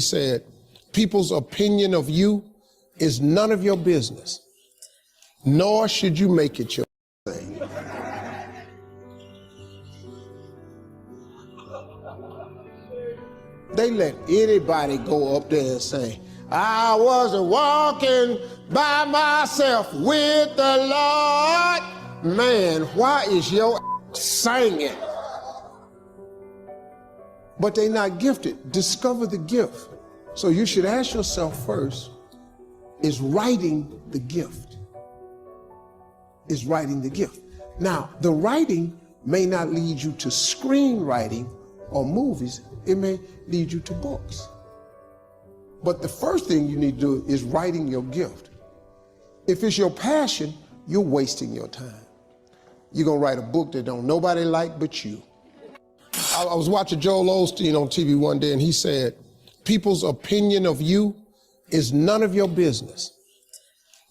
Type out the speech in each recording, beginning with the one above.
he said, people's opinion of you is none of your business, nor should you make it your thing. They let anybody go up there and say, I wasn't walking by myself with the Lord. Man, why is your singing? But they're not gifted. Discover the gift. So you should ask yourself first, is writing the gift? Is writing the gift? Now, the writing may not lead you to screenwriting or movies. It may lead you to books. But the first thing you need to do is writing your gift. If it's your passion, you're wasting your time. You're gonna write a book that don't nobody like but you. I was watching Joel Osteen on TV one day, and he said, people's opinion of you is none of your business,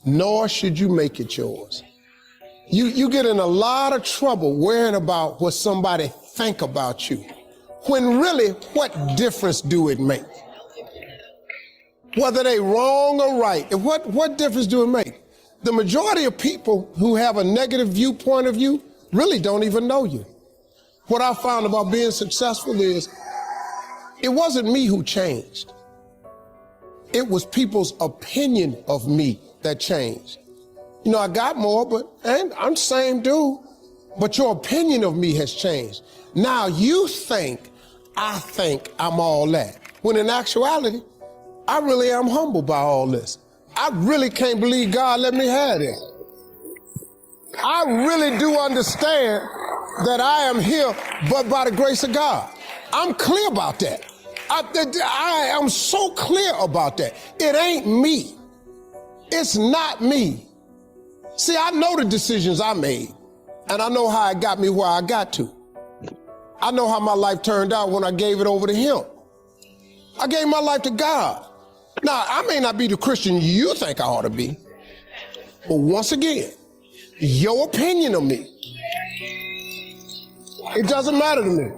nor should you make it yours. You get in a lot of trouble worrying about what somebody think about you, when really, what difference do it make? Whether they wrong or right, what difference do it make? The majority of people who have a negative viewpoint of you really don't even know you. What I found about being successful is, it wasn't me who changed. It was people's opinion of me that changed. You know, I got more, and I'm the same dude, but your opinion of me has changed. Now you think I'm all that, when in actuality, I really am humbled by all this. I really can't believe God let me have it. I really do understand that I am here but by the grace of God. I'm clear about that. I am so clear about that. It ain't me. It's not me. See, I know the decisions I made, and I know how it got me where I got to. I know how my life turned out when I gave it over to Him. I gave my life to God. Now, I may not be the Christian you think I ought to be, but once again, your opinion of me, it doesn't matter to me.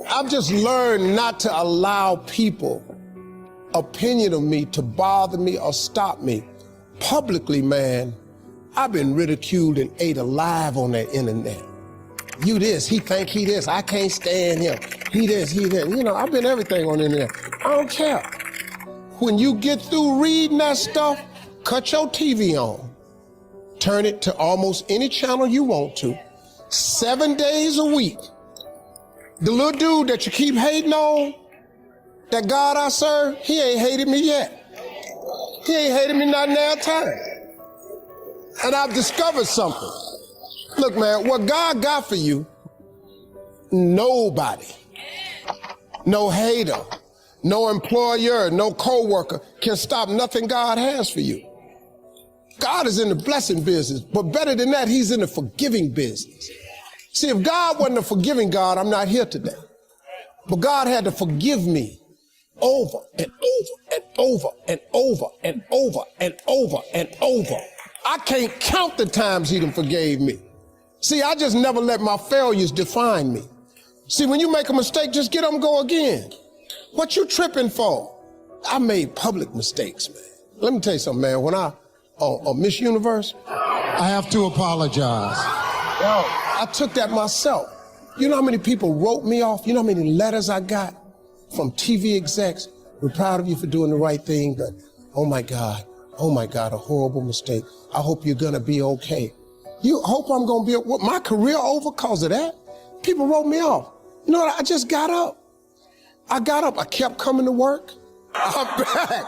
I've just learned not to allow people opinion of me to bother me or stop me. Publicly, man, I've been ridiculed and ate alive on that internet. You this, he think he this, I can't stand him. He this, he that. You know, I've been everything on the internet. I don't care. When you get through reading that stuff, cut your TV on. Turn it to almost any channel you want to. 7 days a week. The little dude that you keep hating on, that God I serve, he ain't hated me yet. He ain't hated me not now time. And I've discovered something. Look, man, what God got for you, nobody, no hater, no employer, no co-worker can stop nothing God has for you. God is in the blessing business, but better than that, He's in the forgiving business. See, if God wasn't a forgiving God, I'm not here today. But God had to forgive me over and over and over and over and over and over and over. I can't count the times He done forgave me. See, I just never let my failures define me. See, when you make a mistake, just get up and go again. What you tripping for? I made public mistakes, man. Let me tell you something, man. When Miss Universe, I have to apologize. Yo, I took that myself. You know how many people wrote me off? You know how many letters I got from TV execs? We're proud of you for doing the right thing, but oh my God, a horrible mistake. I hope you're gonna be okay. You hope I'm gonna be, what, my career over cause of that? People wrote me off. You know what, I just got up. I kept coming to work. I'm back.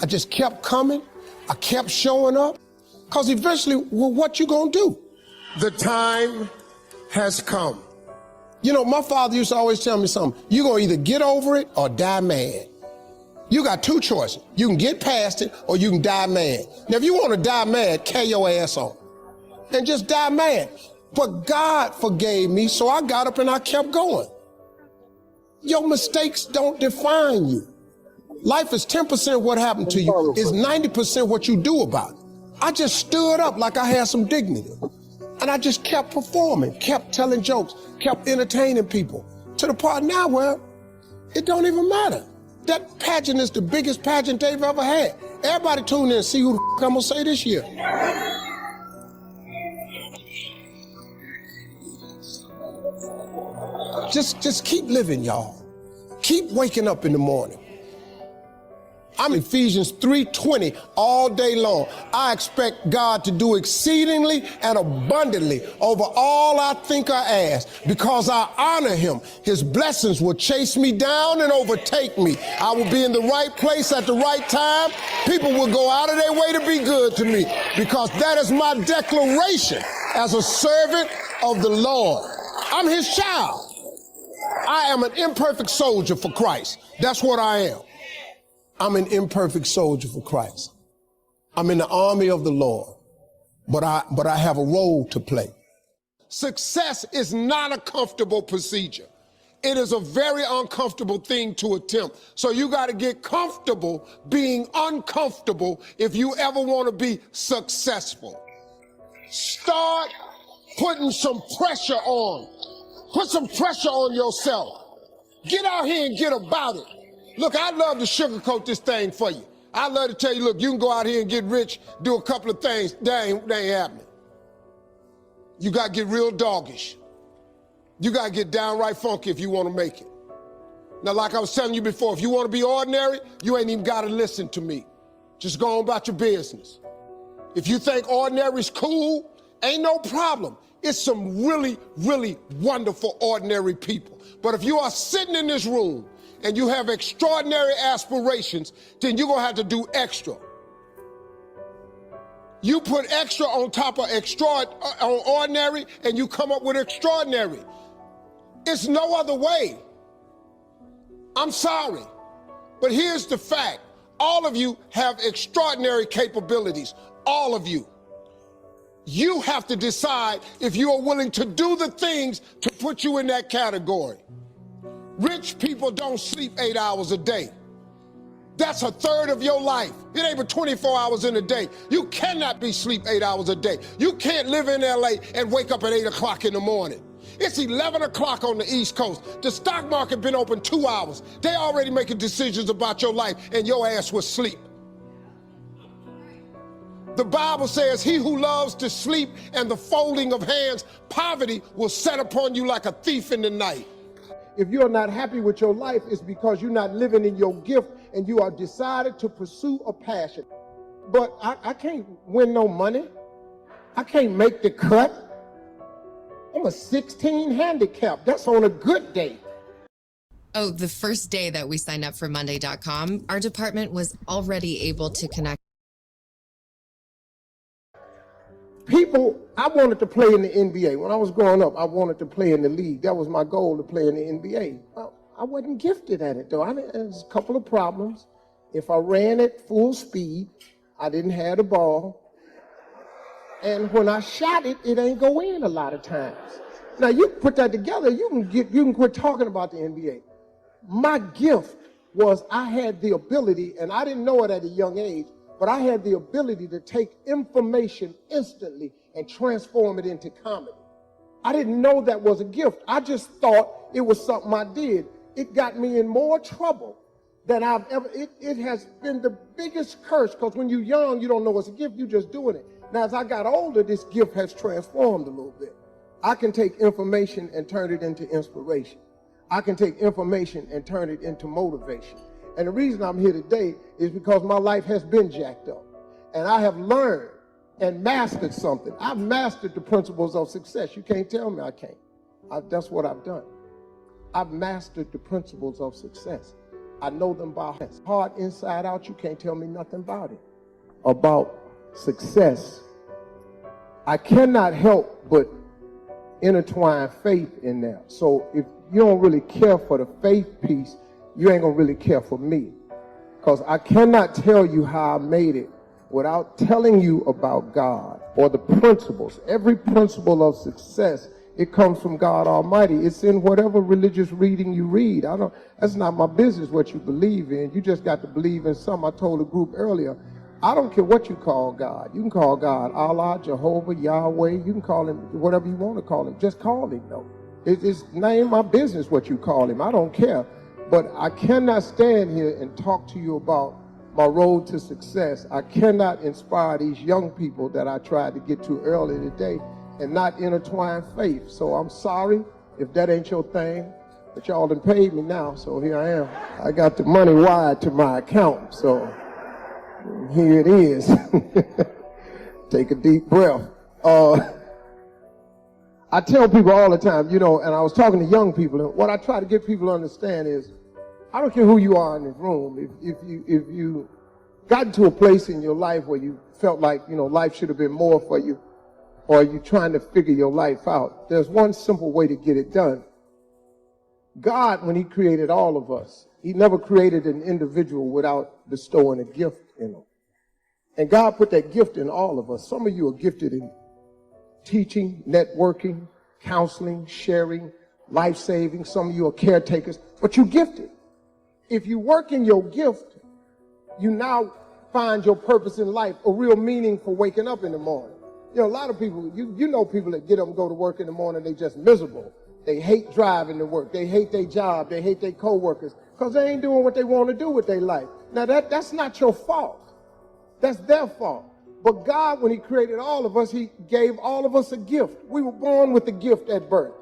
I just kept coming. I kept showing up. Cause eventually, well, what you gonna do? The time has come. You know, my father used to always tell me something. You're gonna either get over it or die mad. You got two choices. You can get past it or you can die mad. Now, if you wanna die mad, carry your ass on and just die mad. But God forgave me, so I got up and I kept going. Your mistakes don't define you. Life is 10% what happened to you, is 90% what you do about it. I just stood up like I had some dignity. And I just kept performing, kept telling jokes, kept entertaining people, to the part now where it don't even matter. That pageant is the biggest pageant they've ever had. Everybody tune in and see who the I'm gonna say this year. Just keep living, y'all. Keep waking up in the morning. I'm Ephesians 3:20 all day long. I expect God to do exceedingly and abundantly over all I think or ask. Because I honor him, his blessings will chase me down and overtake me. I will be in the right place at the right time. People will go out of their way to be good to me, because that is my declaration as a servant of the Lord. I'm his child. I am an imperfect soldier for Christ. That's what I am. I'm an imperfect soldier for Christ. I'm in the army of the Lord, but I have a role to play. Success is not a comfortable procedure. It is a very uncomfortable thing to attempt. So you got to get comfortable being uncomfortable if you ever want to be successful. Start putting some pressure on. Put some pressure on yourself. Get out here and get about it. Look, I'd love to sugarcoat this thing for you. I'd love to tell you, look, you can go out here and get rich, do a couple of things. That ain't happening. You got to get real doggish. You got to get downright funky if you want to make it. Now, like I was telling you before, if you want to be ordinary, you ain't even got to listen to me. Just go on about your business. If you think ordinary's cool, ain't no problem. It's some really, really wonderful ordinary people. But if you are sitting in this room and you have extraordinary aspirations, then you're gonna have to do extra. You put extra on top of ordinary, and you come up with extraordinary. It's no other way. I'm sorry, but here's the fact. All of you have extraordinary capabilities, all of you. You have to decide if you are willing to do the things to put you in that category. Rich people don't sleep 8 hours a day. That's a third of your life. It ain't but 24 hours in a day. You cannot be sleep 8 hours a day. You can't live in LA and wake up at 8 o'clock in the morning. It's 11 o'clock on the East Coast. The stock market been open 2 hours. They already making decisions about your life, and your ass was asleep. The Bible says, he who loves to sleep and the folding of hands, poverty will set upon you like a thief in the night. If you're not happy with your life, it's because you're not living in your gift and you are decided to pursue a passion. But I can't win no money. I can't make the cut. I'm a 16 handicap. That's on a good day. Oh, the first day that we signed up for Monday.com, our department was already able to connect. People, I wanted to play in the NBA. When I was growing up, I wanted to play in the league. That was my goal, to play in the NBA. Well, I wasn't gifted at it, though. There's a couple of problems. If I ran at full speed, I didn't have the ball. And when I shot it, it ain't go in a lot of times. Now, you put that together, you can quit talking about the NBA. My gift was I had the ability, and I didn't know it at a young age, but I had the ability to take information instantly and transform it into comedy. I didn't know that was a gift. I just thought it was something I did. It got me in more trouble than I've ever, it has been the biggest curse, because when you're young, you don't know it's a gift, you're just doing it. Now, as I got older, this gift has transformed a little bit. I can take information and turn it into inspiration. I can take information and turn it into motivation. And the reason I'm here today is because my life has been jacked up. And I have learned and mastered something. I've mastered the principles of success. You can't tell me I can't. That's what I've done. I've mastered the principles of success. I know them by heart, inside out. You can't tell me nothing about it. About success, I cannot help but intertwine faith in there. So if you don't really care for the faith piece, you ain't gonna really care for me. Because I cannot tell you how I made it without telling you about God or the principles. Every principle of success, it comes from God Almighty. It's in whatever religious reading you read. That's not my business what you believe in. You just got to believe in something. I told a group earlier, I don't care what you call God. You can call God Allah, Jehovah, Yahweh. You can call him whatever you want to call him. Just call him, though. It's name my business what you call him. I don't care. But I cannot stand here and talk to you about my road to success. I cannot inspire these young people that I tried to get to earlier today and not intertwine faith. So I'm sorry if that ain't your thing, but y'all done paid me now, so here I am. I got the money wired to my account, so here it is. Take a deep breath. I tell people all the time, you know, and I was talking to young people, and what I try to get people to understand is, I don't care who you are in this room. If you got to a place in your life where you felt like, you know, life should have been more for you, or you're trying to figure your life out, there's one simple way to get it done. God, when he created all of us, he never created an individual without bestowing a gift in them. And God put that gift in all of us. Some of you are gifted in teaching, networking, counseling, sharing, life-saving. Some of you are caretakers, but you're gifted. If you work in your gift, you now find your purpose in life, a real meaning for waking up in the morning. You know, a lot of people, you know people that get up and go to work in the morning, they just miserable. They hate driving to work. They hate their job. They hate their coworkers because they ain't doing what they want to do with their life. Now, that's not your fault. That's their fault. But God, when he created all of us, he gave all of us a gift. We were born with a gift at birth.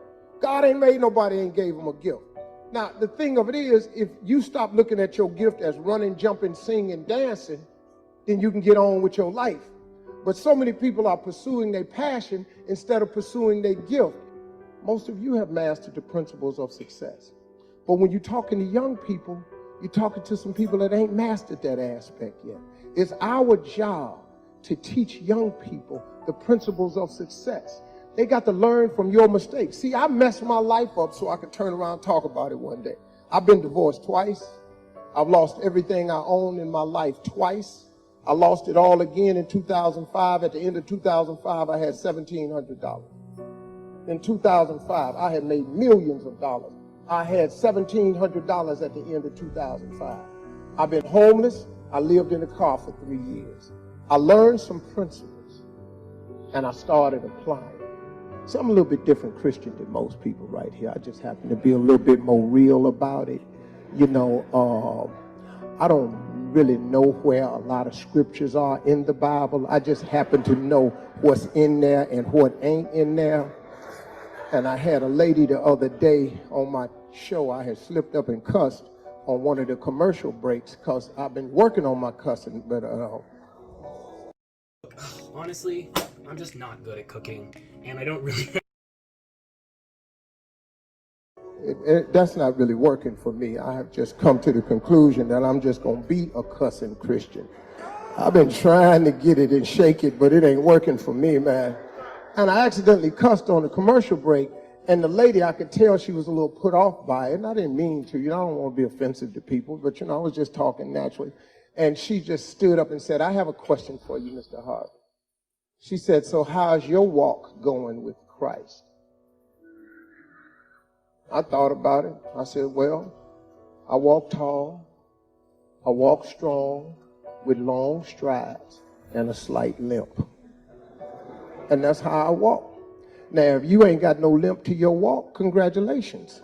God ain't made nobody and gave them a gift. Now, the thing of it is, if you stop looking at your gift as running, jumping, singing, dancing, then you can get on with your life. But so many people are pursuing their passion instead of pursuing their gift. Most of you have mastered the principles of success. But when you're talking to young people, you're talking to some people that ain't mastered that aspect yet. It's our job to teach young people the principles of success. They got to learn from your mistakes. See, I messed my life up so I could turn around and talk about it one day. I've been divorced twice. I've lost everything I own in my life twice. I lost it all again in 2005. At the end of 2005, I had $1,700. In 2005, I had made millions of dollars. I had $1,700 at the end of 2005. I've been homeless. I lived in a car for 3 years. I learned some principles, and I started applying. So I'm a little bit different Christian than most people right here. I just happen to be a little bit more real about it. You know, I don't really know where a lot of scriptures are in the Bible. I just happen to know what's in there and what ain't in there. And I had a lady the other day on my show. I had slipped up and cussed on one of the commercial breaks because I've been working on my cussing, but honestly, I'm just not good at cooking, and I don't really that's not really working for me. I have just come to the conclusion that I'm just going to be a cussing Christian. I've been trying to get it and shake it, but it ain't working for me, man. And I accidentally cussed on a commercial break, and the lady, I could tell she was a little put off by it, and I didn't mean to. You know, I don't want to be offensive to people, but, you know, I was just talking naturally. And she just stood up and said, I have a question for you, Mr. Hart. She said, so how's your walk going with Christ? I thought about it. I said, well, I walk tall, I walk strong, with long strides and a slight limp. And that's how I walk. Now, if you ain't got no limp to your walk, congratulations.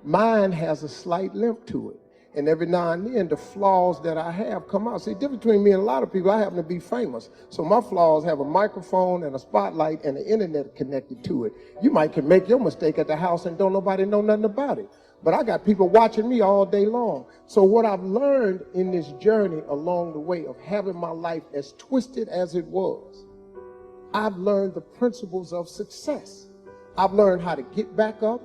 Mine has a slight limp to it. And every now and then, the flaws that I have come out. See, the difference between me and a lot of people, I happen to be famous. So my flaws have a microphone and a spotlight and the internet connected to it. You might can make your mistake at the house and don't nobody know nothing about it. But I got people watching me all day long. So what I've learned in this journey along the way of having my life as twisted as it was, I've learned the principles of success. I've learned how to get back up,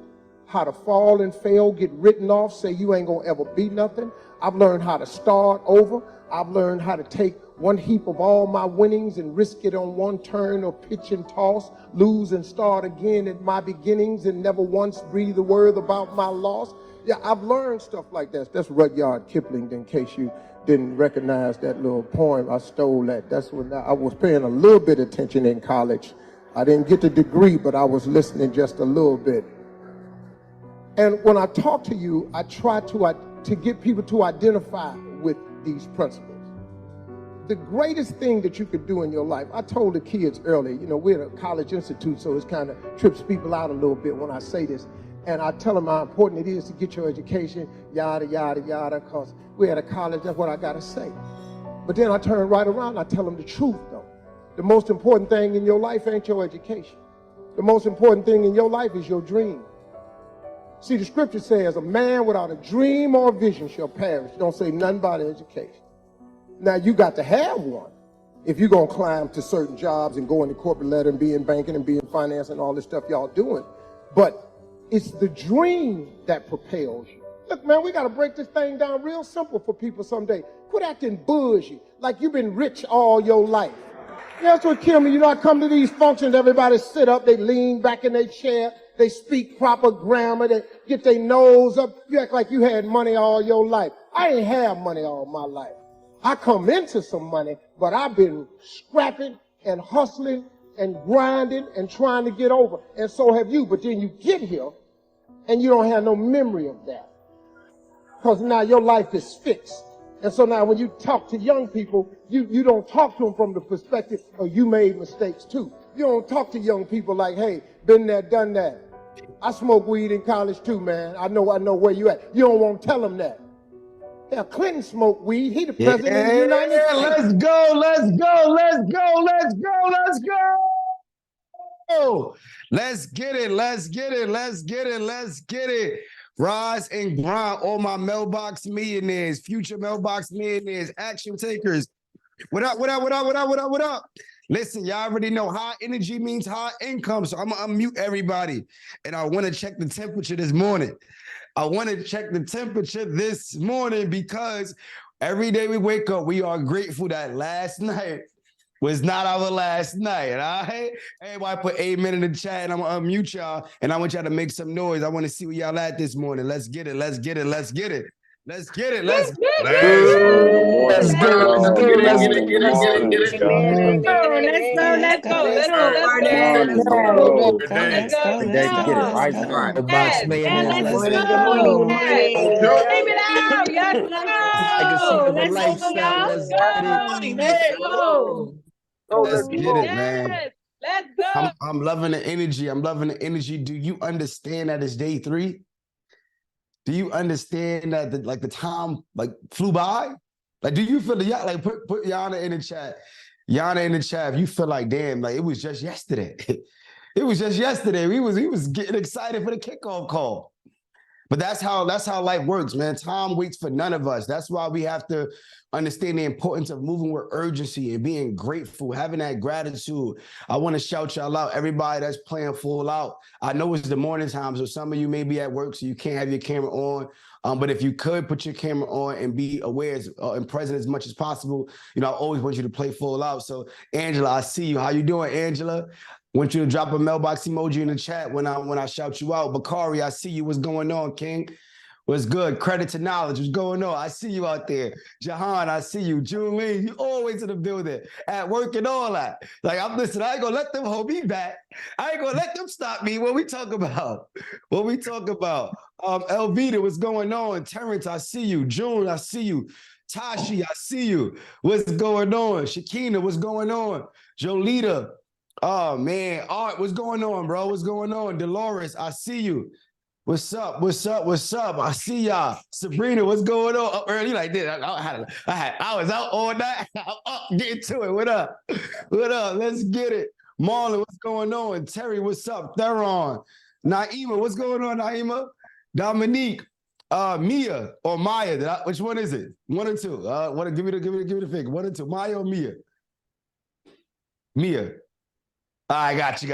how to fall and fail, get written off, say you ain't gonna ever be nothing. I've learned how to start over. I've learned how to take one heap of all my winnings and risk it on one turn or pitch and toss, lose and start again at my beginnings and never once breathe a word about my loss. Yeah, I've learned stuff like that. That's Rudyard Kipling, in case you didn't recognize that little poem. I stole that. That's when I was paying a little bit of attention in college. I didn't get the degree, but I was listening just a little bit. And when I talk to you, I try to get people to identify with these principles. The greatest thing that you could do in your life, I told the kids earlier, you know, we're at a college institute, so it kind of trips people out a little bit when I say this. And I tell them how important it is to get your education, yada, yada, yada, because we're at a college, that's what I got to say. But then I turn right around and I tell them the truth, though. The most important thing in your life ain't your education. The most important thing in your life is your dream. See, the scripture says, a man without a dream or a vision shall perish. Don't say nothing about education. Now, you got to have one if you're going to climb to certain jobs and go into corporate ladder and be in banking and be in finance and all this stuff y'all doing. But it's the dream that propels you. Look, man, we got to break this thing down real simple for people someday. Quit acting bougie like you've been rich all your life. That's what killed me. You know, I come to these functions, everybody sit up, they lean back in their chair, they speak proper grammar, they get their nose up. You act like you had money all your life. I ain't had money all my life. I come into some money, but I've been scrapping and hustling and grinding and trying to get over. And so have you. But then you get here and you don't have no memory of that. Because now your life is fixed. And so now when you talk to young people, you don't talk to them from the perspective of you made mistakes too. You don't talk to young people like, hey, been there, done that. I smoked weed in college too, man. I know where you at. You don't want to tell them that. Yeah, Clinton smoked weed. He the president of the United States. Let's go, let's go, let's go, let's go, let's go. Let's get it, let's get it, let's get it, let's get it. Rise and grind, all my Mailbox millionaires, future Mailbox millionaires, action takers. What up, what up, what up, what up, what up, what up? Listen, y'all already know high energy means high income, so I'm gonna unmute everybody. And I want to check the temperature this morning. I want to check the temperature this morning because every day we wake up, we are grateful that last night was not our last night, all right? Everybody put amen in the chat, and I'm going to unmute y'all, and I want y'all to make some noise. I want to see where y'all at this morning. Let's get it, let's get it, let's get it. Let's get it, let's get it. Let's go, let's go, let's get it, let's get it. Let's go. Today to get it right tonight. Mailbox Millionaires. Let's Good morning. Leave it out. Let's go. Let's get it, man. Let's go. I'm loving the energy. I'm loving the energy. Do you understand that it's day 3? Do you understand that the time flew by? Like, do you feel put Yana in the chat? Yana in the chat, if you feel like, damn, like it was just yesterday. It was just yesterday. We was getting excited for the kickoff call. But that's how life works, man. Time waits for none of us. That's why we have to understand the importance of moving with urgency and being grateful, having that gratitude. I want to shout y'all out, everybody that's playing full out. I know it's the morning time, so some of you may be at work, so you can't have your camera on. But if you could put your camera on and be aware and present as much as possible, you know, I always want you to play full out. So, Angela, I see you. How you doing, Angela? Want you to drop a mailbox emoji in the chat when I shout you out. Bakari, I see you. What's going on, King? What's good? Credit to knowledge. What's going on? I see you out there. Jahan, I see you. Julie, you always in the building, at work and all that. Like, I ain't gonna let them hold me back. I ain't gonna let them stop me. What we talk about? Elvita, what's going on? Terrence, I see you. June, I see you. Tashi, I see you. What's going on? Shakina, what's going on? Jolita, oh man, Art, what's going on, bro? What's going on? Dolores, I see you. What's up? What's up? What's up? I see y'all. Sabrina, what's going on? Up early like this. I was out all night. I'm up, getting to it. What up? What up? Let's get it. Marlon, what's going on? Terry, what's up? Theron. Naima, what's going on, Naima? Dominique, Mia or Maya. Which one is it? 1 or 2? Give me the figure. 1 or 2. Maya or Mia? Mia. I got you.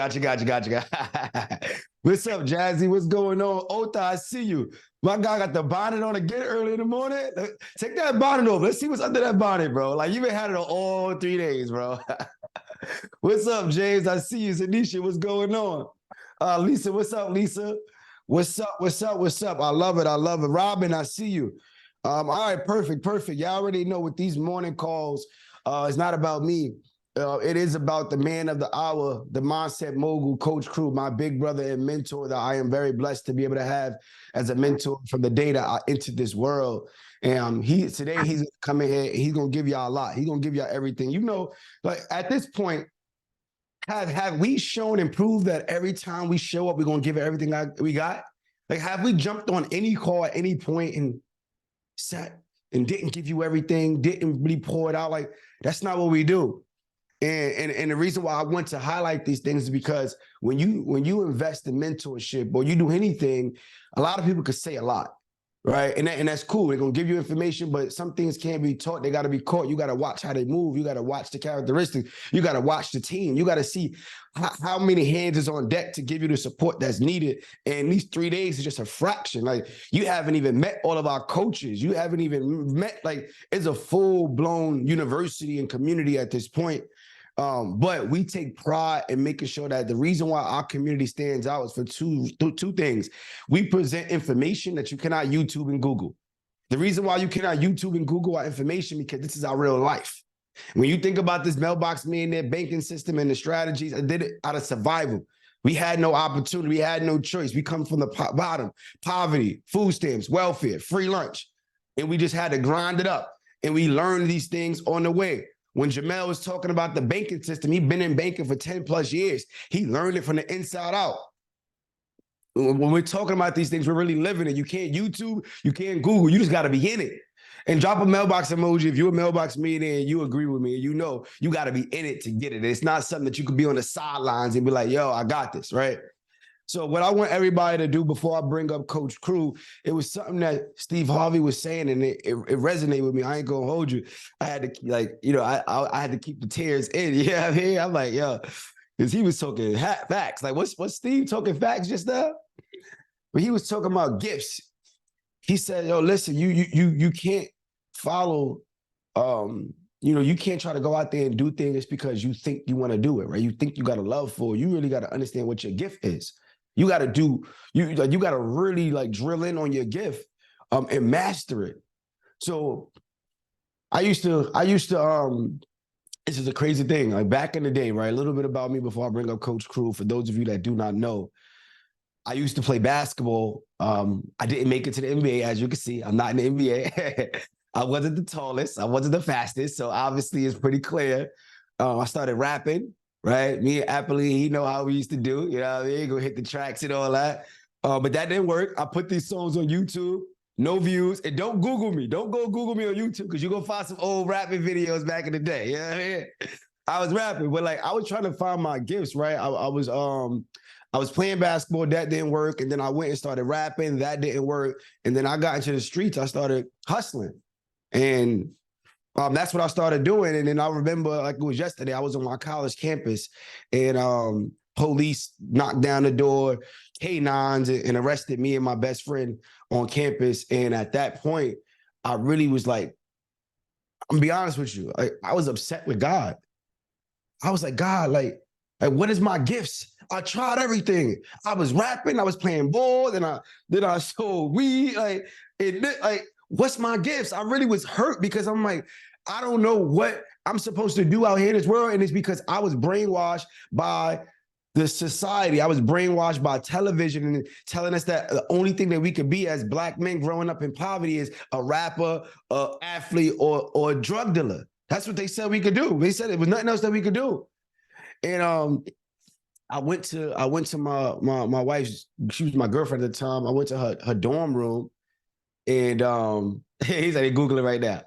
What's up, Jazzy? What's going on? Ota, I see you. My guy got the bonnet on again early in the morning. Take that bonnet over. Let's see what's under that bonnet, bro. Like, you've been had it all 3 days, bro. What's up, James? I see you. Zanisha, what's going on? Lisa, what's up, Lisa? What's up? I love it. Robin, I see you. All right, perfect. Y'all already know with these morning calls, it's not about me. It is about the man of the hour, the Mindset Mogul, Coach Crew, my big brother and mentor that I am very blessed to be able to have as a mentor from the day that I entered this world. And today he's coming here, he's gonna give y'all a lot. He's gonna give y'all everything. You know, like at this point, have we shown and proved that every time we show up, we're gonna give it everything we got? Like, have we jumped on any call at any point and sat and didn't give you everything, didn't really pour it out? Like, that's not what we do. And the reason why I want to highlight these things is because when you invest in mentorship or you do anything, a lot of people could say a lot, right? And that's cool. They're gonna give you information, but some things can't be taught. They got to be caught. You got to watch how they move. You got to watch the characteristics. You got to watch the team. You got to see how many hands is on deck to give you the support that's needed. And these 3 days is just a fraction. Like, you haven't even met all of our coaches. You haven't even met, like, it's a full-blown university and community at this point. But we take pride in making sure that the reason why our community stands out is for two things. We present information that you cannot YouTube and Google. The reason why you cannot YouTube and Google our information, because this is our real life. When you think about this Mailbox Millionaire banking system and the strategies, I did it out of survival. We had no opportunity. We had no choice. We come from the bottom, poverty, food stamps, welfare, free lunch. And we just had to grind it up. And we learned these things on the way. When Jamel was talking about the banking system, he'd been in banking for 10 plus years. He learned it from the inside out. When we're talking about these things, we're really living it. You can't YouTube, you can't Google, you just got to be in it. And drop a mailbox emoji if you're a mailbox millionaire and you agree with me, and you know you got to be in it to get it. It's not something that you could be on the sidelines and be like, yo, I got this, right? So what I want everybody to do before I bring up Coach Crew, it was something that Steve Harvey was saying, and it resonated with me. I ain't gonna hold you. I had to, like, you know, I had to keep the tears in. Yeah, I mean, I'm like, yo, because he was talking facts. Like, what's Steve talking facts just now? But he was talking about gifts. He said, yo, listen, you can't follow, you know, you can't try to go out there and do things because you think you want to do it, right? You think you got a love for it. You really got to understand what your gift is. You got to do, you got to really like drill in on your gift and master it. So I used to, this is a crazy thing. Like, back in the day, right? A little bit about me before I bring up Coach Crew. For those of you that do not know, I used to play basketball. I didn't make it to the NBA, as you can see. I'm not in the NBA. I wasn't the tallest. I wasn't the fastest. So obviously it's pretty clear. I started rapping. Right? Me and Appley, he know how we used to do. You know what I mean? Go hit the tracks and all that. But that didn't work. I put these songs on YouTube, no views. And don't Google me. Don't go Google me on YouTube, because you're going to find some old rapping videos back in the day. You know what I mean? I was rapping, but like, I was trying to find my gifts, right? I was playing basketball. That didn't work. And then I went and started rapping. That didn't work. And then I got into the streets. I started hustling. And that's what I started doing. And then I remember, like it was yesterday, I was on my college campus, and police knocked down the door, K9s, and arrested me and my best friend on campus. And at that point, I really was like, I'm gonna be honest with you, I was upset with God. I was like, God, like what is my gifts? I tried everything. I was rapping, I was playing ball, then I sold weed. Like, what's my gifts? I really was hurt, because I'm like, I don't know what I'm supposed to do out here in this world. And it's because I was brainwashed by the society. I was brainwashed by television and telling us that the only thing that we could be as Black men growing up in poverty is a rapper, an athlete, or a drug dealer. That's what they said we could do. They said it was nothing else that we could do. And I went to my wife's, she was my girlfriend at the time. I went to her dorm room, and he's like, Google it right now.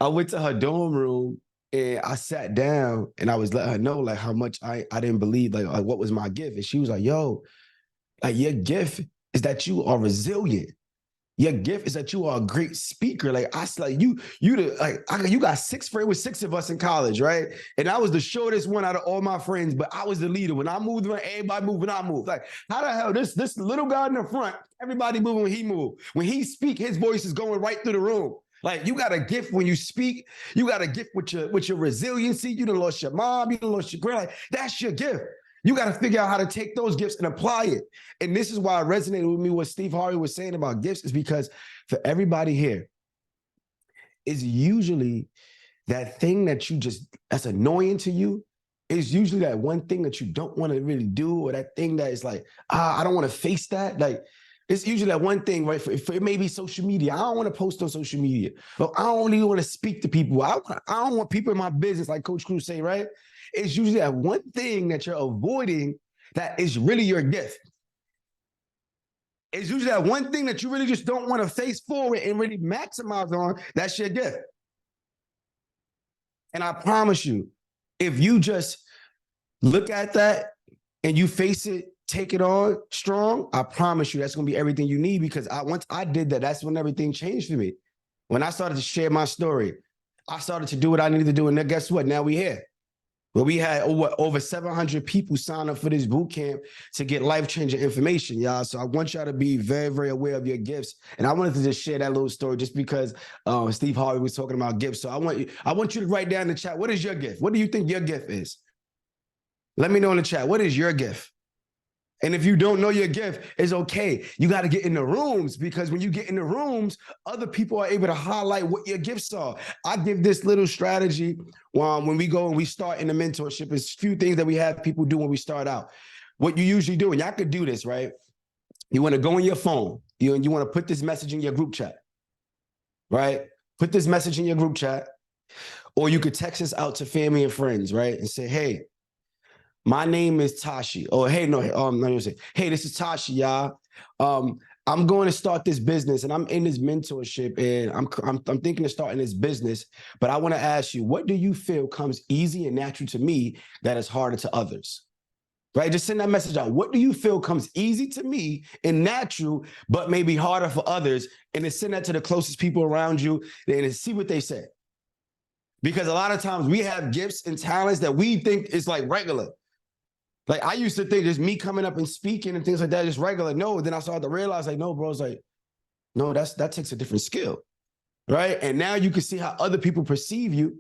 I went to her dorm room, and I sat down, and I was letting her know like how much I didn't believe, like what was my gift. And she was like, yo, like, your gift is that you are resilient. Your gift is that you are a great speaker. Like, I said, like, you got 6 friends, with 6 of us in college, right? And I was the shortest one out of all my friends, but I was the leader. When I moved around, everybody moved when I moved. Like, how the hell this little guy in the front, everybody moving when he moved. When he speak, his voice is going right through the room. Like, you got a gift when you speak. You got a gift with your resiliency. You done lost your mom. You done lost your grandma. Like, that's your gift. You got to figure out how to take those gifts and apply it. And this is why it resonated with me what Steve Harvey was saying about gifts, is because for everybody here, it's usually that thing that that's annoying to you. Is usually that one thing that you don't want to really do, or that thing that is like, I don't want to face that. Like, it's usually that one thing, right? For it may be social media. I don't want to post on social media. But I don't even want to speak to people. I don't want people in my business, like Coach Crew say, right? It's usually that one thing that you're avoiding that is really your gift. It's usually that one thing that you really just don't want to face forward and really maximize on. That's your gift. And I promise you, if you just look at that and you face it, take it on strong, I promise you that's going to be everything you need, because once I did that, that's when everything changed for me. When I started to share my story, I started to do what I needed to do. And then guess what? Now we're here. Well, we had over 700 people sign up for this boot camp to get life-changing information, y'all. So I want y'all to be very, very aware of your gifts. And I wanted to just share that little story just because Steve Harvey was talking about gifts. So I want you to write down in the chat, what is your gift? What do you think your gift is? Let me know in the chat, what is your gift? And if you don't know your gift, it's okay. You got to get in the rooms, because when you get in the rooms, other people are able to highlight what your gifts are. I give this little strategy when we go and we start in the mentorship. It's a few things that we have people do when we start out. What you usually do, and y'all could do this, right? You want to go on your phone, and you want to put this message in your group chat, right? Put this message in your group chat, or you could text this out to family and friends, right? And say, hey, my name is Tashi. Oh, hey, no, I'm not gonna say, hey, this is Tashi, y'all. I'm going to start this business, and I'm in this mentorship, and I'm thinking of starting this business. But I want to ask you, what do you feel comes easy and natural to me that is harder to others? Right? Just send that message out. What do you feel comes easy to me and natural, but maybe harder for others? And then send that to the closest people around you and see what they say. Because a lot of times we have gifts and talents that we think is like regular. Like, I used to think just me coming up and speaking and things like that is regular. No, then I started to realize, like, no, bro, it's like, no, that takes a different skill, right? And now you can see how other people perceive you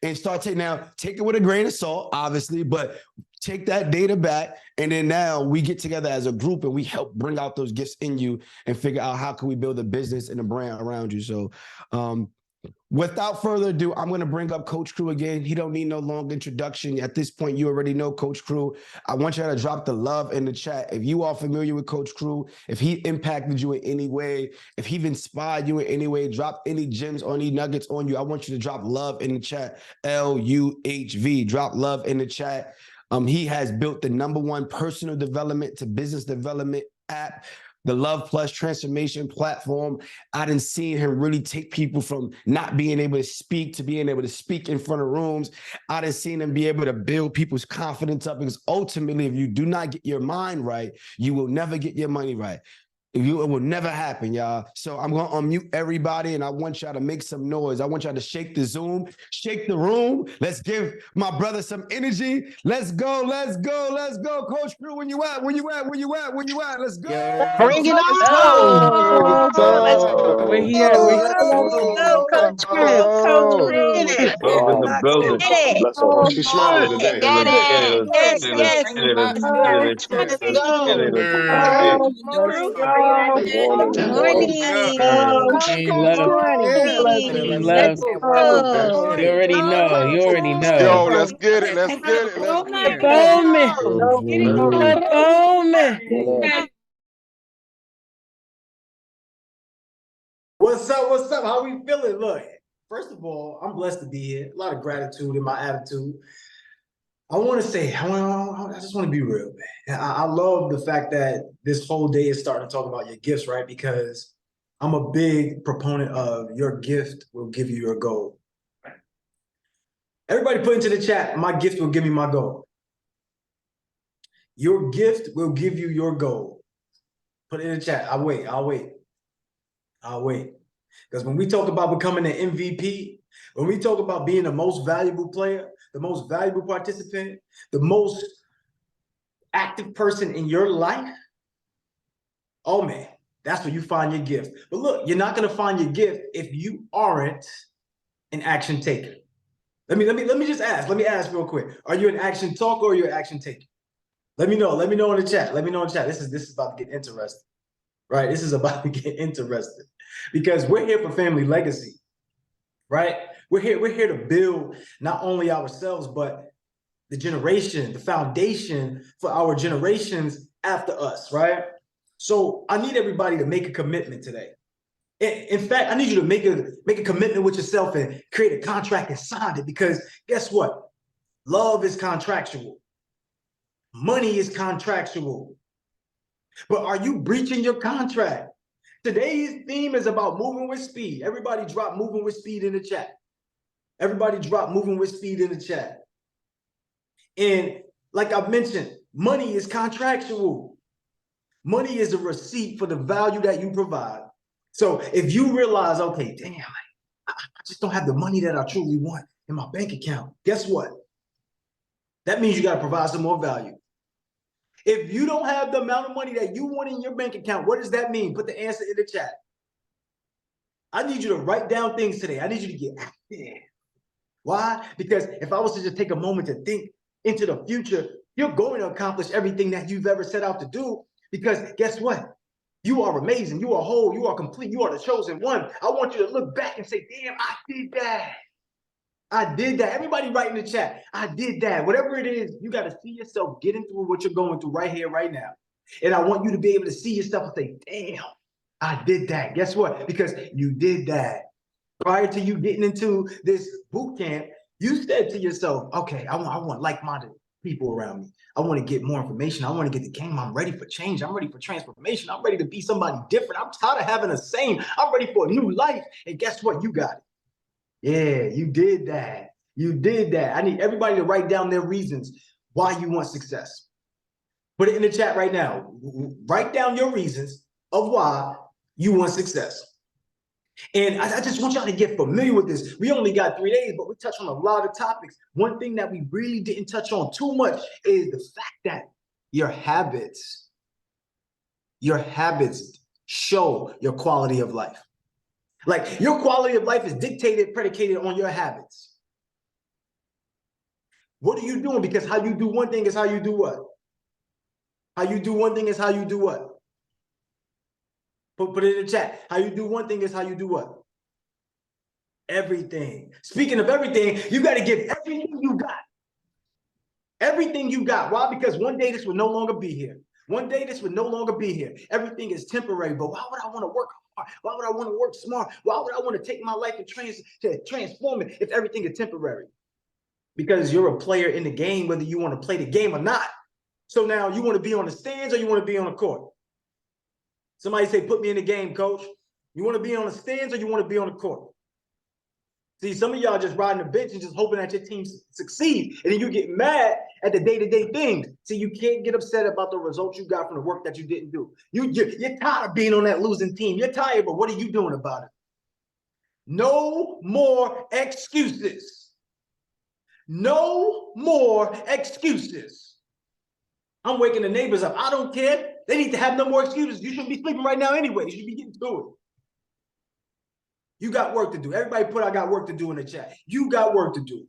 and take it with a grain of salt, obviously, but take that data back. And then now we get together as a group and we help bring out those gifts in you and figure out how can we build a business and a brand around you. So, without further ado, I'm going to bring up Coach Crew again. He don't need no long introduction. At this point, you already know Coach Crew. I want you to drop the love in the chat. If you are familiar with Coach Crew, if he impacted you in any way, if he's inspired you in any way, drop any gems or any nuggets on you. I want you to drop love in the chat. LUHV. Drop love in the chat. He has built the #1 personal development to business development app, the Love Plus transformation platform. I done seen him really take people from not being able to speak to being able to speak in front of rooms. I done seen him be able to build people's confidence up, because ultimately, if you do not get your mind right, you will never get your money right. It will never happen, y'all. So I'm going to unmute everybody, and I want y'all to make some noise. I want y'all to shake the Zoom, shake the room. Let's give my brother some energy. Let's go, let's go, let's go. Coach Crew, when you at? Let's go. Bring it Let's on. go. Let's Where go. he at? Where he Go, Coach Crew. Coach Crew. Get it. Love in the building. Get it. Let's go. She's smiling You today. got it. Yes, yes. Let's go. Coach Crew. Good morning. He Good left. He morning. Let's left. go. You already know. You already Yo, know. let's get it. Let's get it. Let's get it. Bowman. go. Bowman. What's up? What's up? How we feeling? Look, first of all, I'm blessed to be here. A lot of gratitude in my attitude. I want to say, I just want to be real, man. I love the fact that this whole day is starting to talk about your gifts, right? Because I'm a big proponent of your gift will give you your goal. Everybody put into the chat, my gift will give me my goal. Your gift will give you your goal. Put it in the chat. I'll wait. Because when we talk about becoming an MVP, when we talk about being the most valuable player, the most valuable participant, the most active person in your life, oh man, that's where you find your gift. But look, you're not going to find your gift if you aren't an action taker. Let me just ask. Let me ask real quick. Are you an action talker or are you an action taker? Let me know. Let me know in the chat. This is about to get interesting. Right? This is about to get interesting. Because we're here for family legacy. Right? We're here to build not only ourselves, but the generation, the foundation for our generations after us, right? So I need everybody to make a commitment today. In fact, I need you to make a commitment with yourself and create a contract and sign it, because guess what? Love is contractual. Money is contractual. But are you breaching your contract? Today's theme is about moving with speed. Everybody drop moving with speed in the chat. Everybody drop moving with speed in the chat. And like I've mentioned, money is contractual. Money is a receipt for the value that you provide. So if you realize, okay, damn, I just don't have the money that I truly want in my bank account, guess what? That means you got to provide some more value. If you don't have the amount of money that you want in your bank account, what does that mean? Put the answer in the chat. I need you to write down things today. I need you to get active. Why? Because if I was to just take a moment to think into the future, you're going to accomplish everything that you've ever set out to do. Because guess what? You are amazing. You are whole. You are complete. You are the chosen one. I want you to look back and say, damn, I did that. I did that. Everybody write in the chat, I did that. Whatever it is, you got to see yourself getting through what you're going through right here, right now. And I want you to be able to see yourself and say, damn, I did that. Guess what? Because you did that. Prior to you getting into this boot camp, you said to yourself, okay, I want like-minded people around me. I want to get more information. I want to get the game. I'm ready for change. I'm ready for transformation. I'm ready to be somebody different. I'm tired of having the same. I'm ready for a new life. And guess what? You got it. Yeah, you did that. You did that. I need everybody to write down their reasons why you want success. Put it in the chat right now. Write down your reasons of why you want success. And I just want y'all to get familiar with this. We only got 3 days, but we touched on a lot of topics. One thing that we really didn't touch on too much is the fact that your habits show your quality of life. Like your quality of life is predicated on your habits. What are you doing? Because how you do one thing is how you do what? How you do one thing is how you do what? Put it in the chat. How you do one thing is how you do what? Everything. Speaking of everything, you got to give everything you got. Everything you got. Why? Because one day this will no longer be here. One day this would no longer be here. Everything is temporary, but why would I want to work hard? Why would I want to work smart? Why would I want to take my life and transform it if everything is temporary? Because you're a player in the game, whether you want to play the game or not. So now you want to be on the stands or you want to be on the court? Somebody say, put me in the game, coach. You want to be on the stands or you want to be on the court? See, some of y'all just riding the bench and just hoping that your team succeed, and then you get mad at the day-to-day things. See, you can't get upset about the results you got from the work that you didn't do. You're tired of being on that losing team. You're tired, but what are you doing about it? No more excuses. No more excuses. I'm waking the neighbors up. I don't care. They need to have no more excuses. You shouldn't be sleeping right now anyway. You should be getting to it. You got work to do. Everybody put I got work to do in the chat. You got work to do.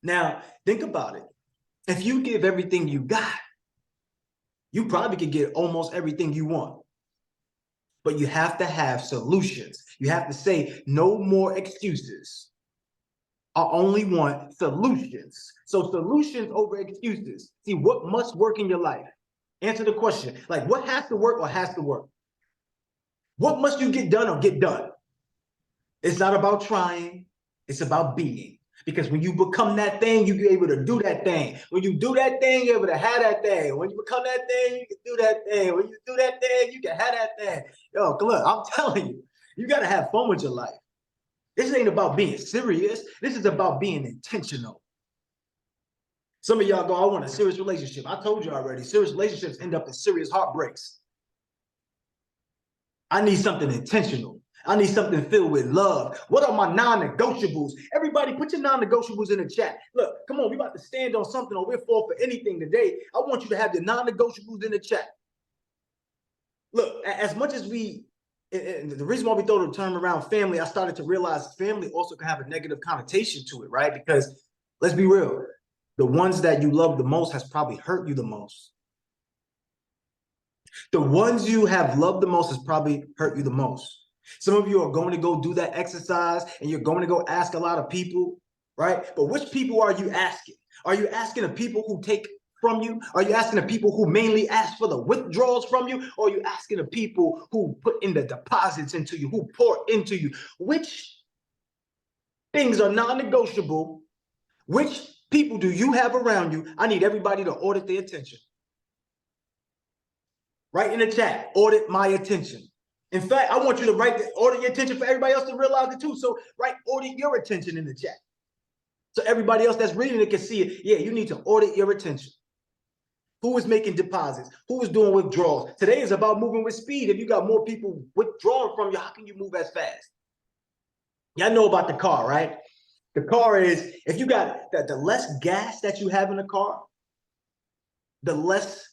Now, think about it. If you give everything you got, you probably could get almost everything you want. But you have to have solutions. You have to say no more excuses. I only want solutions. So solutions over excuses. See, what must work in your life? Answer the question. Like, what has to work or has to work? What must you get done or get done? It's not about trying. It's about being. Because when you become that thing, you're able to do that thing. When you do that thing, you're able to have that thing. When you become that thing, you can do that thing. When you do that thing, you can have that thing. Yo, look, I'm telling you, you got to have fun with your life. This ain't about being serious. This is about being intentional. Some of y'all go, I want a serious relationship. I told you already, serious relationships end up in serious heartbreaks. I need something intentional. I need something filled with love. What are my non-negotiables? Everybody put your non-negotiables in the chat. Look, come on, we about to stand on something or we're fall for anything today. I want you to have your non-negotiables in the chat. Look, as much as and the reason why we throw the term around family, I started to realize family also can have a negative connotation to it, right? Because let's be real, the ones that you love the most has probably hurt you the most. The ones you have loved the most has probably hurt you the most. Some of you are going to go do that exercise and you're going to go ask a lot of people, right? But which people are you asking? Are you asking the people who take from you? Are you asking the people who mainly ask for the withdrawals from you? Or are you asking the people who put in the deposits into you, who pour into you? Which things are non-negotiable? Which people do you have around you? I need everybody to audit their attention. Write in the chat, audit my attention. In fact, I want you to write the audit your attention for everybody else to realize it too. So write audit your attention in the chat. So everybody else that's reading it can see it. Yeah, you need to audit your attention. Who is making deposits? Who is doing withdrawals? Today is about moving with speed. If you got more people withdrawing from you, how can you move as fast? Y'all know about the car, right? The car is, if you got the less gas that you have in the car, the less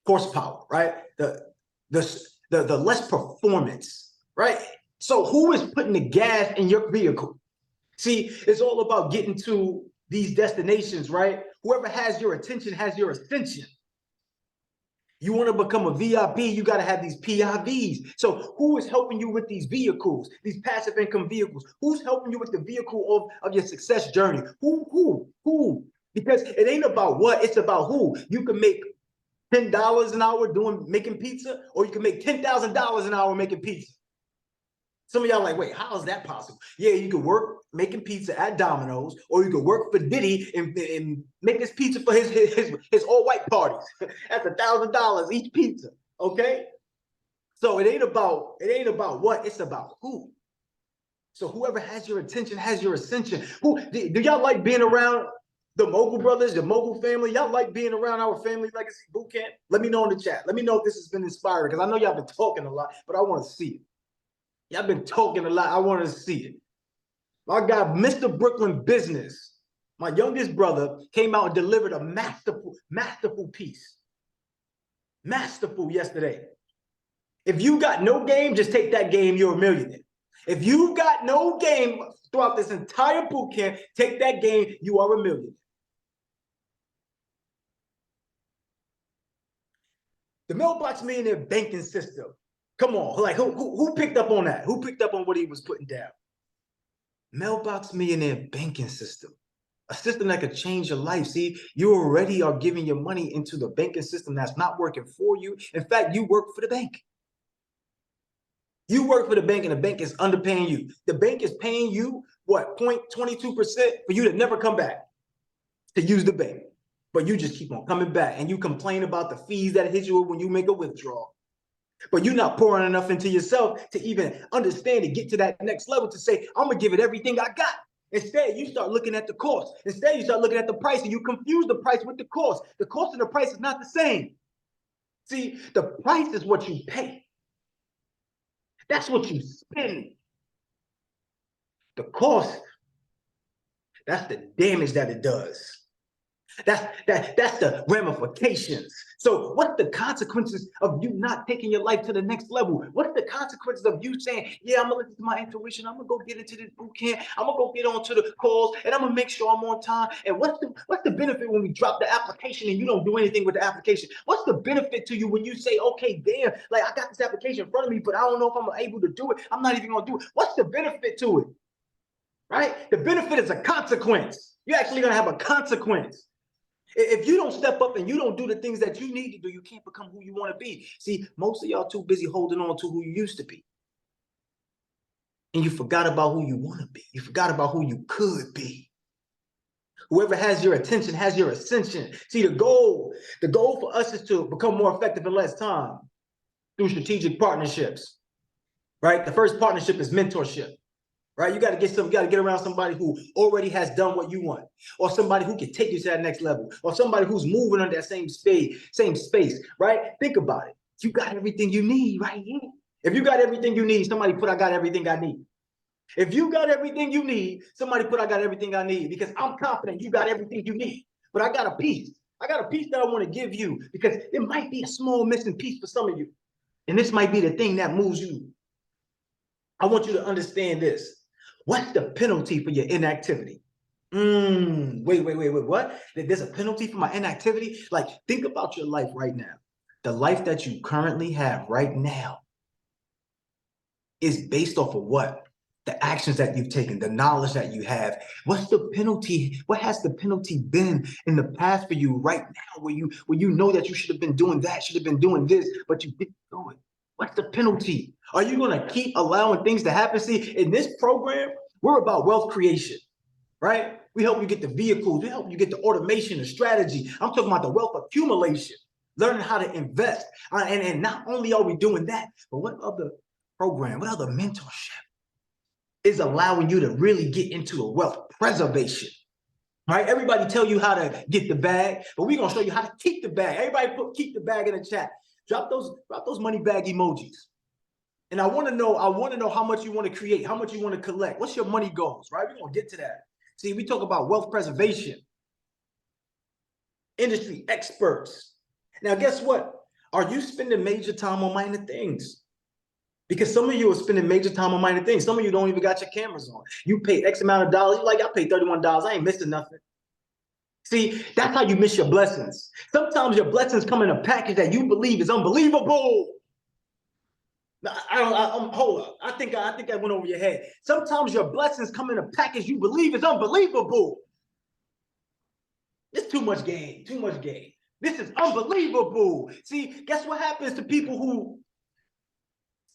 horsepower, right? The less performance, right? So who is putting the gas in your vehicle? See, it's all about getting to these destinations, right? Whoever has your attention has your ascension. You want to become a VIP, you got to have these PIVs. So who is helping you with these vehicles, these passive income vehicles? Who's helping you with the vehicle of your success journey? Who? Because it ain't about what, it's about who. You can make $10 an hour making pizza, or you can make $10,000 an hour making pizza. Some of y'all like, wait, how is that possible? Yeah, you could work making pizza at Domino's, or you could work for Diddy and make this pizza for his all-white parties. That's $1,000 each pizza, okay? So it ain't about what, it's about who. So whoever has your attention has your ascension. Who do y'all like being around the Mogul brothers, the Mogul family? Y'all like being around our family legacy boot camp? Let me know in the chat. Let me know if this has been inspiring, because I know y'all been talking a lot, but I want to see it. Y'all been talking a lot. I want to see it. My guy, Mr. Brooklyn Business, my youngest brother, came out and delivered a masterful piece. Masterful yesterday. If you got no game, just take that game, you're a millionaire. If you got no game throughout this entire boot camp, take that game, you are a millionaire. The Mailbox Millionaire banking system. Come on, like who picked up on that? Who picked up on what he was putting down? Mailbox Millionaire banking system, a system that could change your life. See, you already are giving your money into the banking system that's not working for you. In fact, you work for the bank. You work for the bank, and the bank is underpaying you. The bank is paying you, what, 0.22% for you to never come back to use the bank. But you just keep on coming back, and you complain about the fees that hit you when you make a withdrawal. But you're not pouring enough into yourself to even understand and get to that next level to say, I'm going to give it everything I got. Instead, you start looking at the cost. Instead, you start looking at the price, and you confuse the price with the cost. The cost and the price is not the same. See, the price is what you pay. That's what you spend. The cost, that's the damage that it does. That's the ramifications. So what's the consequences of you not taking your life to the next level? What's the consequences of you saying, yeah, I'm gonna listen to my intuition, I'm gonna go get into this boot camp, I'm gonna go get onto the calls, and I'm gonna make sure I'm on time? And what's the benefit when we drop the application and you don't do anything with the application? What's the benefit to you when you say, okay, damn, like I got this application in front of me, but I don't know if I'm able to do it. I'm not even gonna do it. What's the benefit to it? Right? The benefit is a consequence. You're actually gonna have a consequence. If you don't step up and you don't do the things that you need to do, you can't become who you want to be. See, most of y'all too busy holding on to who you used to be. And you forgot about who you want to be. You forgot about who you could be. Whoever has your attention has your ascension. See, the goal for us is to become more effective in less time through strategic partnerships, right? The first partnership is mentorship. Right? You got to get around somebody who already has done what you want, or somebody who can take you to that next level, or somebody who's moving on that same space, right? Think about it. You got everything you need right here. If you got everything you need, somebody put, I got everything I need. If you got everything you need, somebody put, I got everything I need, because I'm confident you got everything you need. But I got a piece. I got a piece that I want to give you, because it might be a small missing piece for some of you. And this might be the thing that moves you. I want you to understand this. What's the penalty for your inactivity? Wait, what? There's a penalty for my inactivity? Like, think about your life right now. The life that you currently have right now is based off of what? The actions that you've taken, the knowledge that you have. What's the penalty? What has the penalty been in the past for you right now, where you know that you should have been doing that, should have been doing this, but you didn't do it? What's the penalty? Are you going to keep allowing things to happen? See, in this program, we're about wealth creation, right? We help you get the vehicles. We help you get the automation, the strategy. I'm talking about the wealth accumulation. learning how to invest. And not only are we doing that, but what other program, what other mentorship is allowing you to really get into a wealth preservation? Right? Everybody tell you how to get the bag, but we're gonna show you how to keep the bag. Everybody keep the bag in the chat. Drop those money bag emojis. And I want to know how much you want to create, how much you want to collect. What's your money goals, right? We're gonna get to that. See, we talk about wealth preservation, industry experts. Now, guess what? Are you spending major time on minor things? Because some of you are spending major time on minor things. Some of you don't even got your cameras on. You pay X amount of dollars. You're like, I paid $31. I ain't missing nothing. See, that's how you miss your blessings. Sometimes your blessings come in a package that you believe is unbelievable. Now, hold up. I think I went over your head. Sometimes your blessings come in a package you believe is unbelievable. It's too much game, too much game. This is unbelievable. See, guess what happens to people who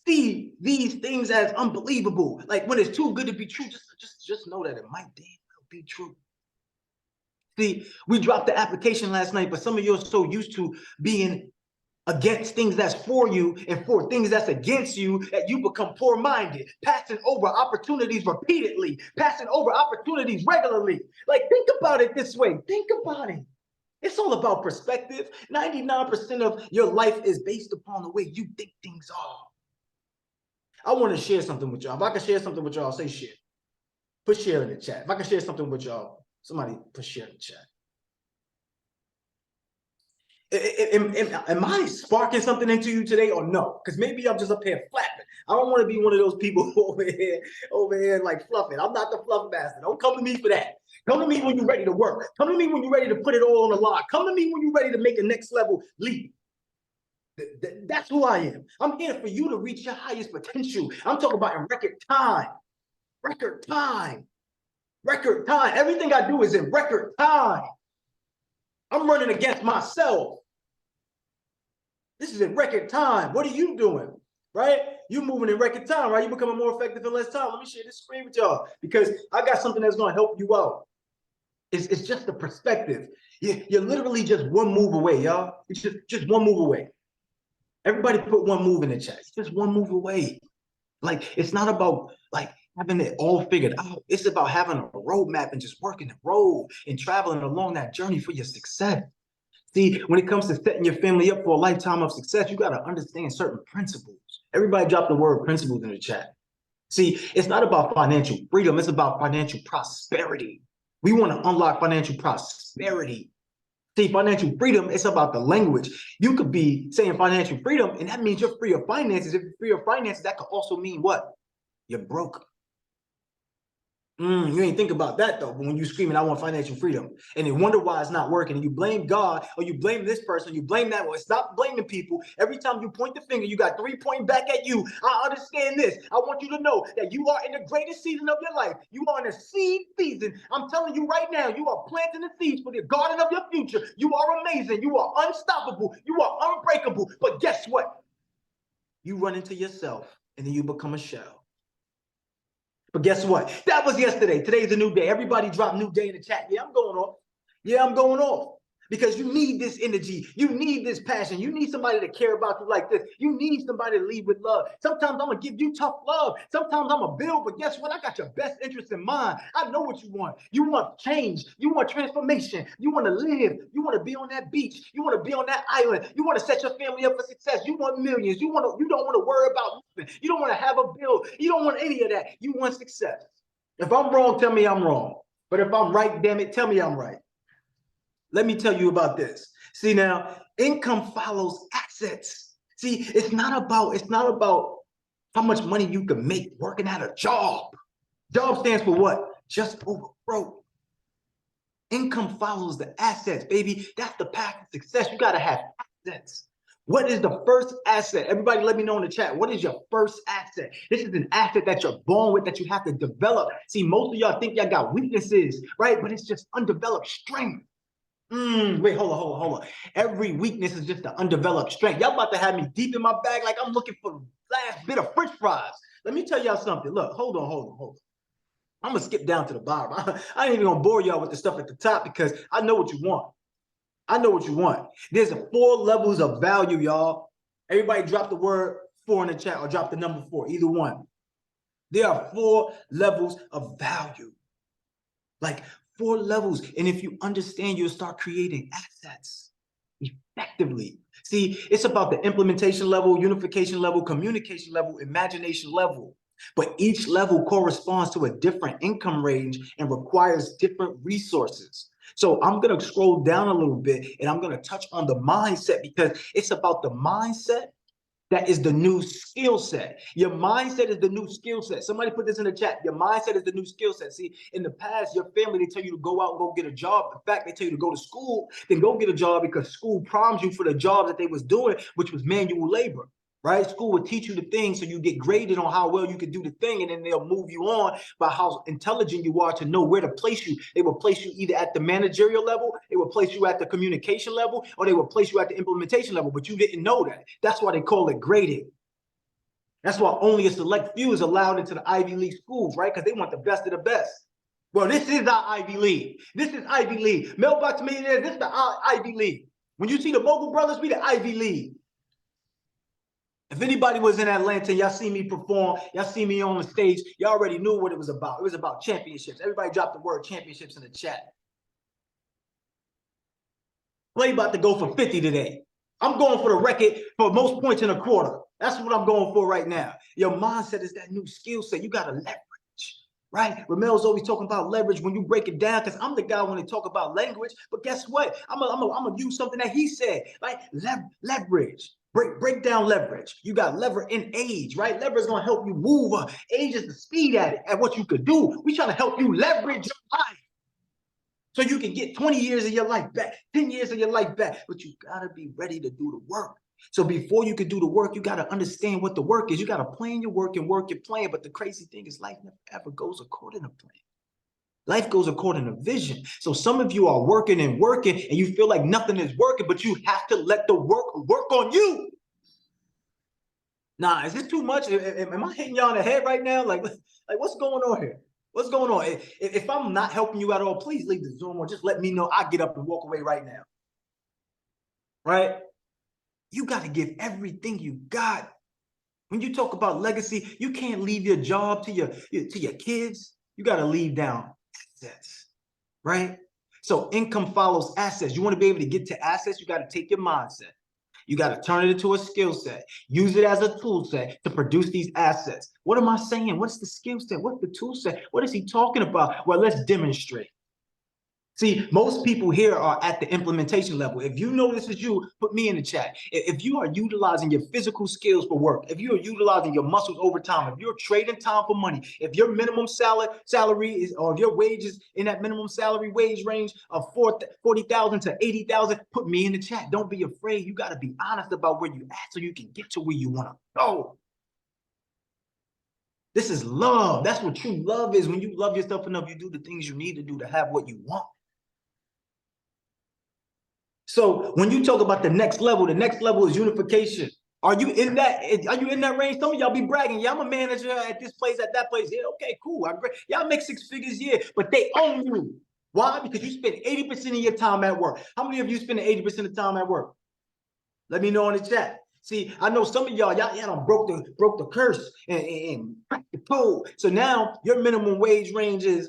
see these things as unbelievable? Like when it's too good to be true, just know that it might damn well be true. See, we dropped the application last night, but some of you are so used to being against things that's for you and for things that's against you that you become poor-minded, passing over opportunities repeatedly, passing over opportunities regularly. Like, think about it this way. Think about it. It's all about perspective. 99% of your life is based upon the way you think things are. I want to share something with y'all. If I can share something with y'all, say share. Put share in the chat. If I can share something with y'all, somebody put share in the chat. Am I sparking something into you today or no? Because maybe I'm just up here flapping. I don't want to be one of those people over here like fluffing. I'm not the fluff master. Don't come to me for that. Come to me when you're ready to work. Come to me when you're ready to put it all on the line. Come to me when you're ready to make a next level leap. That's who I am. I'm here for you to reach your highest potential. I'm talking about in record time. Record time. Record time. Everything I do is in record time. I'm running against myself. This is in record time. What are you doing? Right? You're moving in record time, right? You're becoming more effective in less time. Let me share this screen with y'all because I got something that's going to help you out. It's just the perspective. You're literally just one move away, y'all. It's just one move away. Everybody put one move in the chat. It's just one move away. Like, it's not about like having it all figured out. It's about having a roadmap and just working the road and traveling along that journey for your success. See, when it comes to setting your family up for a lifetime of success, you got to understand certain principles. Everybody drop the word principles in the chat. See, it's not about financial freedom. It's about financial prosperity. We want to unlock financial prosperity. See, financial freedom, it's about the language. You could be saying financial freedom, and that means you're free of finances. If you're free of finances, that could also mean what? You're broke. You ain't think about that though, but when you screaming, I want financial freedom, and you wonder why it's not working, and you blame God, or you blame this person, you blame that one. Stop blaming people. Every time you point the finger, you got 3 pointing back at you. I understand this. I want you to know that you are in the greatest season of your life. You are in a seed season. I'm telling you right now, you are planting the seeds for the garden of your future. You are amazing. You are unstoppable. You are unbreakable. But guess what? You run into yourself, and then you become a shell. But guess what? That was yesterday. Today's a new day. Everybody drop new day in the chat. Yeah, I'm going off. Yeah, I'm going off. Because you need this energy. You need this passion. You need somebody to care about you like this. You need somebody to lead with love. Sometimes I'm going to give you tough love. Sometimes I'm going to build. But guess what? I got your best interest in mind. I know what you want. You want change. You want transformation. You want to live. You want to be on that beach. You want to be on that island. You want to set your family up for success. You want millions. You don't want to worry about nothing. You don't want to have a bill. You don't want any of that. You want success. If I'm wrong, tell me I'm wrong. But if I'm right, damn it, tell me I'm right. Let me tell you about this. See now, income follows assets. See, it's not about how much money you can make working at a job. Job stands for what? Just over broke. Income follows the assets, baby. That's the path to success. You gotta have assets. What is the first asset? Everybody let me know in the chat. What is your first asset? This is an asset that you're born with that you have to develop. See, most of y'all think y'all got weaknesses, right? But it's just undeveloped strength. Wait, hold on. Every weakness is just an undeveloped strength. Y'all about to have me deep in my bag like I'm looking for the last bit of French fries. Let me tell y'all something. Look, hold on. I'm gonna skip down to the bottom. I ain't even gonna bore y'all with the stuff at the top because I know what you want. I know what you want. There's 4 levels of value, y'all. Everybody drop the word 4 in the chat or drop the number 4, either one. There are 4 levels of value. Like 4 levels. And if you understand, you'll start creating assets effectively. See, it's about the implementation level, unification level, communication level, imagination level. But each level corresponds to a different income range and requires different resources. So I'm going to scroll down a little bit and I'm going to touch on the mindset, because it's about the mindset that is the new skill set. Your mindset is the new skill set. Somebody put this in the chat. Your mindset is the new skill set. See, in the past, your family, they tell you to go out and go get a job. In fact, they tell you to go to school, then go get a job, because school primes you for the job that they was doing, which was manual labor. Right? School would teach you the thing so you get graded on how well you can do the thing, and then they'll move you on by how intelligent you are to know where to place you. They will place you either at the managerial level, they will place you at the communication level, or they will place you at the implementation level, but you didn't know that. That's why they call it grading. That's why only a select few is allowed into the Ivy League schools, right? Because they want the best of the best. Well, this is our Ivy League. This is Ivy League. Mailbox Millionaires, this is the Ivy League. When you see the Mogul brothers, we the Ivy League. If anybody was in Atlanta, y'all see me perform, y'all see me on the stage, y'all already knew what it was about. It was about championships. Everybody drop the word championships in the chat. Play about to go for 50 today. I'm going for the record for most points in a quarter. That's what I'm going for right now. Your mindset is that new skill set. You got to leverage, right? Ramel's always talking about leverage when you break it down, because I'm the guy when they talk about language. But guess what? I'm gonna use something that he said, like leverage. Break down leverage. You got lever in age, right? Leverage is gonna help you move. Age is the speed at what you could do. We trying to help you leverage your life so you can get 20 years of your life back, 10 years of your life back. But you gotta be ready to do the work. So before you can do the work, you gotta understand what the work is. You gotta plan your work and work your plan. But the crazy thing is, life never ever goes according to plan. Life goes according to vision. So some of you are working and working and you feel like nothing is working, but you have to let the work on you. Nah, is this too much? Am I hitting y'all in the head right now? Like what's going on here? What's going on? If I'm not helping you at all, please leave the Zoom or just let me know. I get up and walk away right now. Right? You got to give everything you got. When you talk about legacy, you can't leave your job to your kids. You got to leave down assets, right? So income follows assets. You want to be able to get to assets, you got to take your mindset. You got to turn it into a skill set. Use it as a tool set to produce these assets. What am I saying? What's the skill set? What's the tool set? What is he talking about? Well, let's demonstrate. See, most people here are at the implementation level. If you know this is you, put me in the chat. If you are utilizing your physical skills for work, if you are utilizing your muscles over time, if you're trading time for money, if your minimum salary is, or if your wages in that minimum salary wage range of 40,000 to 80,000, put me in the chat. Don't be afraid. You got to be honest about where you at so you can get to where you want to go. This is love. That's what true love is. When you love yourself enough, you do the things you need to do to have what you want. So when you talk about the next level is unification. Are you in that? Are you in that range? Some of y'all be bragging. Yeah, I'm a manager at this place, at that place. Yeah, okay, cool. Y'all make 6 figures a year, but they own you. Why? Because you spend 80% of your time at work. How many of you spend 80% of the time at work? Let me know in the chat. See, I know some of y'all done broke the curse and cracked the code. So now your minimum wage range is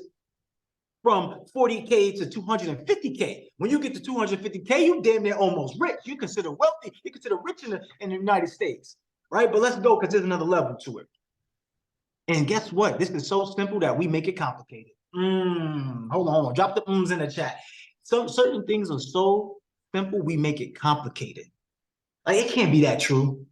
from 40K to 250K. When you get to 250K, you damn near almost rich. You consider wealthy. You consider rich in the United States, right? But let's go, because there's another level to it. And guess what? This is so simple that we make it complicated. Hold on. Drop the ums in the chat. Some certain things are so simple, we make it complicated. Like, it can't be that true.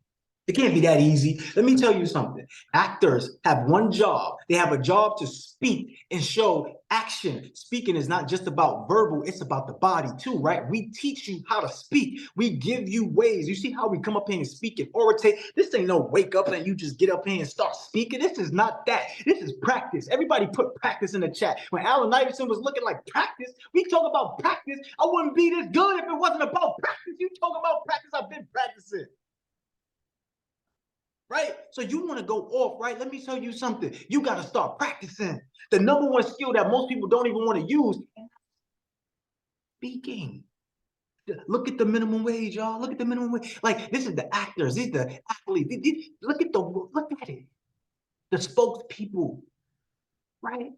It can't be that easy. Let me tell you something. Actors have one job. They have a job to speak and show action. Speaking is not just about verbal, it's about the body too, right? We teach you how to speak. We give you ways. You see how we come up here and speak and oratate? This ain't no wake up and you just get up here and start speaking. This is not that. This is practice. Everybody put practice in the chat. When Allen Iverson was looking like practice, we talk about practice. I wouldn't be this good if it wasn't about practice. You talk about practice, I've been practicing. Right? So you want to go off, right? Let me tell you something. You got to start practicing. The number one skill that most people don't even want to use, speaking. Look at the minimum wage, y'all. Look at the minimum wage. Like, this is the actors, these are the athletes. Look at it. The spokespeople, right?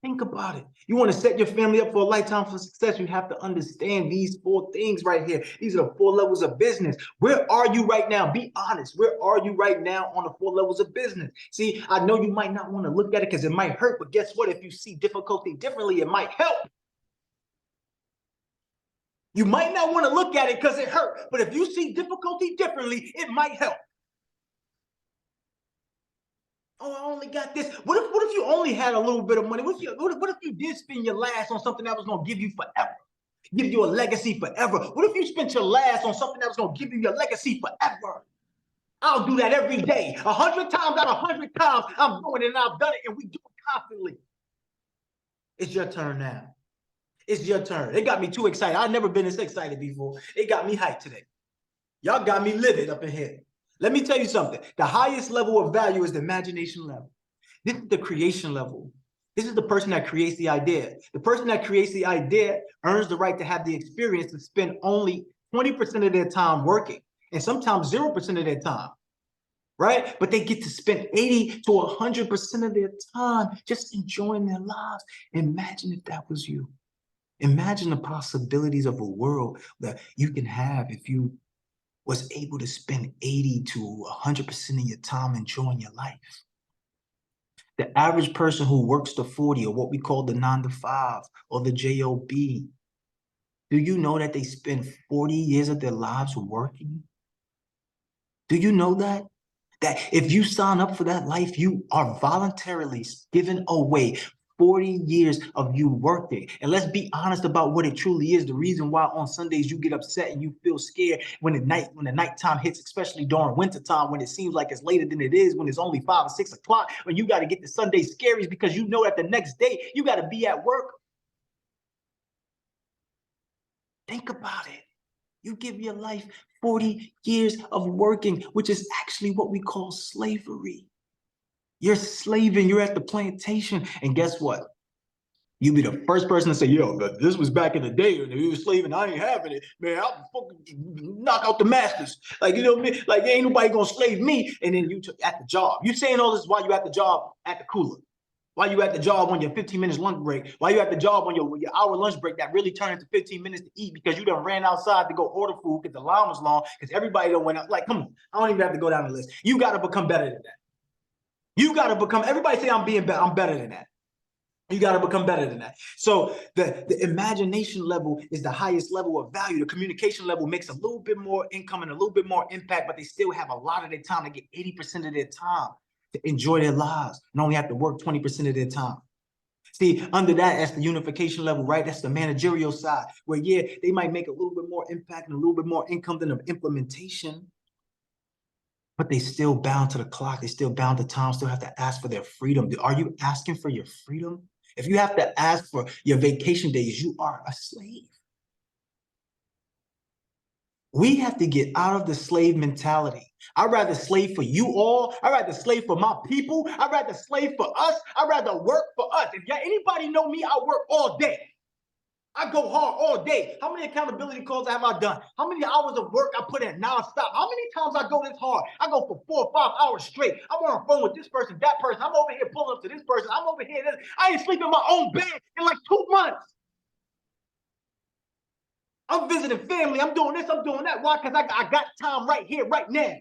Think about it. You want to set your family up for a lifetime for success, you have to understand these 4 things right here. These are the 4 levels of business. Where are you right now? Be honest. Where are you right now on the 4 levels of business? See, I know you might not want to look at it because it might hurt, but guess what? If you see difficulty differently, it might help. You might not want to look at it because it hurt, but if you see difficulty differently, it might help. Oh, I only got this. What if you only had a little bit of money? What if you did spend your last on something that was going to give you forever? Give you a legacy forever? What if you spent your last on something that was going to give you your legacy forever? I'll do that every day. 100 times out of 100 times, I'm doing it and I've done it and we do it constantly. It's your turn now. It's your turn. It got me too excited. I've never been this excited before. It got me hyped today. Y'all got me livid up in here. Let me tell you something. The highest level of value is the imagination level. This is the creation level. This is the person that creates the idea. The person that creates the idea earns the right to have the experience to spend only 20% of their time working and sometimes 0% of their time, right? But they get to spend 80 to 100% of their time just enjoying their lives. Imagine if that was you. Imagine the possibilities of a world that you can have if you was able to spend 80 to 100% of your time enjoying your life. The average person who works the 40 or what we call the 9 to 5 or the JOB, do you know that they spend 40 years of their lives working? Do you know that? That if you sign up for that life, you are voluntarily giving away 40 years of you working. And let's be honest about what it truly is. The reason why on Sundays you get upset and you feel scared when the nighttime hits, especially during winter time, when it seems like it's later than it is, when it's only 5 or 6 o'clock, when you got to get the Sunday scaries because you know that the next day you got to be at work. Think about it. You give your life 40 years of working, which is actually what we call slavery. You're slaving, you're at the plantation, and guess what? You be the first person to say, yo, this was back in the day when you was slaving, I ain't having it. Man, I'll fucking knock out the masters. Like, you know what I mean? Like, ain't nobody gonna slave me. And then you at the job. You saying all this while you at the job at the cooler. While you at the job on your 15 minutes lunch break. While you at the job on your hour lunch break that really turned into 15 minutes to eat because you done ran outside to go order food because the line was long, because everybody done went out. Like, come on, I don't even have to go down the list. You gotta become better than that. You got to become, everybody say I'm better than that. You got to become better than that. So the imagination level is the highest level of value. The communication level makes a little bit more income and a little bit more impact, but they still have a lot of their time. They get 80% of their time to enjoy their lives and only have to work 20% of their time. See, under that's the unification level, right? That's the managerial side where, yeah, they might make a little bit more impact and a little bit more income than the implementation. But they still bound to the clock. They still bound to time, still have to ask for their freedom. Are you asking for your freedom? If you have to ask for your vacation days, you are a slave. We have to get out of the slave mentality. I'd rather slave for you all. I'd rather slave for my people. I'd rather slave for us. I'd rather work for us. If anybody know me, I work all day. I go hard all day. How many accountability calls have I done? How many hours of work I put in nonstop? How many times I go this hard? I go for 4 or 5 hours straight. I'm on the phone with this person, that person. I'm over here pulling up to this person. I'm over here. I ain't sleeping in my own bed in like 2 months. I'm visiting family. I'm doing this. I'm doing that. Why? Because I got time right here, right now.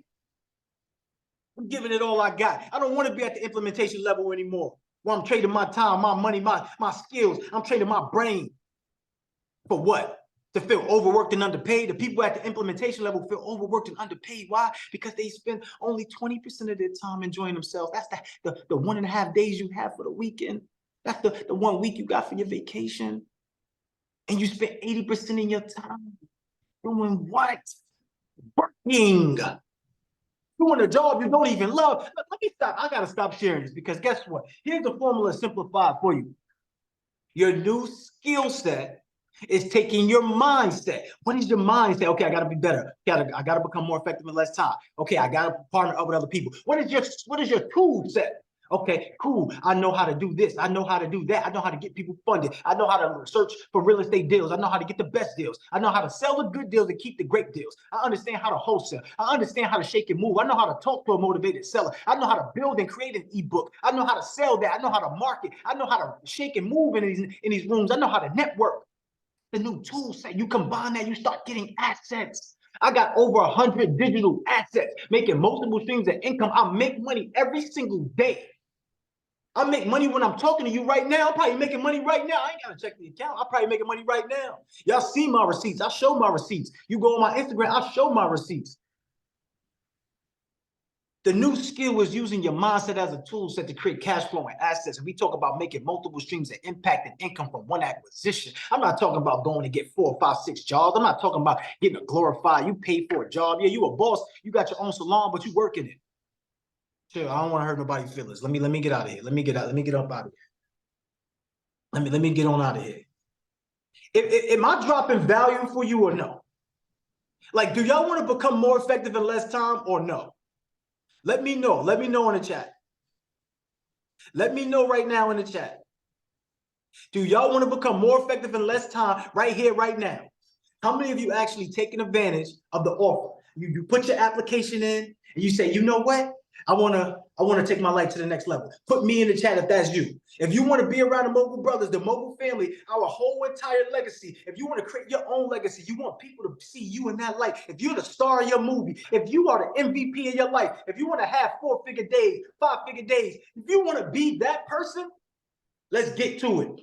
I'm giving it all I got. I don't want to be at the implementation level anymore, where I'm trading my time, my money, my skills. I'm trading my brain. For what? To feel overworked and underpaid? The people at the implementation level feel overworked and underpaid. Why? Because they spend only 20% of their time enjoying themselves. That's the 1.5 days you have for the weekend. That's the 1 week you got for your vacation. And you spend 80% of your time doing what? Working. Doing a job you don't even love. Let me stop. I got to stop sharing this because guess what? Here's the formula simplified for you. Your new skill set is taking your mindset. What is your mindset? Okay, I got to be better. I got to become more effective in less time. Okay, I got to partner up with other people. What is your tool set? Okay, cool. I know how to do this. I know how to do that. I know how to get people funded. I know how to search for real estate deals. I know how to get the best deals. I know how to sell the good deals and keep the great deals. I understand how to wholesale. I understand how to shake and move. I know how to talk to a motivated seller. I know how to build and create an ebook. I know how to sell that. I know how to market. I know how to shake and move in these rooms. I know how to network. The new tool set, you combine that, you start getting assets. I got over 100 digital assets, making multiple streams of income. I make money every single day. I make money when I'm talking to you right now. I'm probably making money right now. I ain't gotta check the account. I'm probably making money right now. Y'all see my receipts. I show my receipts. You go on my Instagram, I show my receipts. The new skill is using your mindset as a tool set to create cash flow and assets. And we talk about making multiple streams of impact and income from one acquisition. I'm not talking about going to get 4, 5, 6 jobs. I'm not talking about getting a glorified, you pay for a job. Yeah, you a boss, you got your own salon, but you work in it. Chill, I don't want to hurt nobody's feelings. Let me get out of here. Let me get up out of here. Let me get on out of here. Am I dropping value for you or no? Like, do y'all want to become more effective in less time or no? Let me know. Let me know in the chat. Let me know right now in the chat. Do y'all want to become more effective in less time right here, right now? How many of you actually taking advantage of the offer? You put your application in and you say, you know what? I wanna take my life to the next level. Put me in the chat if that's you. If you want to be around the Mogul brothers, the Mogul family, our whole entire legacy, if you want to create your own legacy, you want people to see you in that light. If you're the star of your movie, if you are the MVP of your life, if you want to have 4-figure days, 5-figure days, if you want to be that person, let's get to it.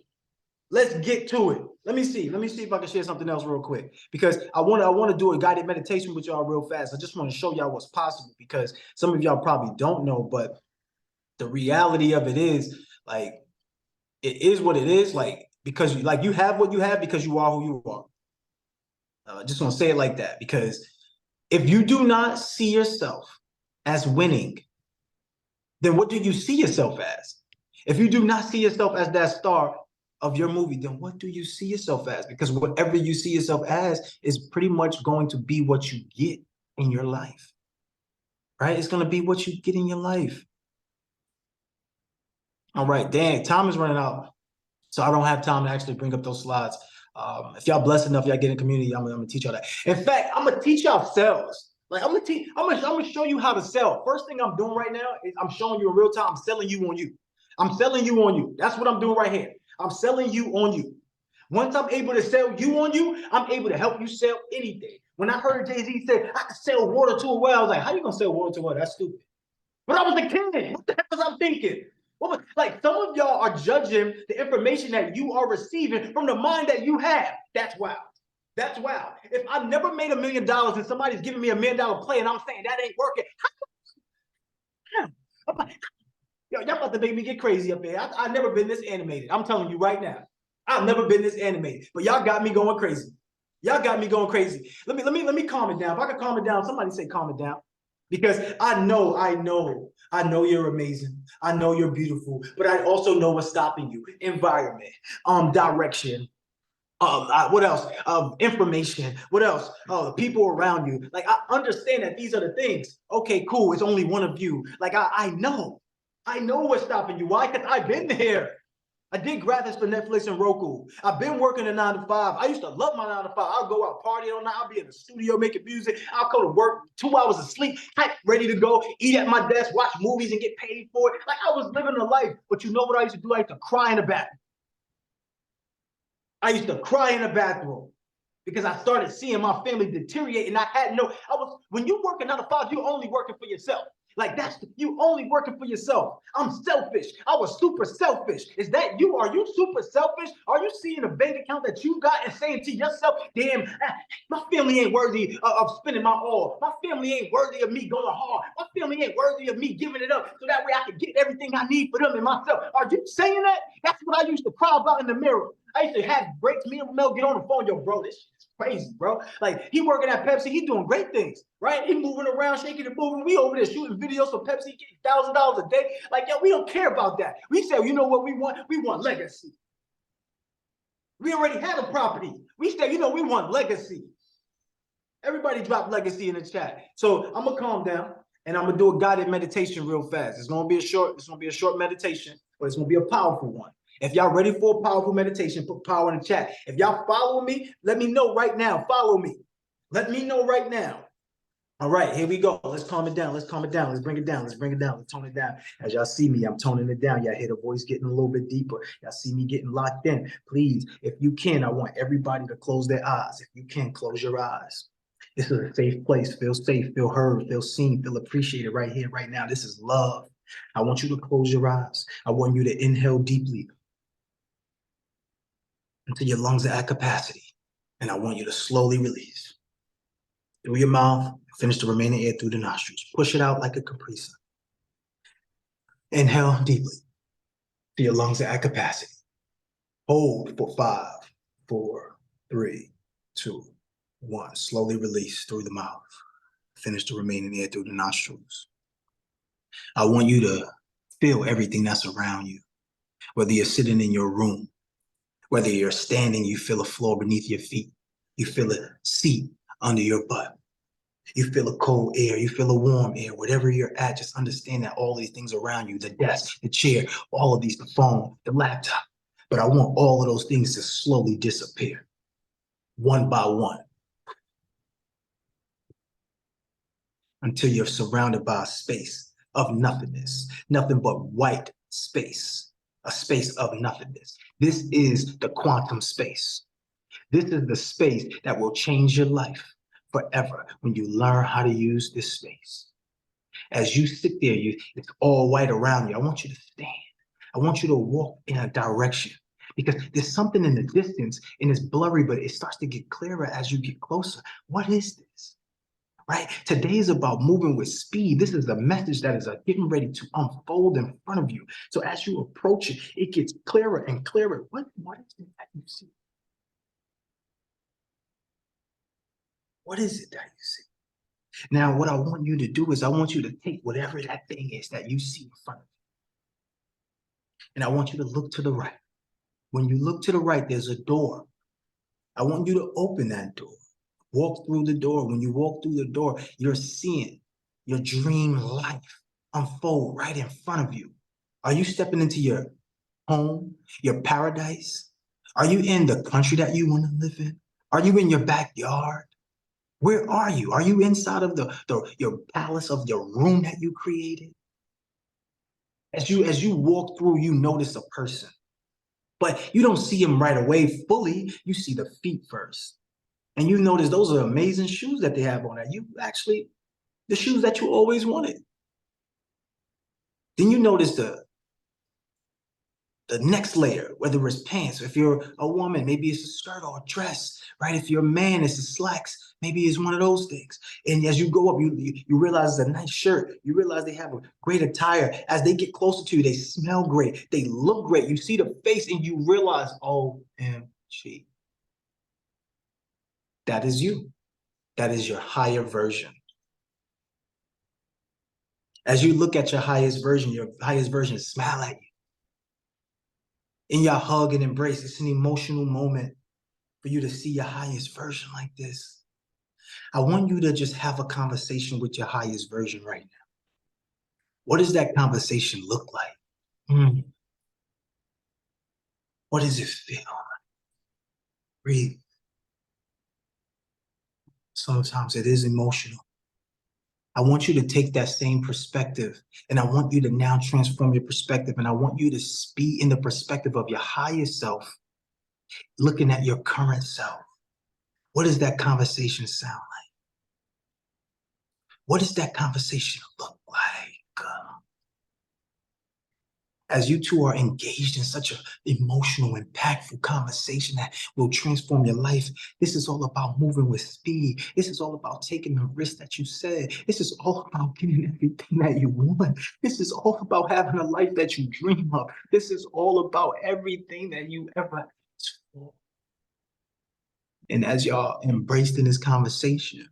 Let's get to it. Let me see if I can share something else real quick, because I want to do a guided meditation with y'all real fast. I just want to show y'all what's possible, because some of y'all probably don't know, but the reality of it is, like, it is what it is, like, because you have what you have because you are who you are. I just want to say it like that, because if you do not see yourself as winning, then what do you see yourself as? If you do not see yourself as that star of your movie, then what do you see yourself as? Because whatever you see yourself as is pretty much going to be what you get in your life, right? It's going to be what you get in your life. All right, dang, time is running out, so I don't have time to actually bring up those slides. If y'all blessed enough, y'all get in community, I'm gonna teach y'all that. In fact, I'm gonna teach y'all sales. Like, I'm gonna show you how to sell. First thing I'm doing right now is I'm showing you in real time. I'm selling you on you. I'm selling you on you. That's what I'm doing right here. I'm selling you on you. Once I'm able to sell you on you, I'm able to help you sell anything. When I heard Jay-Z say, I can sell water to a well, I was like, how you gonna sell water to a well? That's stupid. But I was a kid. What the heck was I thinking? Like, some of y'all are judging the information that you are receiving from the mind that you have. That's wild. That's wild. If I've never made $1 million and somebody's giving me $1 million play and I'm saying that ain't working, yo, y'all about to make me get crazy up there. I've never been this animated. I'm telling you right now. I've never been this animated. But y'all got me going crazy. Y'all got me going crazy. Let me calm it down. If I can calm it down, somebody say calm it down. Because I know you're amazing. I know you're beautiful, but I also know what's stopping you. Environment, direction, what else? Information. What else? The people around you. Like, I understand that these are the things. Okay, cool. It's only one of you. Like, I know what's stopping you. Why? Because I've been there. I did graphics for Netflix and Roku. I've been working a 9 to 5. I used to love my 9 to 5. I'll go out party all night. I'll be in the studio making music. I'll go to work, 2 hours of sleep, ready to go, eat at my desk, watch movies and get paid for it. Like, I was living a life. But you know what I used to do? I used to cry in the bathroom. I used to cry in the bathroom because I started seeing my family deteriorate, and when you work a 9 to 5, you're only working for yourself. Like, you only working for yourself. I'm selfish. I was super selfish. Is that you? Are you super selfish? Are you seeing a bank account that you got and saying to yourself, damn, my family ain't worthy of spending my all. My family ain't worthy of me going hard. My family ain't worthy of me giving it up so that way I can get everything I need for them and myself. Are you saying that? That's what I used to cry about in the mirror. I used to have breaks. Me and Mel get on the phone. Yo, bro, this shit's crazy, bro. Like, he working at Pepsi. He doing great things, right? He moving around, shaking and moving. We over there shooting videos for Pepsi, getting $1,000 a day. Like, yo, we don't care about that. We said, you know what we want? We want legacy. We already had a property. We said, you know, we want legacy. Everybody drop legacy in the chat. So I'm going to calm down. And I'm gonna do a guided meditation real fast. It's gonna be a short meditation, but it's gonna be a powerful one. If y'all ready for a powerful meditation, put power in the chat. If y'all follow me, let me know right now. Follow me. Let me know right now. All right, here we go. Let's calm it down. Let's calm it down. Let's bring it down. Let's bring it down. Let's tone it down. As y'all see me, I'm toning it down. Y'all hear the voice getting a little bit deeper. Y'all see me getting locked in. Please, if you can, I want everybody to close their eyes. If you can, close your eyes. This is a safe place. Feel safe, feel heard, feel seen, feel appreciated right here, right now. This is love. I want you to close your eyes. I want you to inhale deeply until your lungs are at capacity. And I want you to slowly release through your mouth. Finish the remaining air through the nostrils. Push it out like a compressor. Inhale deeply till your lungs are at capacity. Hold for 5, 4, 3, 2, 1. Slowly release through the mouth. Finish the remaining air through the nostrils. I want you to feel everything that's around you. Whether you're sitting in your room, whether you're standing, you feel a floor beneath your feet. You feel a seat under your butt. You feel a cold air, you feel a warm air, whatever you're at, just understand that all these things around you, the desk, the chair, all of these, the phone, the laptop. But I want all of those things to slowly disappear, one by one, until you're surrounded by a space of nothingness, nothing but white space, a space of nothingness. This is the quantum space. This is the space that will change your life forever when you learn how to use this space. As you sit there, it's all white around you. I want you to stand. I want you to walk in a direction because there's something in the distance and it's blurry, but it starts to get clearer as you get closer. What is this? Right? Today is about moving with speed. This is a message that is getting ready to unfold in front of you. So as you approach it, it gets clearer and clearer. What is it that you see? What is it that you see? Now, what I want you to do is I want you to take whatever that thing is that you see in front of you. And I want you to look to the right. When you look to the right, there's a door. I want you to open that door. Walk through the door. When you walk through the door, you're seeing your dream life unfold right in front of you. Are you stepping into your home, your paradise? Are you in the country that you want to live in? Are you in your backyard? Where are you? Are you inside of your palace of your room that you created? As you walk through, you notice a person, but you don't see him right away fully. You see the feet first. And you notice those are amazing shoes that they have on that. You actually, the shoes that you always wanted. Then you notice the next layer, whether it's pants, if you're a woman, maybe it's a skirt or a dress, right? If you're a man, it's the slacks, maybe it's one of those things. And as you go up, you realize it's a nice shirt. You realize they have a great attire. As they get closer to you, they smell great. They look great. You see the face and you realize, OMG. That is you. That is your higher version. As you look at your highest version smile at you. In your hug and embrace, it's an emotional moment for you to see your highest version like this. I want you to just have a conversation with your highest version right now. What does that conversation look like? What does it feel like? Breathe. Sometimes it is emotional. I want you to take that same perspective and I want you to now transform your perspective and I want you to be in the perspective of your highest self, looking at your current self. What does that conversation sound like? What does that conversation look like? As you two are engaged in such an emotional, impactful conversation that will transform your life, this is all about moving with speed. This is all about taking the risk that you said. This is all about getting everything that you want. This is all about having a life that you dream of. This is all about everything that you ever asked for. And as y'all embraced in this conversation,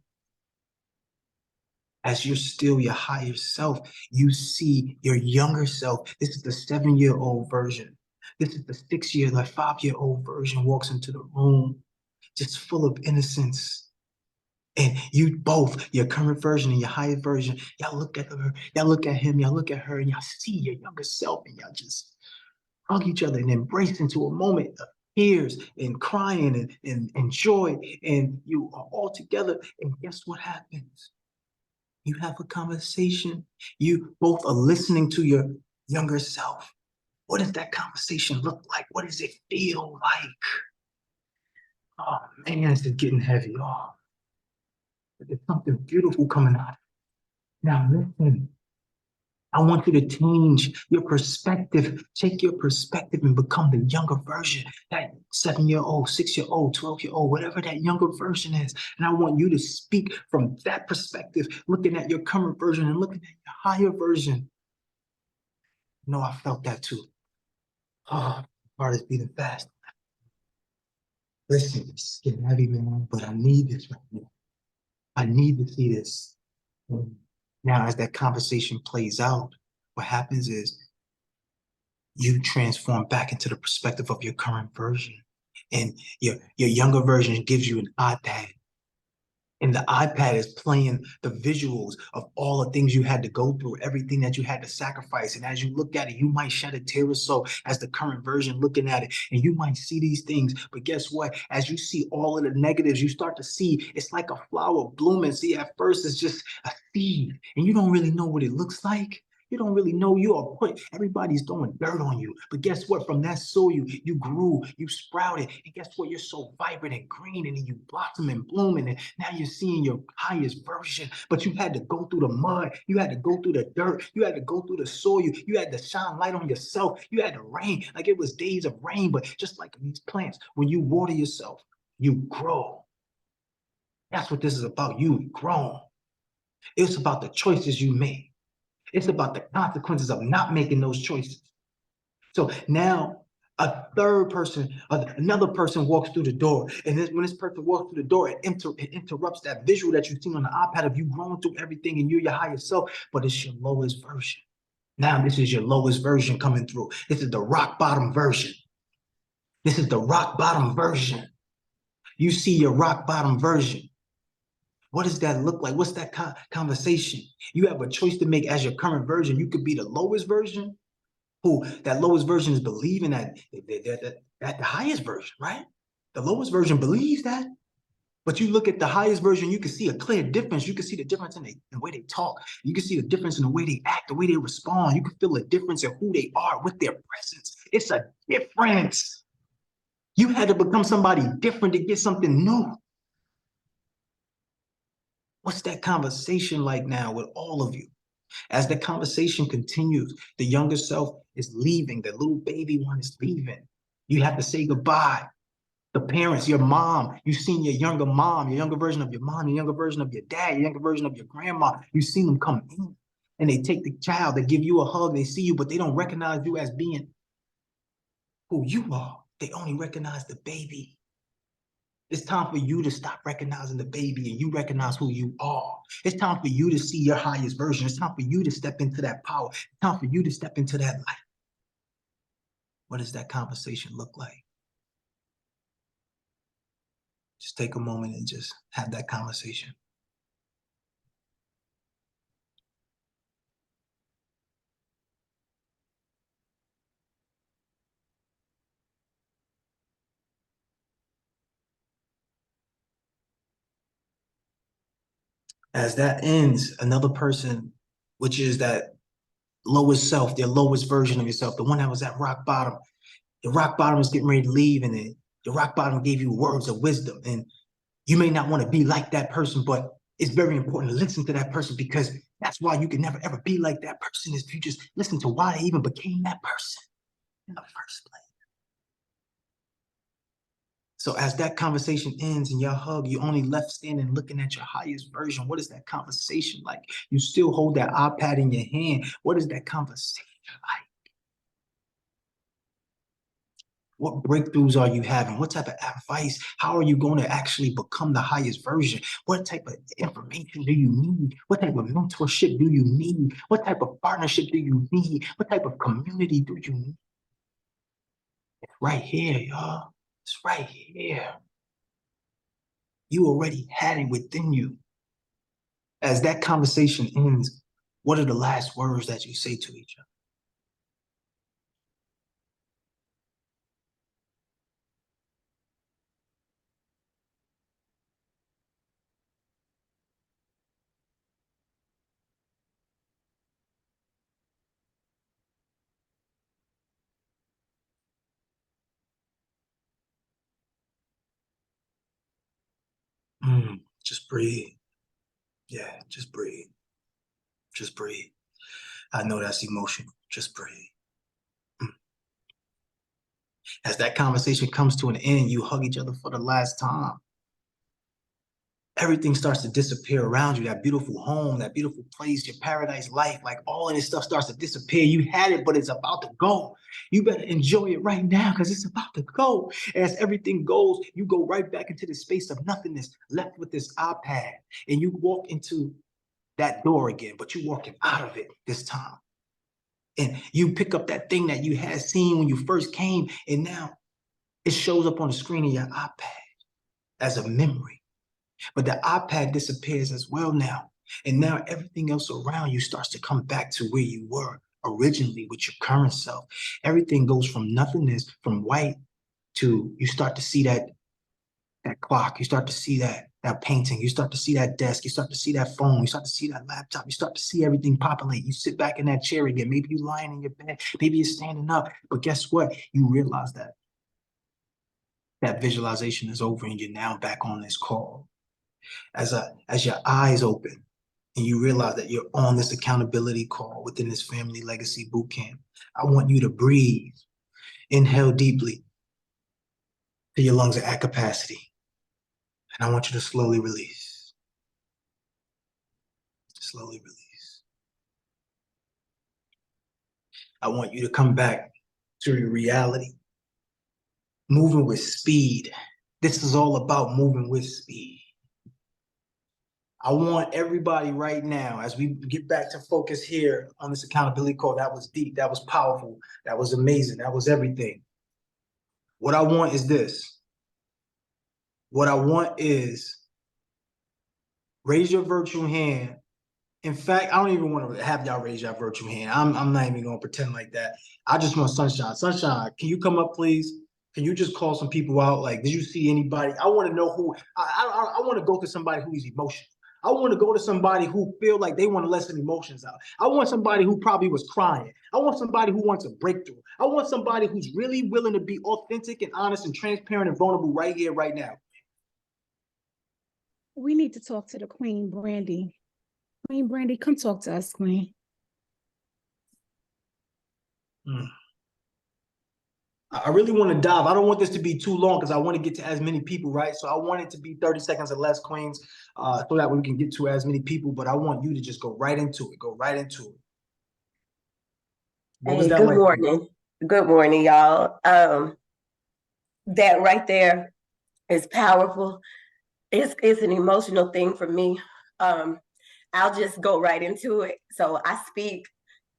as you're still your higher self, you see your younger self. This is the 7-year-old version. This is the 6-year, like 5-year-old version walks into the room, just full of innocence, And you both, your current version and your higher version, y'all look at her, y'all look at him, y'all look at her, and y'all see your younger self, and y'all just hug each other and embrace into a moment of tears and crying and joy, and you are all together. And guess what happens? You have a conversation. You both are listening to your younger self. What does that conversation look like? What does it feel like? Oh man, this is getting heavy. Oh, there's something beautiful coming out. Now listen, I want you to change your perspective. Take your perspective and become the younger version, that 7-year-old, 6-year-old, 12-year-old, whatever that younger version is. And I want you to speak from that perspective, looking at your current version and looking at your higher version. No, I felt that too. Oh, my heart is beating fast. Listen, it's getting heavy, man, but I need this right now. I need to see this. Now, as that conversation plays out, what happens is you transform back into the perspective of your current version. And your younger version gives you an iPad. And the iPad is playing the visuals of all the things you had to go through, everything that you had to sacrifice. And as you look at it, you might shed a tear or so as the current version looking at it. And you might see these things. But guess what? As you see all of the negatives, you start to see it's like a flower blooming. See, at first it's just a seed, and you don't really know what it looks like. You don't really know. You are put, everybody's throwing dirt on you. But guess what? From that soil, you grew, you sprouted. And guess what? You're so vibrant and green, and then you blossom and bloom. And now you're seeing your highest version. But you had to go through the mud. You had to go through the dirt. You had to go through the soil. You had to shine light on yourself. You had to rain. Like it was days of rain. But just like these plants, when you water yourself, you grow. That's what this is about. You've grown. It's about the choices you make. It's about the consequences of not making those choices. So now a third person, another person walks through the door. And when this person walks through the door, it interrupts that visual that you've seen on the iPad of you growing through everything and you're your higher self, but it's your lowest version. Now this is your lowest version coming through. This is the rock bottom version. This is the rock bottom version. You see your rock bottom version. What does that look like? What's that conversation? You have a choice to make as your current version. You could be the lowest version, who that lowest version is believing that the highest version, right? The lowest version believes that. But you look at the highest version, you can see a clear difference. You can see the difference in the way they talk. You can see the difference in the way they act, the way they respond. You can feel the difference in who they are with their presence. It's a difference. You had to become somebody different to get something new. What's that conversation like now with all of you? As the conversation continues, the younger self is leaving. The little baby one is leaving. You have to say goodbye. The parents, your mom, you've seen your younger mom, your younger version of your mom, your younger version of your dad, your younger version of your grandma. You've seen them come in and they take the child, they give you a hug, they see you, but they don't recognize you as being who you are. They only recognize the baby. It's time for you to stop recognizing the baby and you recognize who you are. It's time for you to see your highest version. It's time for you to step into that power. It's time for you to step into that light. What does that conversation look like? Just take a moment and just have that conversation. As that ends, another person, which is that lowest self, their lowest version of yourself, the one that was at rock bottom. The rock bottom is getting ready to leave, and the rock bottom gave you words of wisdom. And you may not want to be like that person, but it's very important to listen to that person, because that's why you can never ever be like that person, is if you just listen to why they even became that person in the first place. So as that conversation ends and y'all hug, you only left standing looking at your highest version. What is that conversation like? You still hold that iPad in your hand. What is that conversation like? What breakthroughs are you having? What type of advice? How are you going to actually become the highest version? What type of information do you need? What type of mentorship do you need? What type of partnership do you need? What type of community do you need? It's right here, y'all. It's right here. You already had it within you. As that conversation ends, what are the last words that you say to each other? Just breathe. Yeah, just breathe. Just breathe. I know that's emotional. Just breathe. As that conversation comes to an end, you hug each other for the last time. Everything starts to disappear around you. That beautiful home, that beautiful place, your paradise life, like all of this stuff starts to disappear. You had it, but it's about to go. You better enjoy it right now because it's about to go. As everything goes, you go right back into the space of nothingness, left with this iPad, and you walk into that door again, but you're walking out of it this time. And you pick up that thing that you had seen when you first came, and now it shows up on the screen of your iPad as a memory. But the iPad disappears as well now. And now everything else around you starts to come back to where you were originally with your current self. Everything goes from nothingness, from white to you start to see that clock, you start to see that painting, you start to see that desk, you start to see that phone, you start to see that laptop, you start to see everything populate. You sit back in that chair again. Maybe you're lying in your bed, maybe you're standing up, but guess what? You realize that visualization is over and you're now back on this call. As your eyes open and you realize that you're on this accountability call within this family legacy boot camp, I want you to breathe. Inhale deeply till your lungs are at capacity. And I want you to slowly release. Slowly release. I want you to come back to your reality. Moving with speed. This is all about moving with speed. I want everybody right now, as we get back to focus here on this accountability call, that was deep, that was powerful, that was amazing, that was everything. What I want is this. What I want is raise your virtual hand. In fact, I don't even want to have y'all raise your virtual hand. I'm not even going to pretend like that. I just want Sunshine. Sunshine, can you come up, please? Can you just call some people out? Like, did you see anybody? I want to know who. I want to go to somebody who's emotional. I want to go to somebody who feel like they want to let some emotions out. I want somebody who probably was crying. I want somebody who wants a breakthrough. I want somebody who's really willing to be authentic and honest and transparent and vulnerable right here, right now. We need to talk to the Queen, Brandy. Queen Brandy, come talk to us, Queen. I really want to dive. I don't want this to be too long because I want to get to as many people, right? So I want it to be 30 seconds or less, Queens, so that we can get to as many people. But I want you to just go right into it. Go right into it. Hey, good morning. Good morning, y'all. That right there is powerful. It's an emotional thing for me. I'll just go right into it. So I speak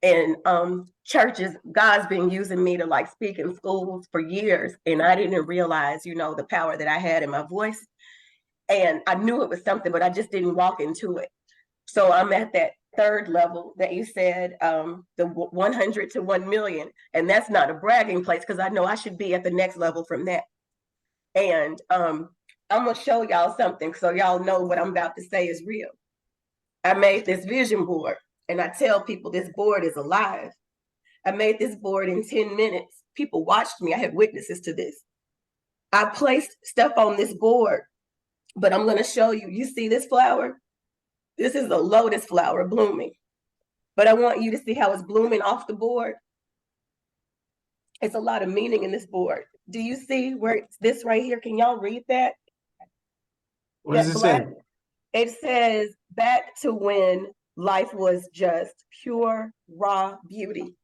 in churches. God's been using me to like speak in schools for years, and I didn't realize, the power that I had in my voice. And I knew it was something, but I just didn't walk into it. So I'm at that third level that you said, the 100 to 1 million. And that's not a bragging place because I know I should be at the next level from that. And I'm going to show y'all something so y'all know what I'm about to say is real. I made this vision board, and I tell people this board is alive. I made this board in 10 minutes. People watched me. I have witnesses to this. I placed stuff on this board, but I'm going to show you. You see this flower? This is a lotus flower blooming, but I want you to see how it's blooming off the board. It's a lot of meaning in this board. Do you see where it's this right here? Can y'all read that? What does it say? It says, back to when life was just pure, raw beauty.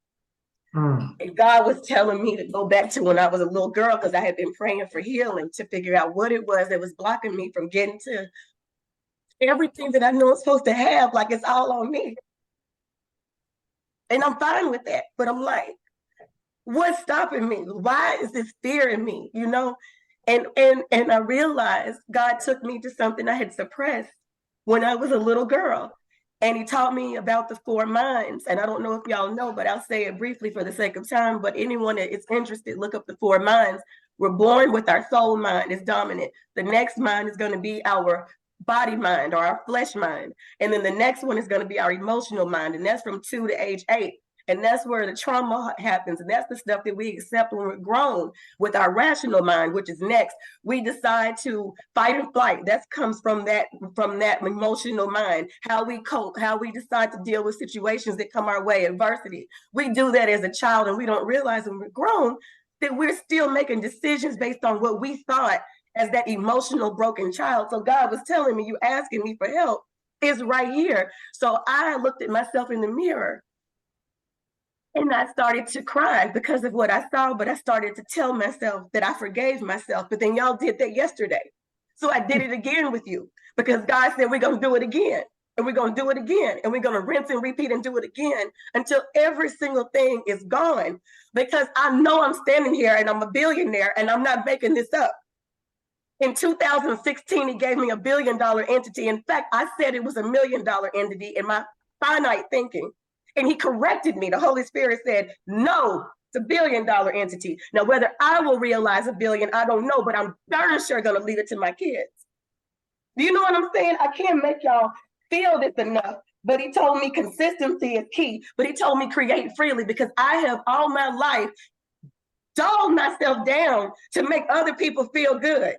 And God was telling me to go back to when I was a little girl because I had been praying for healing to figure out what it was that was blocking me from getting to everything that I know I'm supposed to have, like it's all on me. And I'm fine with that. But I'm like, what's stopping me? Why is this fear in me? And I realized God took me to something I had suppressed when I was a little girl. And he taught me about the 4 minds. And I don't know if y'all know, but I'll say it briefly for the sake of time. But anyone that is interested, look up the 4 minds. We're born with our soul mind is dominant. The next mind is going to be our body mind or our flesh mind. And then the next one is going to be our emotional mind. And that's from 2 to age 8. And that's where the trauma happens. And that's the stuff that we accept when we're grown. With our rational mind, which is next, we decide to fight and flight. That comes from that emotional mind. How we cope, how we decide to deal with situations that come our way, adversity. We do that as a child, and we don't realize when we're grown that we're still making decisions based on what we thought as that emotional broken child. So God was telling me, you asking me for help is right here. So I looked at myself in the mirror and I started to cry because of what I saw, but I started to tell myself that I forgave myself. But then y'all did that yesterday. So I did it again with you because God said, we're going to do it again. And we're going to do it again. And we're going to rinse and repeat and do it again until every single thing is gone. Because I know I'm standing here and I'm a billionaire and I'm not making this up. In 2016, he gave me $1 billion entity. In fact, I said it was $1 million entity in my finite thinking. And he corrected me. The Holy Spirit said, no, it's $1 billion entity. Now, whether I will realize $1 billion, I don't know, but I'm darn sure going to leave it to my kids. Do you know what I'm saying? I can't make y'all feel this enough, but he told me consistency is key, but he told me create freely because I have all my life dulled myself down to make other people feel good.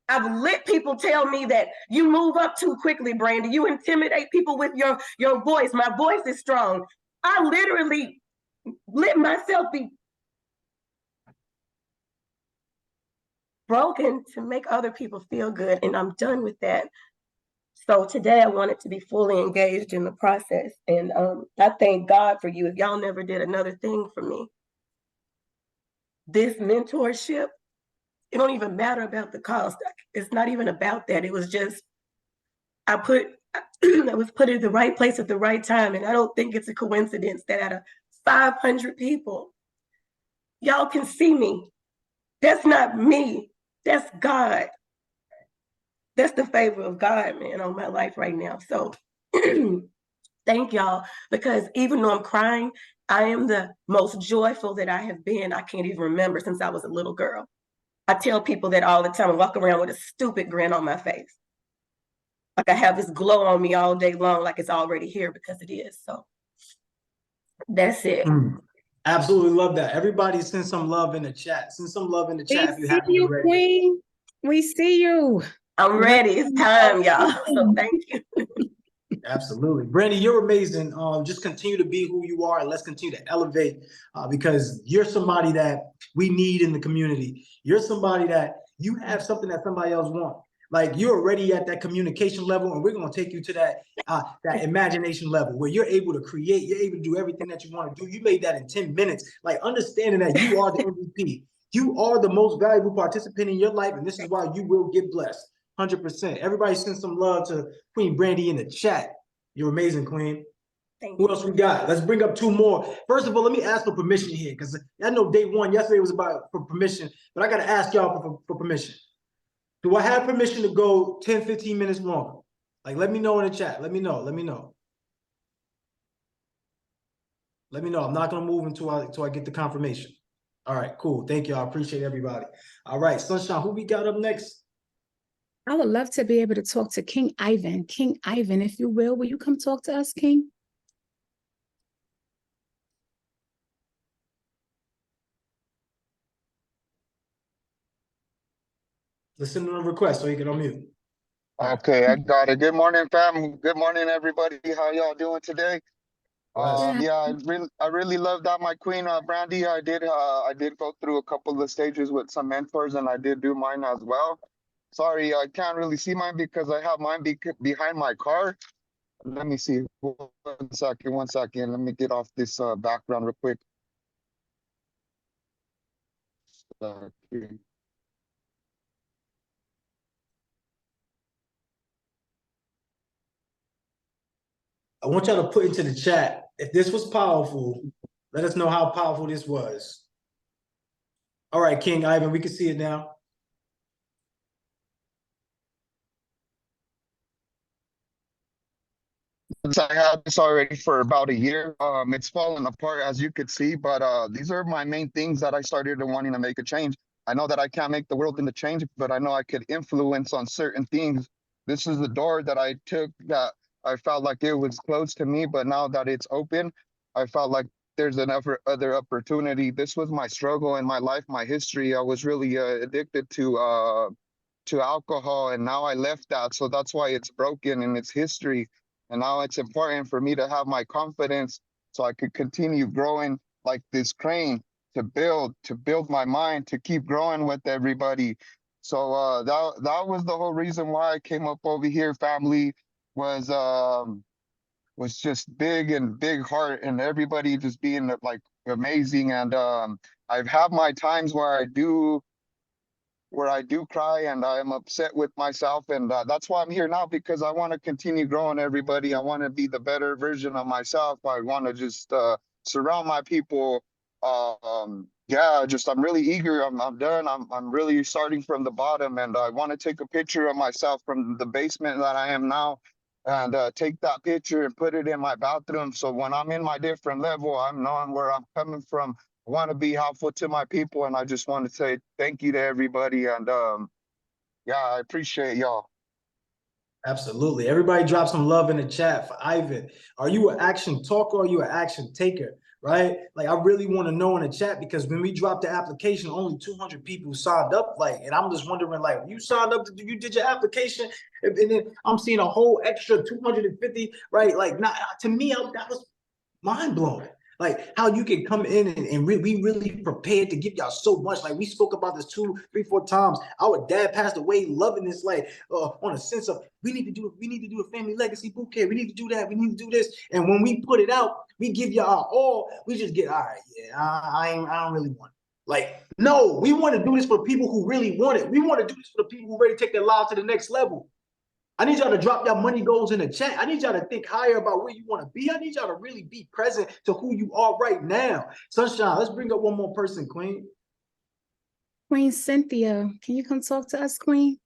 I've let people tell me that you move up too quickly, Brandy. You intimidate people with your voice. My voice is strong. I literally let myself be broken to make other people feel good, and I'm done with that. So today I wanted to be fully engaged in the process, and I thank God for you. If y'all never did another thing for me, this mentorship, it don't even matter about the cost. It's not even about that. It was just, I was put in the right place at the right time. And I don't think it's a coincidence that out of 500 people, y'all can see me. That's not me. That's God. That's the favor of God, man, on my life right now. So thank y'all, because even though I'm crying, I am the most joyful that I have been. I can't even remember since I was a little girl. I tell people that all the time. I walk around with a stupid grin on my face. Like I have this glow on me all day long, like it's already here because it is. So that's it. Absolutely love that. Everybody send some love in the chat. Send some love in the chat if you haven't you, already. Queen. We see you. I'm ready. It's time, y'all. So thank you. Absolutely. Brandy, you're amazing. Just continue to be who you are and let's continue to elevate because you're somebody that we need in the community. You're somebody that you have something that somebody else wants. Like you're already at that communication level and we're going to take you to that imagination level where you're able to create, you're able to do everything that you want to do. You made that in 10 minutes, like understanding that you are the MVP. You are the most valuable participant in your life and this is why you will get blessed. 100%. Everybody send some love to Queen Brandy in the chat. You're amazing, Queen. Who else we got? Let's bring up 2 more. First of all, let me ask for permission here because I know day 1 yesterday was about for permission, but I got to ask y'all for permission. Do I have permission to go 10, 15 minutes longer? Like, let me know in the chat. Let me know. Let me know. Let me know. I'm not going to move until I get the confirmation. All right, cool. Thank you. I appreciate everybody. All right, Sunshine, who we got up next? I would love to be able to talk to King Ivan. King Ivan, if you will you come talk to us, King? Listen to the request so you can unmute. Okay, I got it. Good morning, fam. Good morning, everybody. How y'all doing today? Yeah, I really love that, my queen, Brandy. I did go through a couple of stages with some mentors, and I did do mine as well. Sorry, I can't really see mine because I have mine behind my car. Let me see. 1 second. Let me get off this background real quick. I want y'all to put into the chat, if this was powerful, let us know how powerful this was. All right, King Ivan, we can see it now. I had this already for about a year. It's fallen apart as you could see, but these are my main things that I started wanting to make a change. I know that I can't make the world into change, but I know I could influence on certain things. This is the door that I took that I felt like it was closed to me, but now that it's open, I felt like there's another other opportunity. This was my struggle in my life, my history. I was really addicted to alcohol, and now I left that, so that's why it's broken in its history. And now it's important for me to have my confidence so I could continue growing like this crane, to build my mind, to keep growing with everybody. So that was the whole reason why I came up over here. Family was was just big and big heart, and everybody just being like amazing. And I've had my times where I do cry and I am upset with myself. And that's why I'm here now, because I want to continue growing everybody. I want to be the better version of myself. I want to just surround my people. Yeah, just I'm really eager. I'm done. I'm really starting from the bottom, and I want to take a picture of myself from the basement that I am now, and take that picture and put it in my bathroom. So when I'm in my different level, I'm knowing where I'm coming from. I want to be helpful to my people, and I just want to say thank you to everybody. And yeah, I appreciate y'all. Absolutely. Everybody drop some love in the chat for Ivan. Are you an action talker or are you an action taker? Right? Like, I really want to know in the chat, because when we dropped the application, only 200 people signed up. Like, and I'm just wondering, like, you signed up, you did your application, and then I'm seeing a whole extra 250, right? Like, not to me, that was mind blowing. Like, how you can come in and we really prepared to give y'all so much. Like, we spoke about this 2, 3, 4 times. Our dad passed away loving this, like, on a sense of we need to do a family legacy boot camp. We need to do that. We need to do this. And when we put it out, we give y'all all. We just get, all right, yeah, I don't really want it. Like, no, we want to do this for people who really want it. We want to do this for the people who ready to take their lives to the next level. I need y'all to drop y'all money goals in the chat. I need y'all to think higher about where you want to be. I need y'all to really be present to who you are right now. Sunshine, let's bring up one more person, Queen. Queen Cynthia, can you come talk to us, Queen?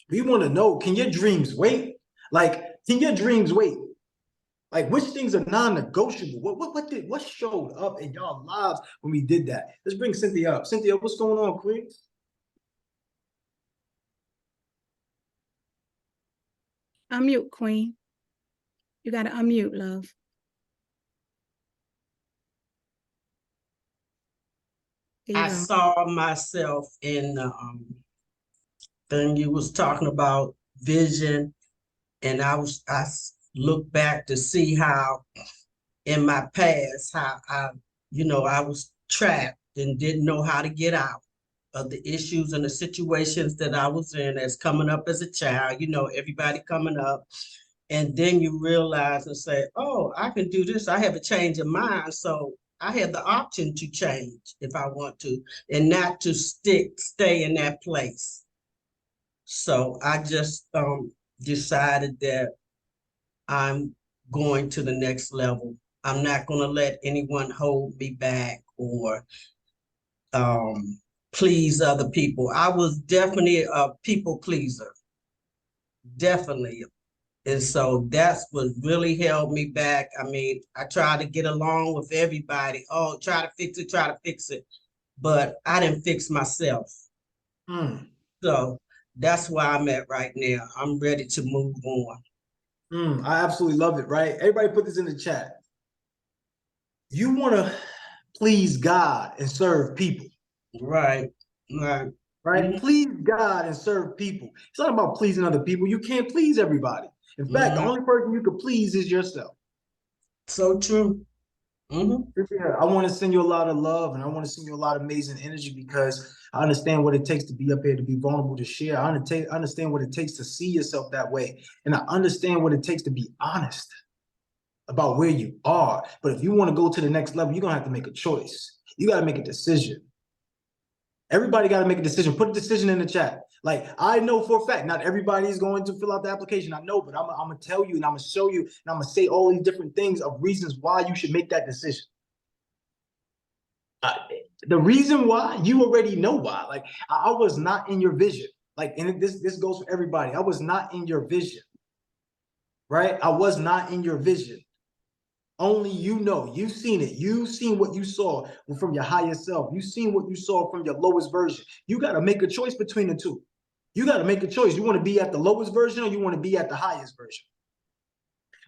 We want to know, can your dreams wait? Like, can your dreams wait? Like, which things are non-negotiable? What showed up in y'all lives when we did that? Let's bring Cynthia up. Cynthia, what's going on, Queen? Unmute, Queen. You got to unmute, love. I saw myself in the thing you was talking about, vision, and I looked back to see how in my past, how I was trapped and didn't know how to get out of the issues and the situations that I was in as coming up as a child, everybody coming up. And then you realize and say, oh, I can do this. I have a change of mind. So I have the option to change if I want to, and not to stay in that place. So I just decided that I'm going to the next level. I'm not going to let anyone hold me back or please other people. I was definitely a people pleaser. Definitely. And so that's what really held me back. I mean, I tried to get along with everybody. Oh, try to fix it. But I didn't fix myself. So that's where I'm at right now. I'm ready to move on. I absolutely love it, right? Everybody put this in the chat. You want to please God and serve people. Right. Right? Please God and serve people. It's not about pleasing other people. You can't please everybody. In fact, the only person you can please is yourself. So true. Yeah, I want to send you a lot of love, and I want to send you a lot of amazing energy, because I understand what it takes to be up here, to be vulnerable, to share. I understand what it takes to see yourself that way. And I understand what it takes to be honest about where you are. But if you want to go to the next level, you're going to have to make a choice. You got to make a decision. Everybody got to make a decision. Put a decision in the chat. Like, I know for a fact, not everybody is going to fill out the application. I know, but I'm going to tell you, and I'm going to show you, and I'm going to say all these different things of reasons why you should make that decision. The reason why, you already know why. Like, I was not in your vision. Like, and this goes for everybody. I was not in your vision, right? I was not in your vision. Only you know. You've seen it. You've seen what you saw from your higher self. You've seen what you saw from your lowest version. You got to make a choice between the two. You got to make a choice. You want to be at the lowest version or you want to be at the highest version?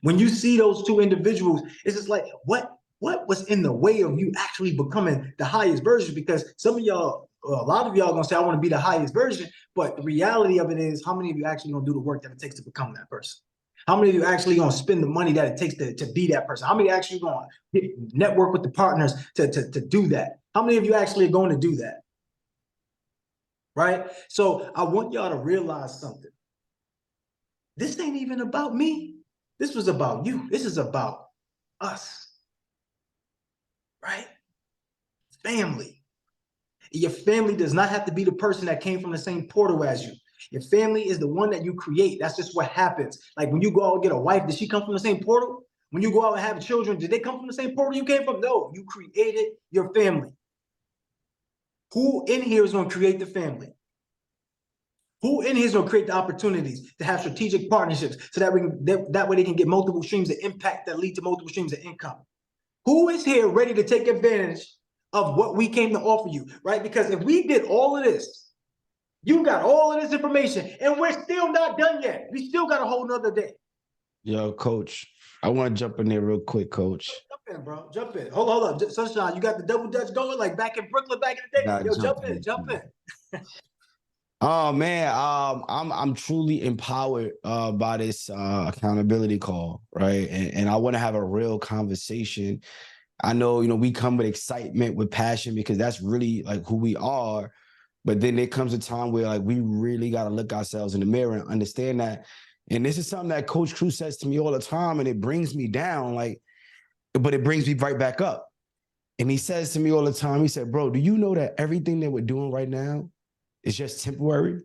When you see those two individuals, it's just like, what was in the way of you actually becoming the highest version? Because some of y'all, a lot of y'all gonna say, I want to be the highest version, but the reality of it is, how many of you actually gonna do the work that it takes to become that person? How many of you actually gonna spend the money that it takes to be that person? How many actually gonna network with the partners to do that? How many of you actually are going to do that? Right? So I want y'all to realize something. This ain't even about me. This was about you. This is about us, right? Family. Your family does not have to be the person that came from the same portal as you. Your family is the one that you create. That's just what happens. Like when you go out and get a wife, did she come from the same portal? When you go out and have children, did they come from the same portal you came from? No, you created your family. Who in here is going to create the family? Who in here is going to create the opportunities to have strategic partnerships so that way they can get multiple streams of impact that lead to multiple streams of income? Who is here ready to take advantage of what we came to offer you, right? Because if we did all of this, you got all of this information and we're still not done yet. We still got a whole nother day. Yo, coach, I want to jump in there real quick, coach. Jump in, bro. Jump in. Hold on. Sunshine, you got the double dutch going like back in Brooklyn back in the day? Yo, jump in. Oh man, I'm truly empowered by this accountability call, right? And I want to have a real conversation. I know, we come with excitement, with passion, because that's really like who we are. But then there comes a time where like we really got to look ourselves in the mirror and understand that. And this is something that Coach Cruz says to me all the time, and it brings me down, but it brings me right back up. And he says to me all the time, he said, bro, do you know that everything that we're doing right now is just temporary?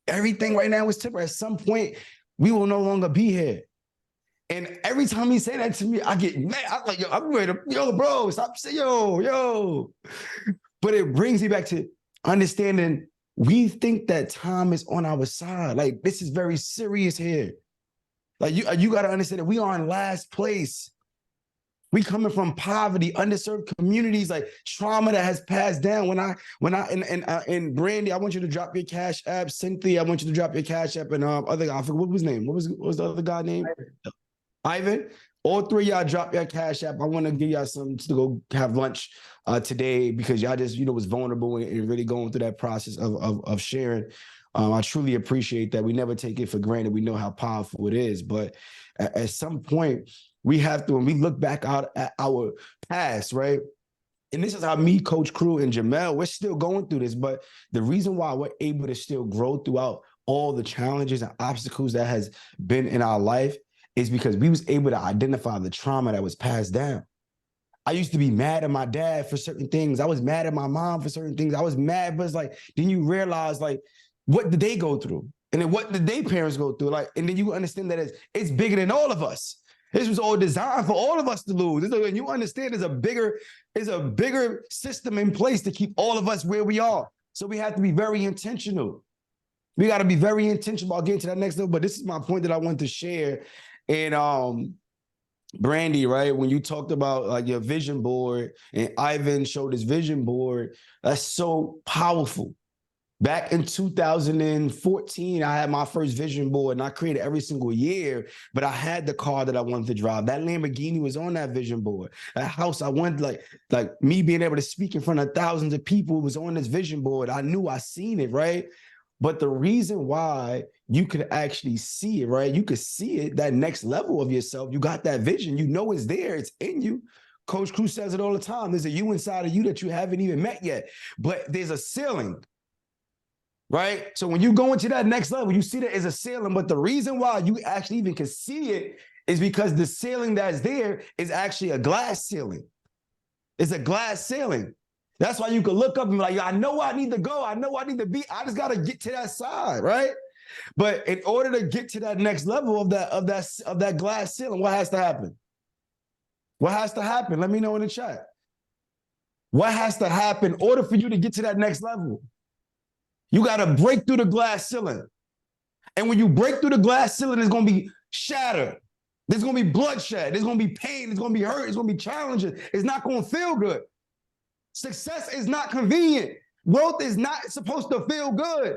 Everything right now is temporary. At some point, we will no longer be here. And every time he say that to me, I get mad. I'm like, I'm ready to, bro, stop saying, yo. But it brings me back to understanding we think that time is on our side. Like, this is very serious here. Like, you got to understand that we are in last place. We coming from poverty, underserved communities, like trauma that has passed down. And Brandy, I want you to drop your Cash App. Cynthia, I want you to drop your Cash App. And other guy, I forget what was his name. What was the other guy's name? Ivan. All three of y'all drop your Cash App. I want to give y'all some to go have lunch today because y'all just, was vulnerable and really going through that process of sharing. I truly appreciate that. We never take it for granted. We know how powerful it is. But at some point, we have to, when we look back out at our past, right? And this is how me, Coach Crew, and Jamel, we're still going through this. But the reason why we're able to still grow throughout all the challenges and obstacles that has been in our life is because we was able to identify the trauma that was passed down. I used to be mad at my dad for certain things. I was mad at my mom for certain things. I was mad, but it's like, then you realize, like, what did they go through? And then what did their parents go through? Like, and then you understand that it's bigger than all of us. This was all designed for all of us to lose. And you understand there's a bigger system in place to keep all of us where we are. So we have to be very intentional. We got to be very intentional about getting to that next level. But this is my point that I want to share. And Brandy, right? When you talked about like your vision board and Ivan showed his vision board, that's so powerful. Back in 2014, I had my first vision board and I created every single year, but I had the car that I wanted to drive. That Lamborghini was on that vision board. That house I wanted, like me being able to speak in front of thousands of people was on this vision board. I knew I seen it, right? But the reason why you could actually see it, right? You could see it, that next level of yourself. You got that vision. You know it's there. It's in you. Coach Cruz says it all the time. There's a you inside of you that you haven't even met yet. But there's a ceiling. Right? So when you go into that next level, you see that as a ceiling, but the reason why you actually even can see it is because the ceiling that's there is actually a glass ceiling. It's a glass ceiling. That's why you can look up and be like, I know I need to go. I know I need to be. I just got to get to that side, right? But in order to get to that next level of that glass ceiling, what has to happen? What has to happen? Let me know in the chat. What has to happen in order for you to get to that next level? You got to break through the glass ceiling. And when you break through the glass ceiling, it's going to be shattered. There's going to be bloodshed. There's going to be pain. It's going to be hurt. It's going to be challenging. It's not going to feel good. Success is not convenient. Growth is not supposed to feel good.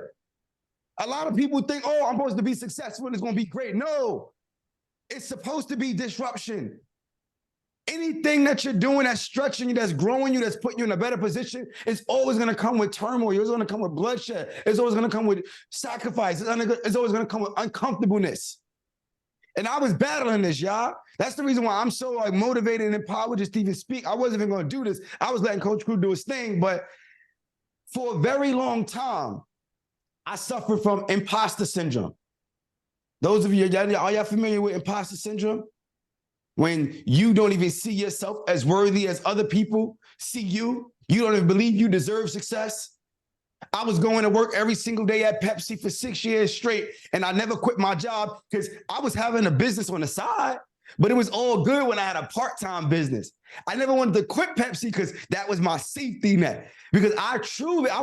A lot of people think, oh, I'm supposed to be successful and it's going to be great. No, it's supposed to be disruption. Anything that you're doing that's stretching you, that's growing you, that's putting you in a better position, it's always going to come with turmoil. It's going to come with bloodshed. It's always going to come with sacrifice. It's always going to come with uncomfortableness. And I was battling this, y'all. That's the reason why I'm so like motivated and empowered just to even speak. I wasn't even going to do this. I was letting Coach Crew do his thing. But for a very long time, I suffered from imposter syndrome. Those of you, are y'all familiar with imposter syndrome? When you don't even see yourself as worthy as other people see you. You don't even believe you deserve success. I was going to work every single day at Pepsi for 6 years straight, and I never quit my job because I was having a business on the side, but it was all good when I had a part-time business. I never wanted to quit Pepsi because that was my safety net. Because I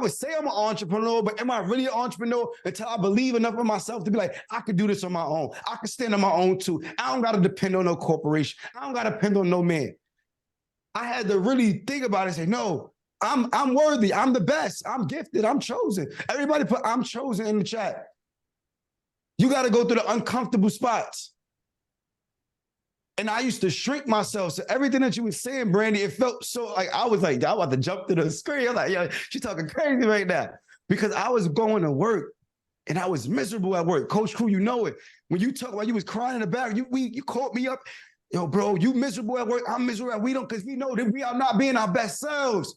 would say I'm an entrepreneur, but am I really an entrepreneur until I believe enough in myself to be like, I could do this on my own. I could stand on my own too. I don't got to depend on no corporation. I don't got to depend on no man. I had to really think about it and say, no, I'm worthy. I'm the best. I'm gifted. I'm chosen. Everybody put I'm chosen in the chat. You got to go through the uncomfortable spots. And I used to shrink myself. So everything that you were saying, Brandy, it felt so like, I was like, I'm about to jump to the screen. I'm like, yo, she's talking crazy right now. Because I was going to work and I was miserable at work. Coach Crew, you know it. When you talk about you was crying in the back, you called me up. Yo, bro, you miserable at work. I'm miserable at we don't, because we know that we are not being our best selves.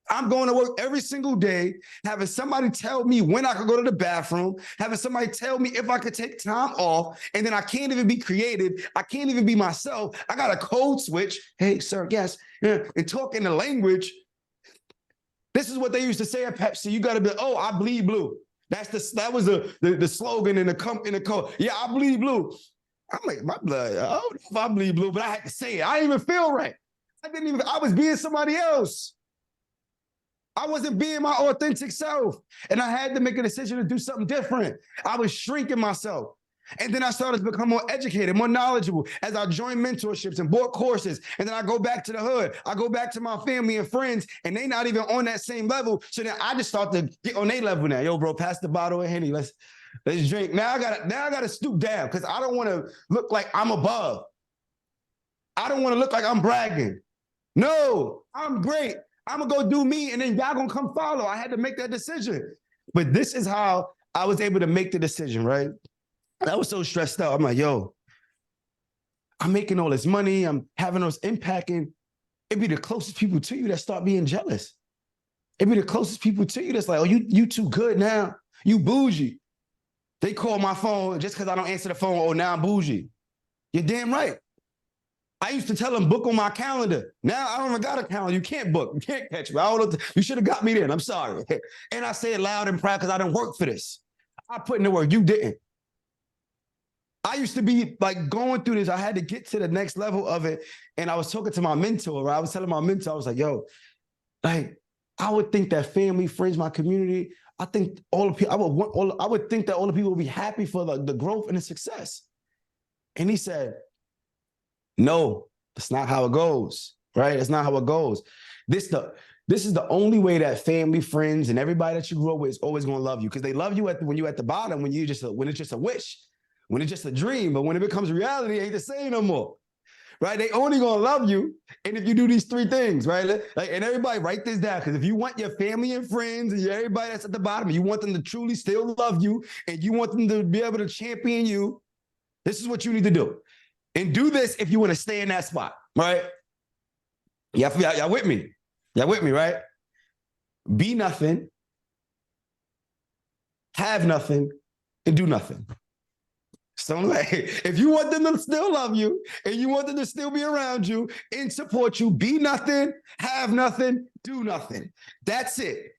I'm going to work every single day, having somebody tell me when I could go to the bathroom, having somebody tell me if I could take time off, and then I can't even be creative. I can't even be myself. I got a code switch. Hey, sir, yes. And talk in the language. This is what they used to say at Pepsi. You got to be, oh, I bleed blue. That was the slogan in the code. Yeah, I bleed blue. I'm like, my blood, I don't know if I bleed blue, but I had to say it. I didn't even feel right. I was being somebody else. I wasn't being my authentic self. And I had to make a decision to do something different. I was shrinking myself. And then I started to become more educated, more knowledgeable as I joined mentorships and bought courses. And then I go back to the hood. I go back to my family and friends, and they not even on that same level. So then I just start to get on their level now. Yo, bro, pass the bottle of Henny. Let's drink. Now I gotta stoop down because I don't want to look like I'm above. I don't want to look like I'm bragging. No, I'm great. I'm going to go do me, and then y'all going to come follow. I had to make that decision. But this is how I was able to make the decision, right? I was so stressed out. I'm like, yo, I'm making all this money. I'm having all this impact, and it'd be the closest people to you that start being jealous. It'd be the closest people to you that's like, oh, you too good now. You bougie. They call my phone just because I don't answer the phone. Oh, now I'm bougie. You're damn right. I used to tell them, book on my calendar. Now I don't even got a calendar. You can't book. You can't catch me. I don't know. You should have got me then. I'm sorry. And I say it loud and proud because I didn't work for this. I put in the work. You didn't. I used to be like going through this. I had to get to the next level of it. And I was talking to my mentor, right? I was telling my mentor, I was like, yo, like, I would think that family, friends, my community, I think all the people, I would think that all the people would be happy for the growth and the success. And he said, no, that's not how it goes, right? That's not how it goes. This is the only way that family, friends, and everybody that you grew up with is always going to love you because they love you when you're at the bottom, when it's just a wish, when it's just a dream. But when it becomes reality, it ain't the same no more, right? They only going to love you, and if you do these three things, right? Like, and everybody write this down because if you want your family and friends and everybody that's at the bottom, you want them to truly still love you, and you want them to be able to champion you, this is what you need to do. And do this if you want to stay in that spot, right? Y'all with me? Y'all with me, right? Be nothing, have nothing, and do nothing. So I'm like, if you want them to still love you and you want them to still be around you and support you, be nothing, have nothing, do nothing. That's it.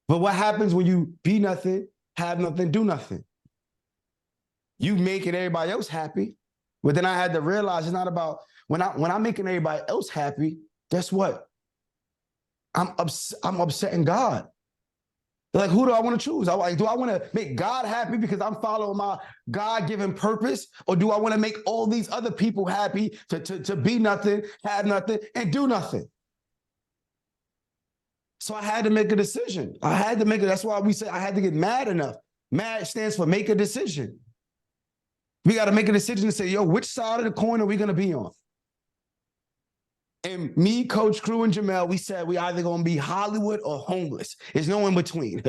But what happens when you be nothing, have nothing, do nothing? You making everybody else happy. But then I had to realize it's not about when I'm making everybody else happy, guess what? I'm upsetting God. They're like, who do I want to choose? Do I want to make God happy because I'm following my God-given purpose? Or do I want to make all these other people happy to be nothing, have nothing, and do nothing? So I had to make a decision. I had to make it. That's why we say I had to get mad enough. MAD stands for make a decision. We got to make a decision to say, yo, which side of the coin are we going to be on? And me, Coach Crew, and Jamel, we said we either going to be Hollywood or homeless. There's no in between.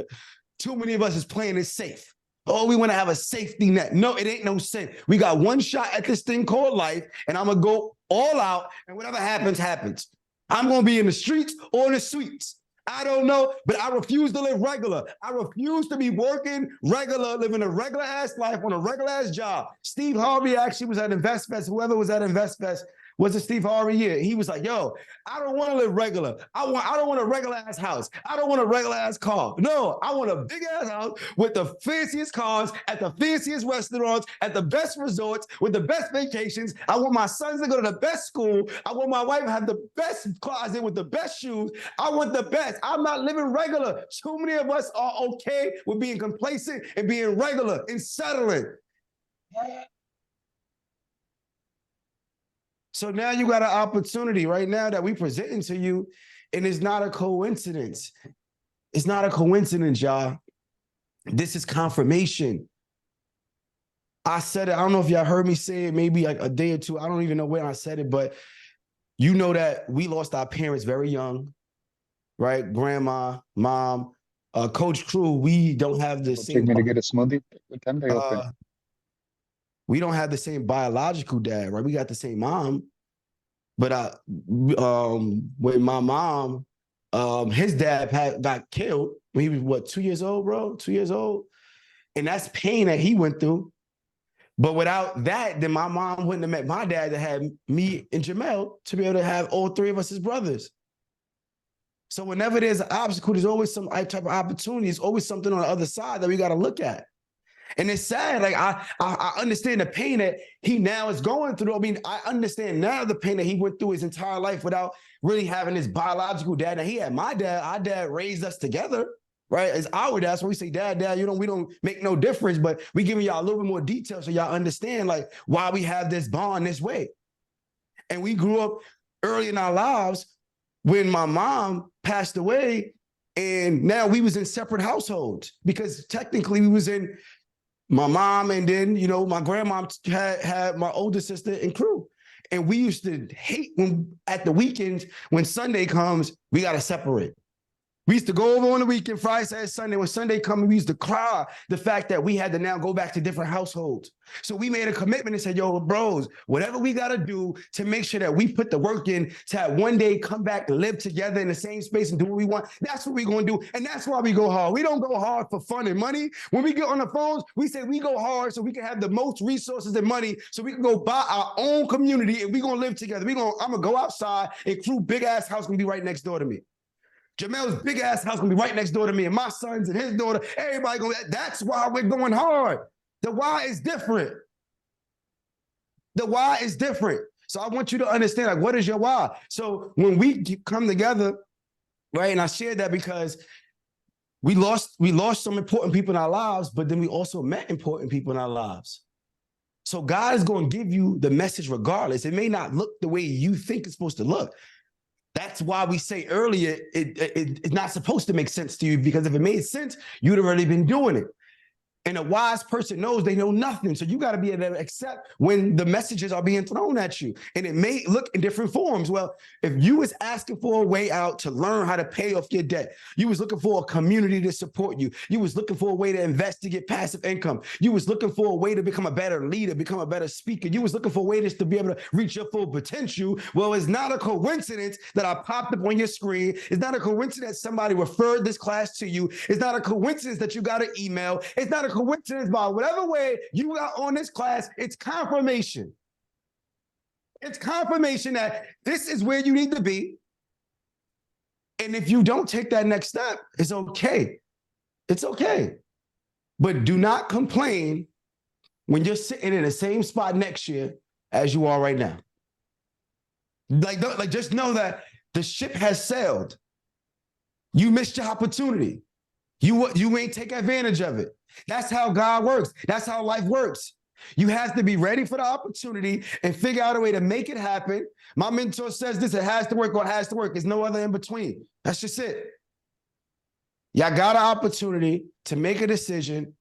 Too many of us is playing it safe. Oh, we want to have a safety net. No, it ain't no safe. We got one shot at this thing called life, and I'm going to go all out, and whatever happens, happens. I'm going to be in the streets or in the suites. I don't know, but I refuse to live regular. I refuse to be working regular, living a regular ass life on a regular ass job. Steve Harvey actually was at InvestFest. Whoever was at InvestFest, was it Steve Harvey? Yeah. He was like, yo, I don't want to live regular. I don't want a regular ass house. I don't want a regular ass car. No, I want a big ass house with the fanciest cars, at the fanciest restaurants, at the best resorts, with the best vacations. I want my sons to go to the best school. I want my wife to have the best closet with the best shoes. I want the best. I'm not living regular. Too many of us are okay with being complacent and being regular and settling. So now you got an opportunity right now that we presenting to you, and it's not a coincidence. It's not a coincidence, y'all. This is confirmation. I said it, I don't know if y'all heard me say it maybe like a day or two. I don't even know when I said it, but you know that we lost our parents very young, right? Grandma, mom, Coach Crew, we don't have the same. Take me to get a smoothie? What time they open? We don't have the same biological dad, right? We got the same mom, but when my mom, his dad got killed when he was what, 2 years old, bro? 2 years old, and that's pain that he went through. But without that, then my mom wouldn't have met my dad that had me and Jamel to be able to have all three of us as brothers. So whenever there's an obstacle, there's always some type of opportunity. There's always something on the other side that we got to look at. And it's sad. Like I understand the pain that he now is going through. I mean, I understand now the pain that he went through his entire life without really having his biological dad. Now he had my dad. Our dad raised us together, right? It's our dad. So we say, Dad, we don't make no difference, but we giving y'all a little bit more detail so y'all understand like why we have this bond this way. And we grew up early in our lives when my mom passed away, and now we was in separate households because technically we was in my mom, and then, my grandma had my older sister and Crew. And we used to hate when at the weekends, when Sunday comes, we got to separate. We used to go over on the weekend, Friday, Saturday, Sunday. When Sunday comes, we used to cry the fact that we had to now go back to different households. So we made a commitment and said, yo, bros, whatever we got to do to make sure that we put the work in to have one day come back and live together in the same space and do what we want, that's what we're going to do. And that's why we go hard. We don't go hard for fun and money. When we get on the phones, we say we go hard so we can have the most resources and money so we can go buy our own community and we're going to live together. I'm going to go outside, and Crew big-ass house going to be right next door to me. Jamel's big ass house gonna be right next door to me, and my sons and his daughter, everybody gonna. That's why we're going hard. The why is different. The why is different. So I want you to understand, like, what is your why? So when we come together, right, and I shared that because we lost some important people in our lives, but then we also met important people in our lives. So God is going to give you the message regardless. It may not look the way you think it's supposed to look. That's why we say earlier, it's not supposed to make sense to you, because if it made sense, you'd have already been doing it. And a wise person knows they know nothing. So you got to be able to accept when the messages are being thrown at you. And it may look in different forms. Well, if you was asking for a way out to learn how to pay off your debt, you was looking for a community to support you, you was looking for a way to invest to get passive income, you was looking for a way to become a better leader, become a better speaker, you was looking for a way just to be able to reach your full potential. Well, it's not a coincidence that I popped up on your screen. It's not a coincidence somebody referred this class to you. It's not a coincidence that you got an email. It's not a coincidence by whatever way you got on this class. It's confirmation. It's confirmation that this is where you need to be. And if you don't take that next step, it's okay. It's okay. But do not complain when you're sitting in the same spot next year as you are right now. Like just know that the ship has sailed. You missed your opportunity. You ain't take advantage of it. That's how God works. That's how life works. You have to be ready for the opportunity and figure out a way to make it happen. My mentor says this, it has to work or it has to work. There's no other in between. That's just it. Y'all got an opportunity to make a decision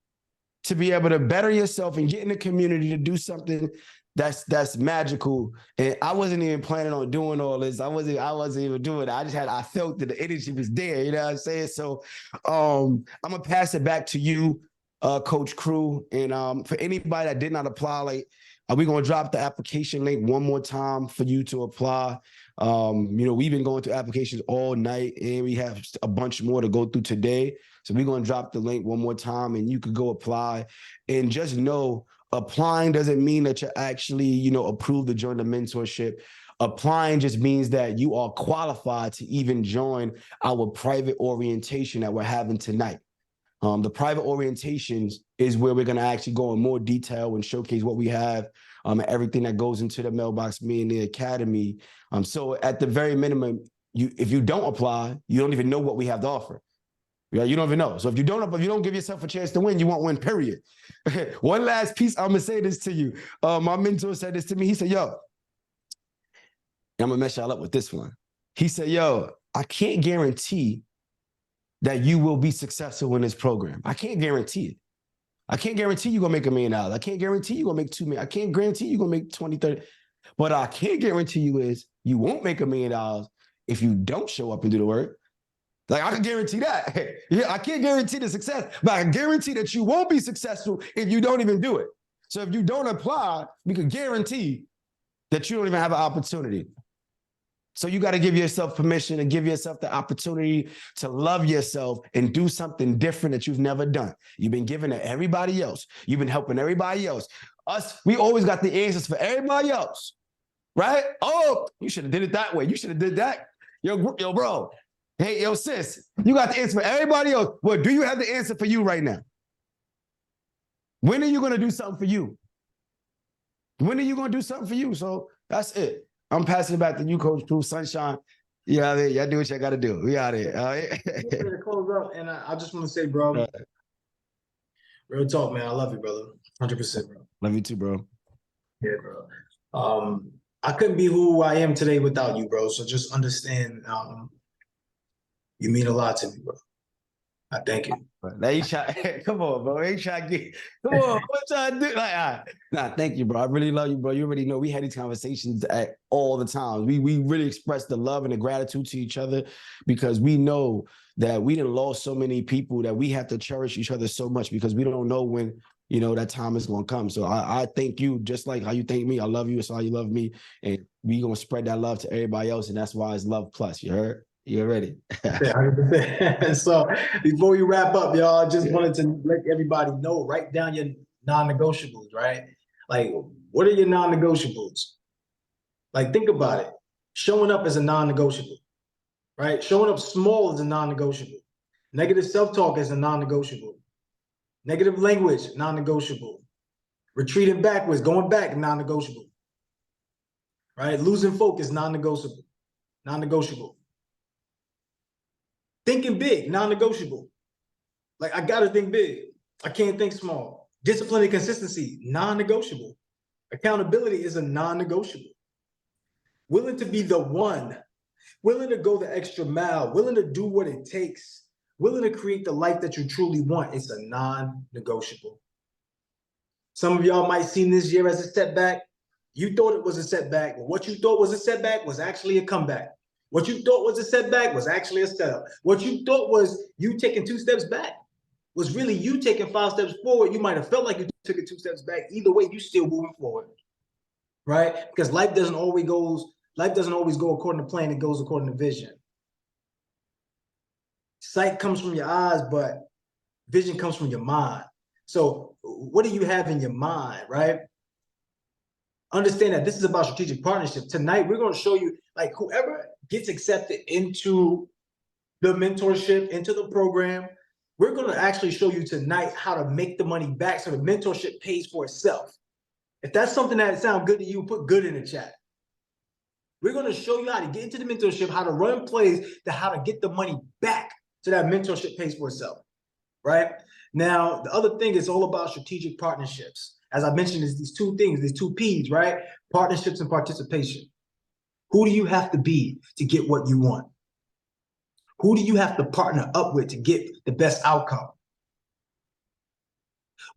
to be able to better yourself and get in the community to do something that's magical. And I wasn't even planning on doing all this. I wasn't even doing it. I felt that the energy was there, you know what I'm saying? So I'm gonna pass it back to you, Coach Crew. And for anybody that did not apply, like, we're gonna drop the application link one more time for you to apply. We've been going through applications all night, and we have a bunch more to go through today. So we're gonna drop the link one more time, and you could go apply. And just know, applying doesn't mean that you're actually, approved to join the mentorship. Applying just means that you are qualified to even join our private orientation that we're having tonight. The private orientations is where we're going to actually go in more detail and showcase what we have, and everything that goes into the Mailbox Millionaires Academy. So at the very minimum, if you don't apply, you don't even know what we have to offer. You don't even know. So if you don't give yourself a chance to win, you won't win, period. One last piece, I'm going to say this to you. My mentor said this to me. He said, yo, I'm going to mess y'all up with this one. He said, yo, I can't guarantee that you will be successful in this program. I can't guarantee it. I can't guarantee you're going to make $1 million. I can't guarantee you're going to make $2 million. I can't guarantee you're going to make 20, 30. What I can guarantee you is you won't make $1 million if you don't show up and do the work. Like, I can guarantee that. Yeah, I can't guarantee the success, but I can guarantee that you won't be successful if you don't even do it. So if you don't apply, we can guarantee that you don't even have an opportunity. So you got to give yourself permission and give yourself the opportunity to love yourself and do something different that you've never done. You've been giving to everybody else. You've been helping everybody else. Us, we always got the answers for everybody else, right? Oh, you should have did it that way. You should have did that. Yo, bro. Hey, yo, sis, you got the answer for everybody else. Well, do you have the answer for you right now? When are you going to do something for you? When are you going to do something for you? So that's it. I'm passing it back to you, Coach Crew, Sunshine. You out there. Y'all do what y'all got to do. We out here. All right? To close up, and I just want to say, bro, real talk, man. I love you, brother. 100%, bro. Love you too, bro. Yeah, bro. I couldn't be who I am today without you, bro. So just understand, you mean a lot to me, bro. I thank you. Now you try, come on, bro. Ain't trying to get, come on, what y'all do? Like, thank you, bro. I really love you, bro. You already know we had these conversations all the time. We really express the love and the gratitude to each other because we know that we done lost so many people that we have to cherish each other so much because we don't know when, that time is going to come. So I thank you just like how you thank me. I love you. It's how you love me. And we going to spread that love to everybody else. And that's why it's love plus. You heard? You're ready. Yeah, 100%. So before we wrap up, y'all, I just wanted to let everybody know, write down your non-negotiables, right? Like, what are your non-negotiables? Like, think about it. Showing up is a non-negotiable, right? Showing up small is a non-negotiable. Negative self-talk is a non-negotiable. Negative language, non-negotiable. Retreating backwards, going back, non-negotiable. Right? Losing focus, non-negotiable. Non-negotiable. Thinking big, non-negotiable. Like, I gotta think big. I can't think small. Discipline and consistency, non-negotiable. Accountability is a non-negotiable. Willing to be the one, willing to go the extra mile, willing to do what it takes, willing to create the life that you truly want, it's a non-negotiable. Some of y'all might see this year as a setback. You thought it was a setback, but what you thought was a setback was actually a comeback. What you thought was a setback was actually a setup. What you thought was you taking 2 steps back was really you taking 5 steps forward. You might have felt like you took it 2 steps back. Either way, you still moving forward, right? Because life doesn't always go according to plan. It goes according to vision. Sight comes from your eyes, but vision comes from your mind. So what do you have in your mind, right? Understand that this is about strategic partnership. Tonight, we're going to show you, like, whoever gets accepted into the mentorship, into the program, we're going to actually show you tonight how to make the money back so the mentorship pays for itself. If that's something that sounds good to you, put good in the chat. We're going to show you how to get into the mentorship, how to run plays, to how to get the money back so that mentorship pays for itself. right? Now, the other thing is all about strategic partnerships. As I mentioned, is these two things, these two P's, right? Partnerships and participation. Who do you have to be to get what you want? Who do you have to partner up with to get the best outcome?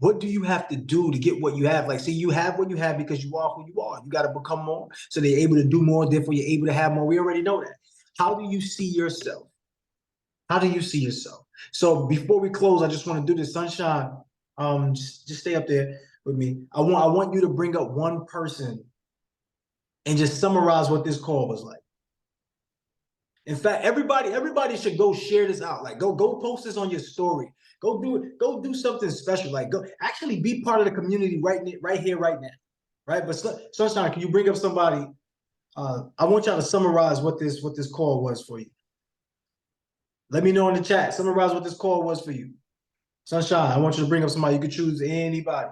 What do you have to do to get what you have? Like, see, you have what you have because you are who you are. You got to become more. So they're able to do more, therefore you're able to have more. We already know that. How do you see yourself? How do you see yourself? So before we close, I just want to do this. Sunshine, just stay up there with me. I want you to bring up one person and just summarize what this call was like. In fact, everybody should go share this out. Like, go post this on your story. Go do it. Go do something special. Like, go actually be part of the community right here, right now. Right? But Sunshine, can you bring up somebody? I want y'all to summarize what this call was for you. Let me know in the chat. Summarize what this call was for you. Sunshine, I want you to bring up somebody. You could choose anybody.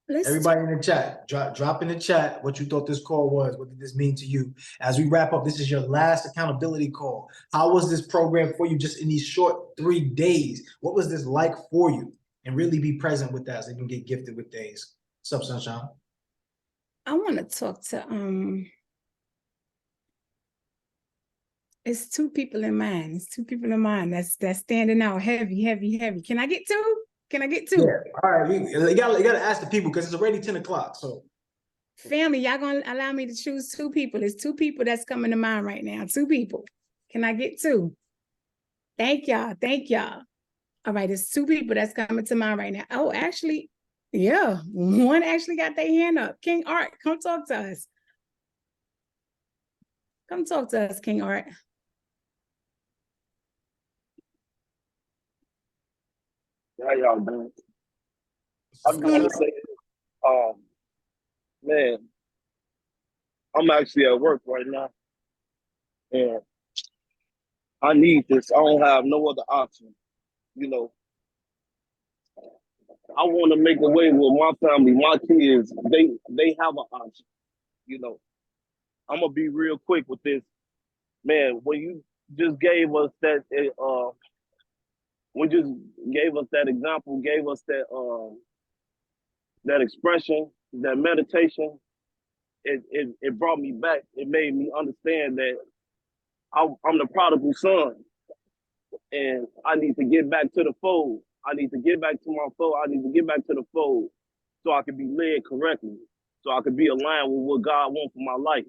Everybody in the chat, drop in the chat what you thought this call was. What did this mean to you? As we wrap up, this is your last accountability call. How was this program for you just in these short 3 days? What was this like for you? And really be present with that so you can get gifted with things. What's up, Sunshine? I want to talk to it's two people in mind. It's two people in mind that's standing out heavy. Can I get two? Yeah. All right. You gotta ask the people because it's already 10 o'clock. So family, y'all gonna allow me to choose two people. It's two people that's coming to mind right now. Two people. Can I get two? Thank y'all. All right, it's two people that's coming to mind right now. Oh, actually, yeah, one actually got their hand up. King Art, come talk to us. Come talk to us, King Art. How y'all doing? I'm just gonna say, man, I'm actually at work right now, and I need this. I don't have no other option. You know, I want to make a way with my family, my kids. They have an option. You know, I'm gonna be real quick with this, man. When you just gave us that, just gave us that example, gave us that expression, that meditation. It brought me back. It made me understand that I'm the prodigal son, and I need to get back to the fold. I need to get back to my fold. I need to get back to the fold so I can be led correctly, so I can be aligned with what God wants for my life,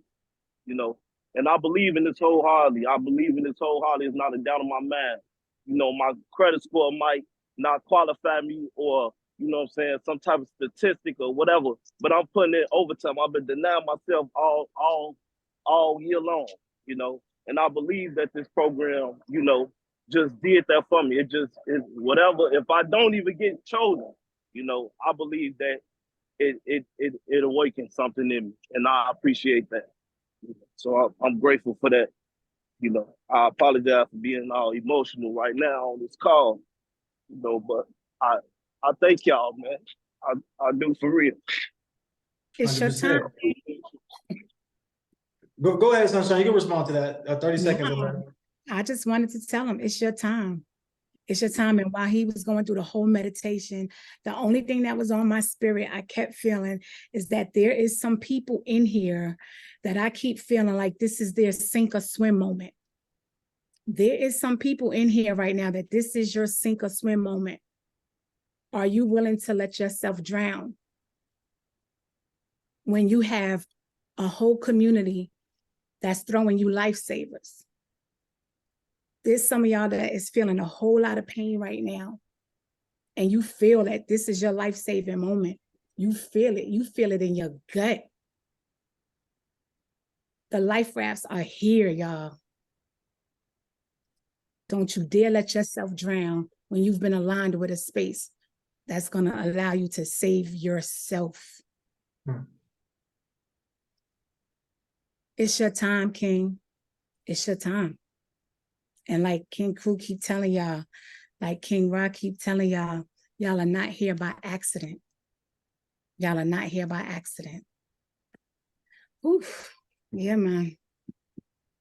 you know. And I believe in this wholeheartedly. It's not a doubt in my mind. You know, my credit score might not qualify me, or, you know what I'm saying, some type of statistic or whatever, but I'm putting in overtime. I've been denying myself all year long, you know. And I believe that this program, you know, just did that for me. It whatever. If I don't even get chosen, you know, I believe that it awakens something in me, and I appreciate that. So I'm grateful for that. You know, I apologize for being all emotional right now on this call, you know, but I thank y'all, man. I do for real. It's your time. Go ahead, Sunshine. You can respond to that. 30 seconds. I just wanted to tell him it's your time. It's your time. And while he was going through the whole meditation, the only thing that was on my spirit, I kept feeling is that there is some people in here that I keep feeling like this is their sink or swim moment. There is some people in here right now that this is your sink or swim moment. Are you willing to let yourself drown when you have a whole community that's throwing you lifesavers? There's some of y'all that is feeling a whole lot of pain right now. And you feel that this is your life-saving moment. You feel it. You feel it in your gut. The life rafts are here, y'all. Don't you dare let yourself drown when you've been aligned with a space that's going to allow you to save yourself. It's your time, King. It's your time. And like King Crew keep telling y'all, like King Rock keep telling y'all, y'all are not here by accident. Y'all are not here by accident. Oof. Yeah, man.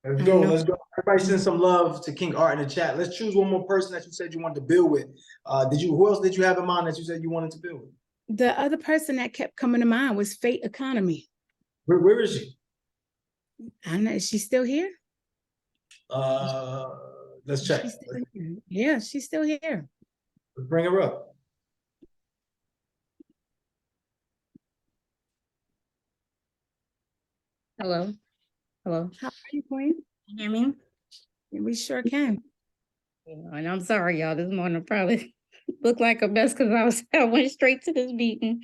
Let's go. Let's go. Everybody send some love to King Art in the chat. Let's choose one more person that you said you wanted to build with. Who else did you have in mind that you said you wanted to build with? The other person that kept coming to mind was Fate Economy. Where is she? I don't know. Is she still here? Let's check. Yeah, she's still here. Let's bring her up. Hello. Hello. How are you, Queen? Can you hear me? We sure can. And I'm sorry, y'all. This morning probably looked like a mess because I went straight to this meeting.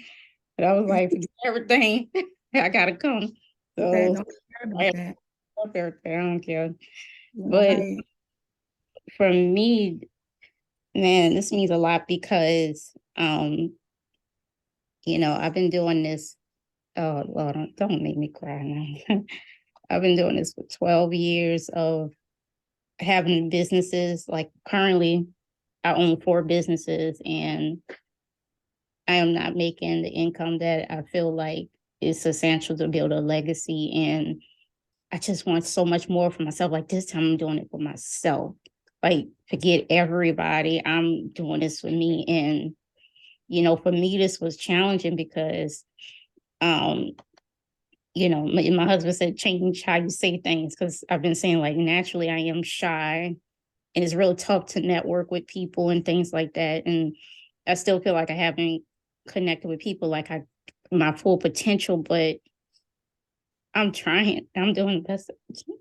But I was like, forget everything. I gotta come. So Don't care about that. I don't care. But for me, man, this means a lot because I've been doing this. Oh Lord, don't make me cry now. I've been doing this for 12 years of having businesses. Like currently, I own 4 businesses and I am not making the income that I feel like is essential to build a legacy. And I just want so much more for myself. Like this time I'm doing it for myself. Like forget everybody. I'm doing this for me. And, for me, this was challenging because, my husband said, change how you say things. Cause I've been saying like, naturally I am shy and it's real tough to network with people and things like that. And I still feel like I haven't connected with people like my full potential, but I'm trying. I'm doing the best I can.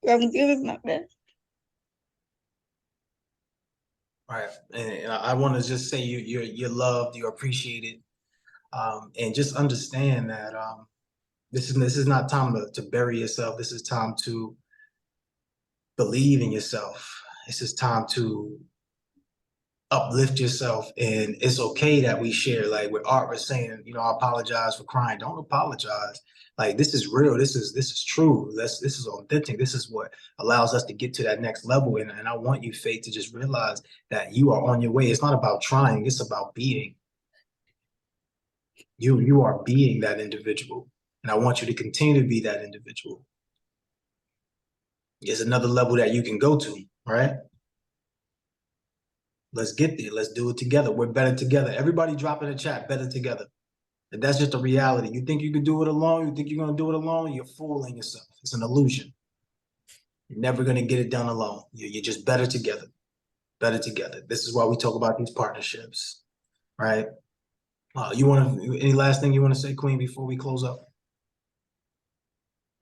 I'm doing my best. Right. And I want to just say you're loved, you're appreciated. And just understand that this is not time to bury yourself. This is time to believe in yourself. This is time to uplift yourself. And it's okay that we share, like what Art was saying, I apologize for crying. Don't apologize. Like this is real. This is true. This is authentic. This is what allows us to get to that next level. And I want you, Faith, to just realize that you are on your way. It's not about trying, it's about being. You are being that individual. And I want you to continue to be that individual. There's another level that you can go to, right? Let's get there. Let's do it together. We're better together. Everybody drop in the chat, better together. And that's just a reality. You think you can do it alone? You think you're going to do it alone? You're fooling yourself. It's an illusion. You're never going to get it done alone. You're just better together. Better together. This is why we talk about these partnerships, right? Any last thing you want to say, Queen, before we close up?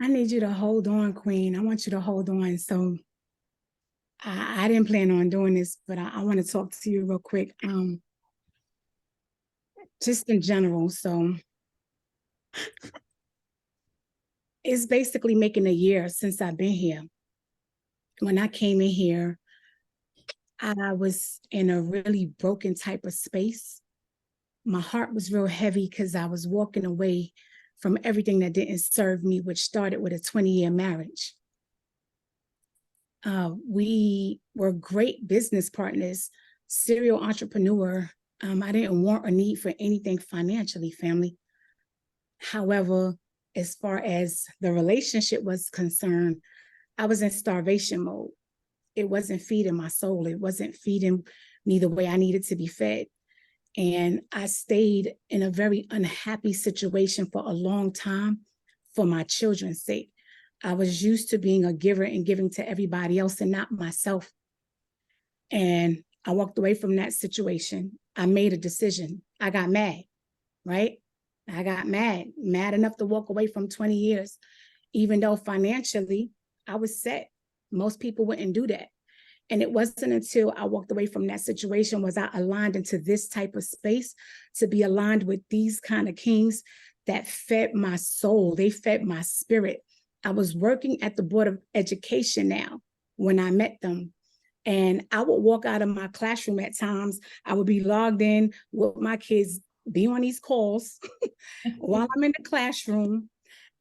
I need you to hold on, Queen. I want you to hold on. So I didn't plan on doing this, but I want to talk to you real quick. Just in general. So it's basically making a year since I've been here. When I came in here, I was in a really broken type of space. My heart was real heavy because I was walking away from everything that didn't serve me, which started with a 20-year marriage. We were great business partners, serial entrepreneur. I didn't want or need for anything financially, family. However, as far as the relationship was concerned, I was in starvation mode. It wasn't feeding my soul. It wasn't feeding me the way I needed to be fed. And I stayed in a very unhappy situation for a long time for my children's sake. I was used to being a giver and giving to everybody else and not myself. And I walked away from that situation. I made a decision. I got mad, right? I got mad enough to walk away from 20 years, even though financially I was set. Most people wouldn't do that. And it wasn't until I walked away from that situation was I aligned into this type of space to be aligned with these kind of kings that fed my soul. They fed my spirit. I was working at the Board of Education now when I met them. And I would walk out of my classroom at times. I would be logged in with my kids, be on these calls while I'm in the classroom,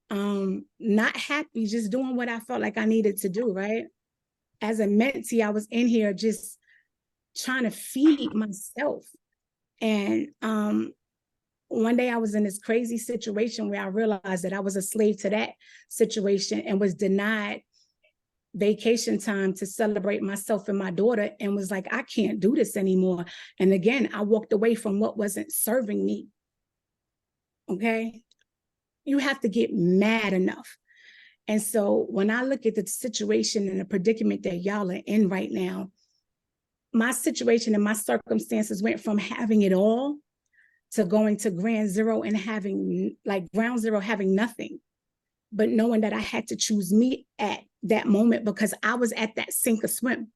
not happy, just doing what I felt like I needed to do, right? As a mentee, I was in here just trying to feed myself. And one day I was in this crazy situation where I realized that I was a slave to that situation and was denied vacation time to celebrate myself and my daughter, and was like, I can't do this anymore. And again, I walked away from what wasn't serving me. Okay. You have to get mad enough. And so when I look at the situation and the predicament that y'all are in right now, my situation and my circumstances went from having it all to going to ground zero and having nothing, but knowing that I had to choose me at that moment because I was at that sink or swim.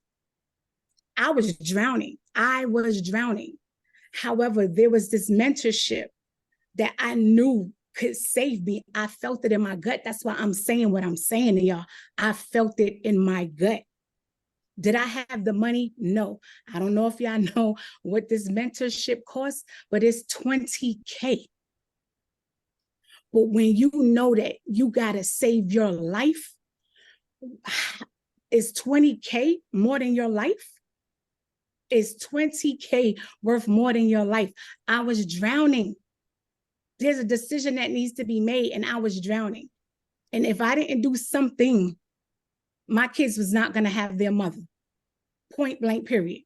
I was drowning. However, there was this mentorship that I knew could save me. I felt it in my gut. That's why I'm saying what I'm saying to y'all. I felt it in my gut. Did I have the money? No. I don't know if y'all know what this mentorship costs, but it's $20K. But when you know that you got to save your life, is $20K more than your life? Is $20K worth more than your life? I was drowning. There's a decision that needs to be made, and I was drowning. And if I didn't do something, my kids was not going to have their mother. Point blank, period.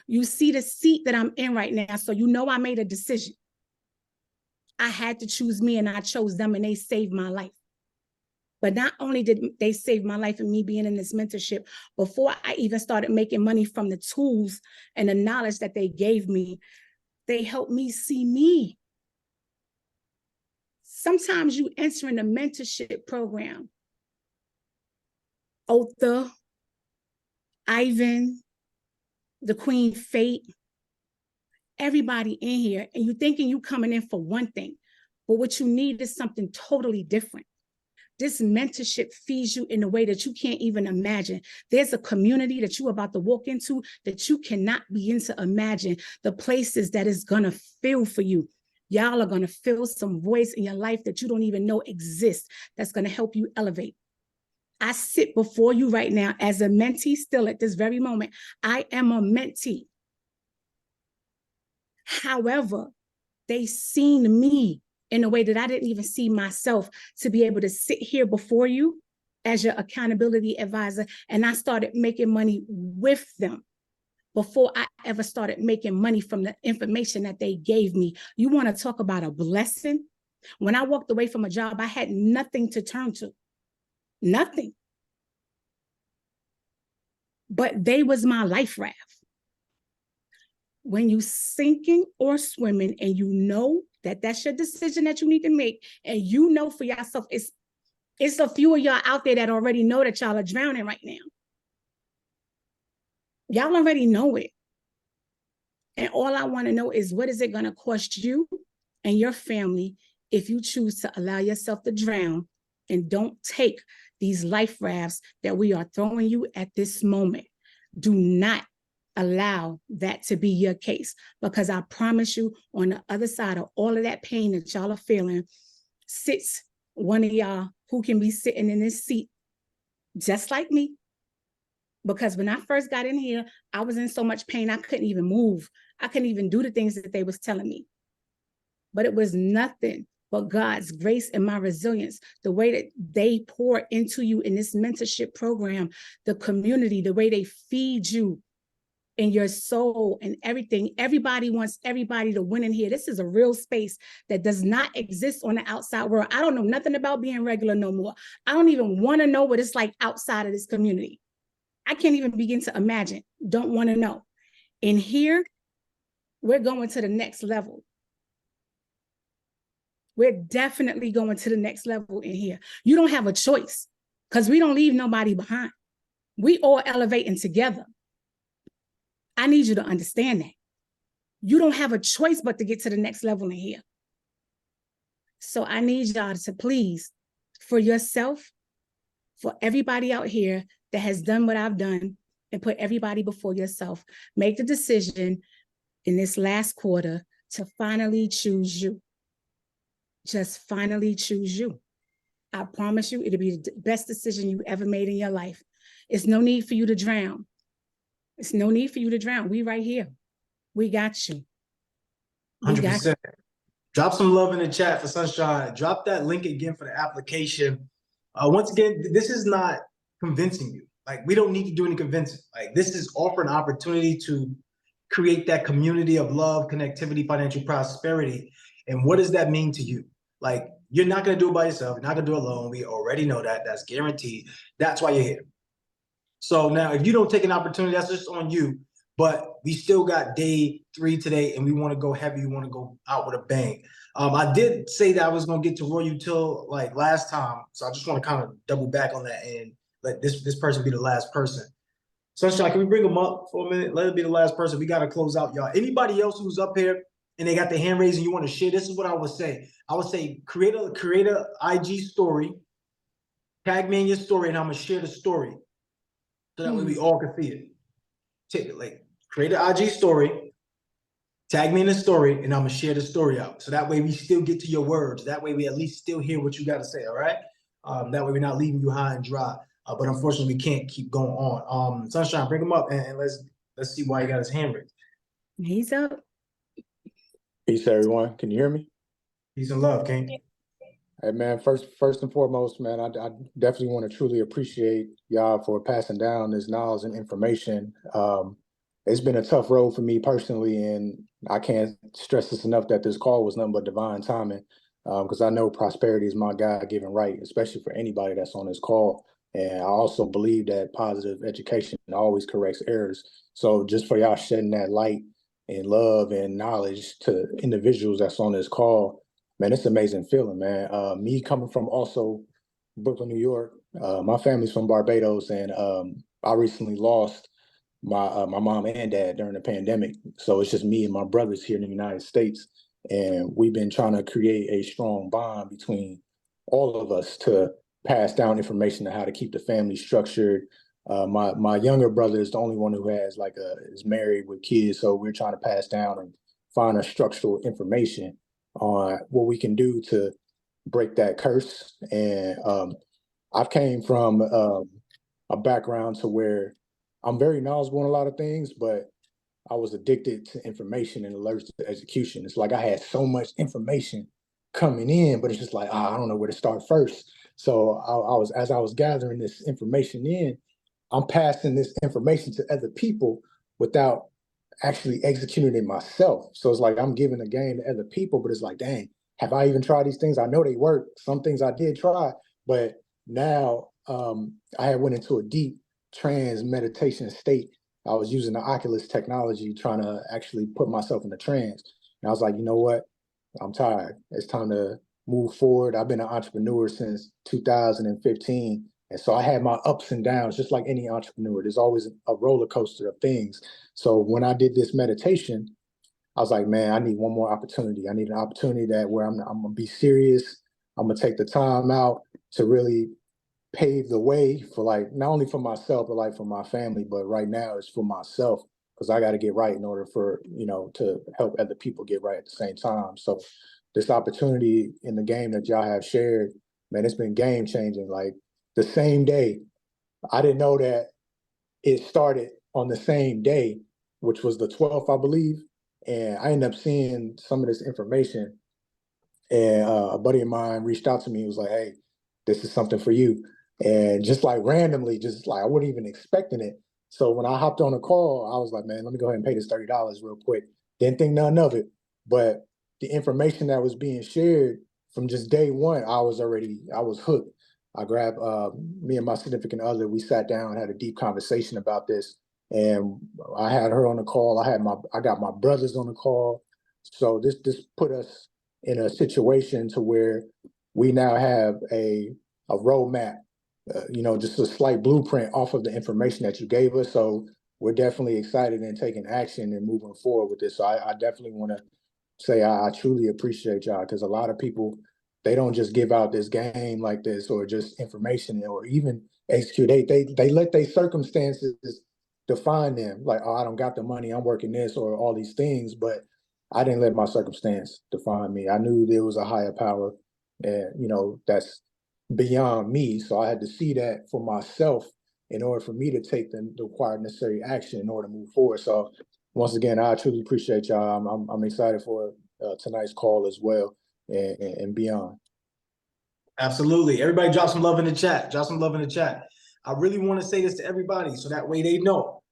You see the seat that I'm in right now, so you know I made a decision. I had to choose me, and I chose them, and they saved my life. But not only did they save my life and me being in this mentorship, before I even started making money from the tools and the knowledge that they gave me, they helped me see me. Sometimes you enter in a mentorship program. Otha, Ivan, the Queen Fate, everybody in here, and you're thinking you coming in for one thing, but what you need is something totally different. This mentorship feeds you in a way that you can't even imagine. There's a community that you're about to walk into that you cannot begin to imagine the places that is going to fill for you. Y'all are going to feel some voice in your life that you don't even know exists that's going to help you elevate. I sit before you right now as a mentee still at this very moment. I am a mentee. However, they seen me in a way that I didn't even see myself, to be able to sit here before you as your accountability advisor. And I started making money with them before I ever started making money from the information that they gave me. You want to talk about a blessing? When I walked away from a job, I had nothing to turn to, nothing. But they was my life raft. When you sinking or swimming and you know that that's your decision that you need to make, and you know for yourself, it's a few of y'all out there that already know that y'all are drowning right now. Y'all already know it. And all I want to know is, what is it going to cost you and your family if you choose to allow yourself to drown and don't take these life rafts that we are throwing you at this moment? Do not allow that to be your case, because I promise you, on the other side of all of that pain that y'all are feeling, sits one of y'all who can be sitting in this seat just like me. Because when I first got in here, I was in so much pain, I couldn't even move. I couldn't even do the things that they was telling me. But it was nothing but God's grace and my resilience, the way that they pour into you in this mentorship program, the community, the way they feed you in your soul and everything. Everybody wants everybody to win in here. This is a real space that does not exist on the outside world. I don't know nothing about being regular no more. I don't even want to know what it's like outside of this community. I can't even begin to imagine. Don't want to know. In here, we're going to the next level. We're definitely going to the next level in here. You don't have a choice, because we don't leave nobody behind. We all elevating together. I need you to understand that. You don't have a choice but to get to the next level in here. So I need y'all to please, for yourself, for everybody out here that has done what I've done and put everybody before yourself, make the decision in this last quarter to finally choose you. Just finally choose you. I promise you, it'll be the best decision you ever made in your life. It's no need for you to drown. It's no need for you to drown. We right here. We got you. 100%. Drop some love in the chat for Sunshine. Drop that link again for the application. Once again, this is not convincing you. Like, we don't need to do any convincing. Like, this is offering an opportunity to create that community of love, connectivity, financial prosperity. And what does that mean to you? Like, you're not going to do it by yourself. You're not going to do it alone. We already know that. That's guaranteed. That's why you're here. So now, if you don't take an opportunity, that's just on you. But we still got day 3 today, and we want to go heavy. We want to go out with a bang. I did say that I was going to get to Roy Util like last time, so I just want to kind of double back on that and let this person be the last person. Sunshine, can we bring them up for a minute? Let it be the last person. We got to close out, y'all. Anybody else who's up here and they got their hand raised and you want to share, this is what I would say. I would say create a IG story, tag me in your story, and I'm going to share the story so that way we all can see it. Take it, like, create an IG story, tag me in the story, and I'm gonna share the story out. So that way we still get to your words. That way we at least still hear what you got to say, all right? That way we're not leaving you high and dry. But unfortunately, we can't keep going on. Sunshine, bring him up and let's see why he got his hand raised. He's up. Peace, everyone. Can you hear me? Peace and love, King. Hey, man, first and foremost, man, I definitely want to truly appreciate y'all for passing down this knowledge and information. It's been a tough road for me personally, and I can't stress this enough that this call was nothing but divine timing, because I know prosperity is my God-given right, especially for anybody that's on this call. And I also believe that positive education always corrects errors. So just for y'all shedding that light and love and knowledge to individuals that's on this call, man, it's an amazing feeling, man. Me coming from also Brooklyn, New York, my family's from Barbados, and I recently lost my mom and dad during the pandemic. So it's just me and my brothers here in the United States. And we've been trying to create a strong bond between all of us to pass down information on how to keep the family structured. My younger brother is the only one who has is married with kids. So we're trying to pass down and find a structural information on what we can do to break that curse. And I've came from a background to where I'm very knowledgeable in a lot of things, but I was addicted to information and allergic to execution. It's like I had so much information coming in, but it's just like, I don't know where to start first. So as I was gathering this information in, I'm passing this information to other people without actually executing it myself. So it's like I'm giving a game to other people, but it's like, dang, have I even tried these things? I know they work. Some things I did try, but now I had went into a deep trance meditation state. I was using the Oculus technology, trying to actually put myself in a trance. And I was like, you know what? I'm tired. It's time to move forward. I've been an entrepreneur since 2015. And so I had my ups and downs, just like any entrepreneur. There's always a roller coaster of things. So when I did this meditation, I was like, man, I need one more opportunity. I need an opportunity where I'm going to be serious. I'm going to take the time out to really pave the way for not only for myself, but for my family. But right now it's for myself, because I got to get right in order for, to help other people get right at the same time. So this opportunity in the game that y'all have shared, man, it's been game changing. Like the same day, I didn't know that it started on the same day, which was the 12th, I believe. And I ended up seeing some of this information, and a buddy of mine reached out to me. He was like, hey, this is something for you. And just randomly, I wasn't even expecting it. So when I hopped on a call, I was like, man, let me go ahead and pay this $30 real quick. Didn't think none of it. But the information that was being shared from just day one, I was hooked. I grabbed me and my significant other. We sat down and had a deep conversation about this. And I had her on the call. I got my brothers on the call. So this put us in a situation to where we now have a roadmap, just a slight blueprint off of the information that you gave us. So we're definitely excited and taking action and moving forward with this. So I definitely want to say I truly appreciate y'all, because a lot of people, they don't just give out this game like this or just information or even execute. They let their circumstances define them. Like, oh, I don't got the money, I'm working this or all these things, but I didn't let my circumstance define me. I knew there was a higher power, and that's beyond me. So I had to see that for myself in order for me to take the required necessary action in order to move forward. So once again, I truly appreciate y'all. I'm excited for tonight's call as well and beyond. Absolutely. Everybody drop some love in the chat. Drop some love in the chat. I really want to say this to everybody so that way they know.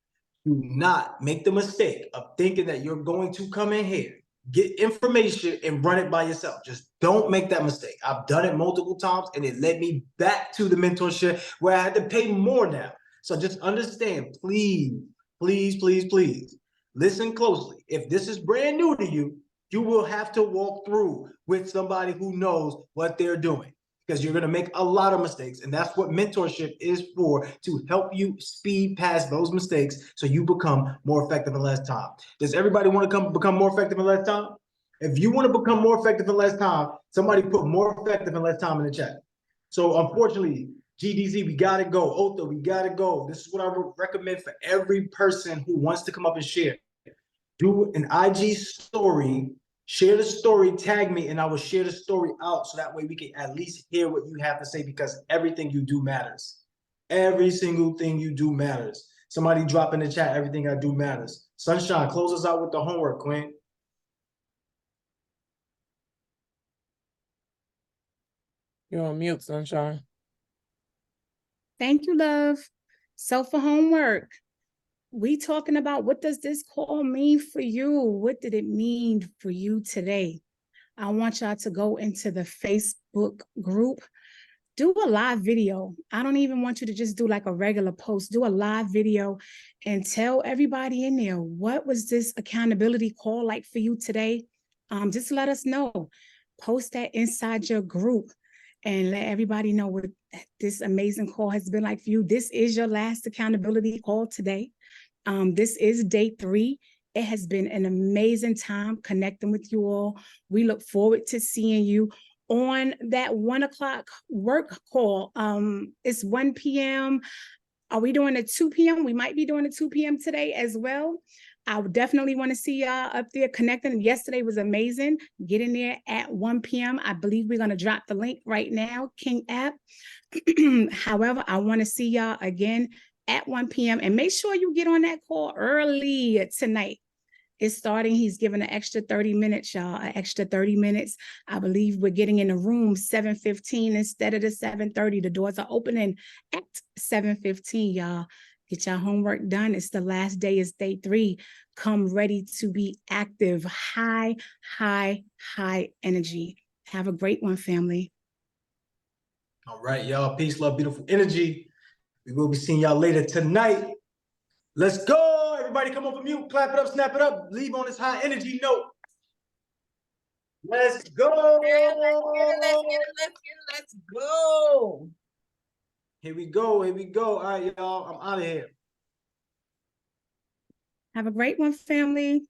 Do not make the mistake of thinking that you're going to come in here, get information, and run it by yourself. Just don't make that mistake. I've done it multiple times, and it led me back to the mentorship where I had to pay more now. So just understand, please, please, please, please, listen closely. If this is brand new to you, you will have to walk through with somebody who knows what they're doing, because you're going to make a lot of mistakes. And that's what mentorship is for, to help you speed past those mistakes so you become more effective in less time. Does everybody want to become more effective in less time? If you want to become more effective in less time, somebody put more effective in less time in the chat. So unfortunately, GDZ, we got to go. Otha, we got to go. This is what I would recommend for every person who wants to come up and share. Do an IG story, share the story, tag me, and I will share the story out so that way we can at least hear what you have to say, because everything you do matters. Every single thing you do matters. Somebody drop in the chat, everything I do matters. Sunshine, close us out with the homework, Queen. You're on mute, Sunshine. Thank you, love. So for homework, we talking about, what does this call mean for you? What did it mean for you today? I want y'all to go into the Facebook group, do a live video. I don't even want you to just do like a regular post. Do a live video and tell everybody in there, what was this accountability call like for you today? Just let us know. Post that inside your group and let everybody know what this amazing call has been like for you. This is your last accountability call today. This is day 3. It has been an amazing time connecting with you all. We look forward to seeing you on that 1 o'clock work call. It's 1 p.m. Are we doing a 2 p.m.? We might be doing a 2 p.m. today as well. I would definitely want to see y'all up there connecting. Yesterday was amazing. Get in there at 1 p.m. I believe we're going to drop the link right now, King app. However, I want to see y'all again at 1 p.m. and make sure you get on that call early tonight. It's starting. He's giving an extra 30 minutes, y'all, an extra 30 minutes. I believe we're getting in the room 7:15 instead of the 7:30. The doors are opening at 7:15, y'all. Get your homework done. It's the last day. It's day 3. Come ready to be active. High, high, high energy. Have a great one, family. All right, y'all. Peace, love, beautiful energy. We will be seeing y'all later tonight. Let's go. Everybody come off of mute. Clap it up, snap it up. Leave on this high energy note. Let's go. Let's go. Here we go. Here we go. All right, y'all. I'm out of here. Have a great one, family.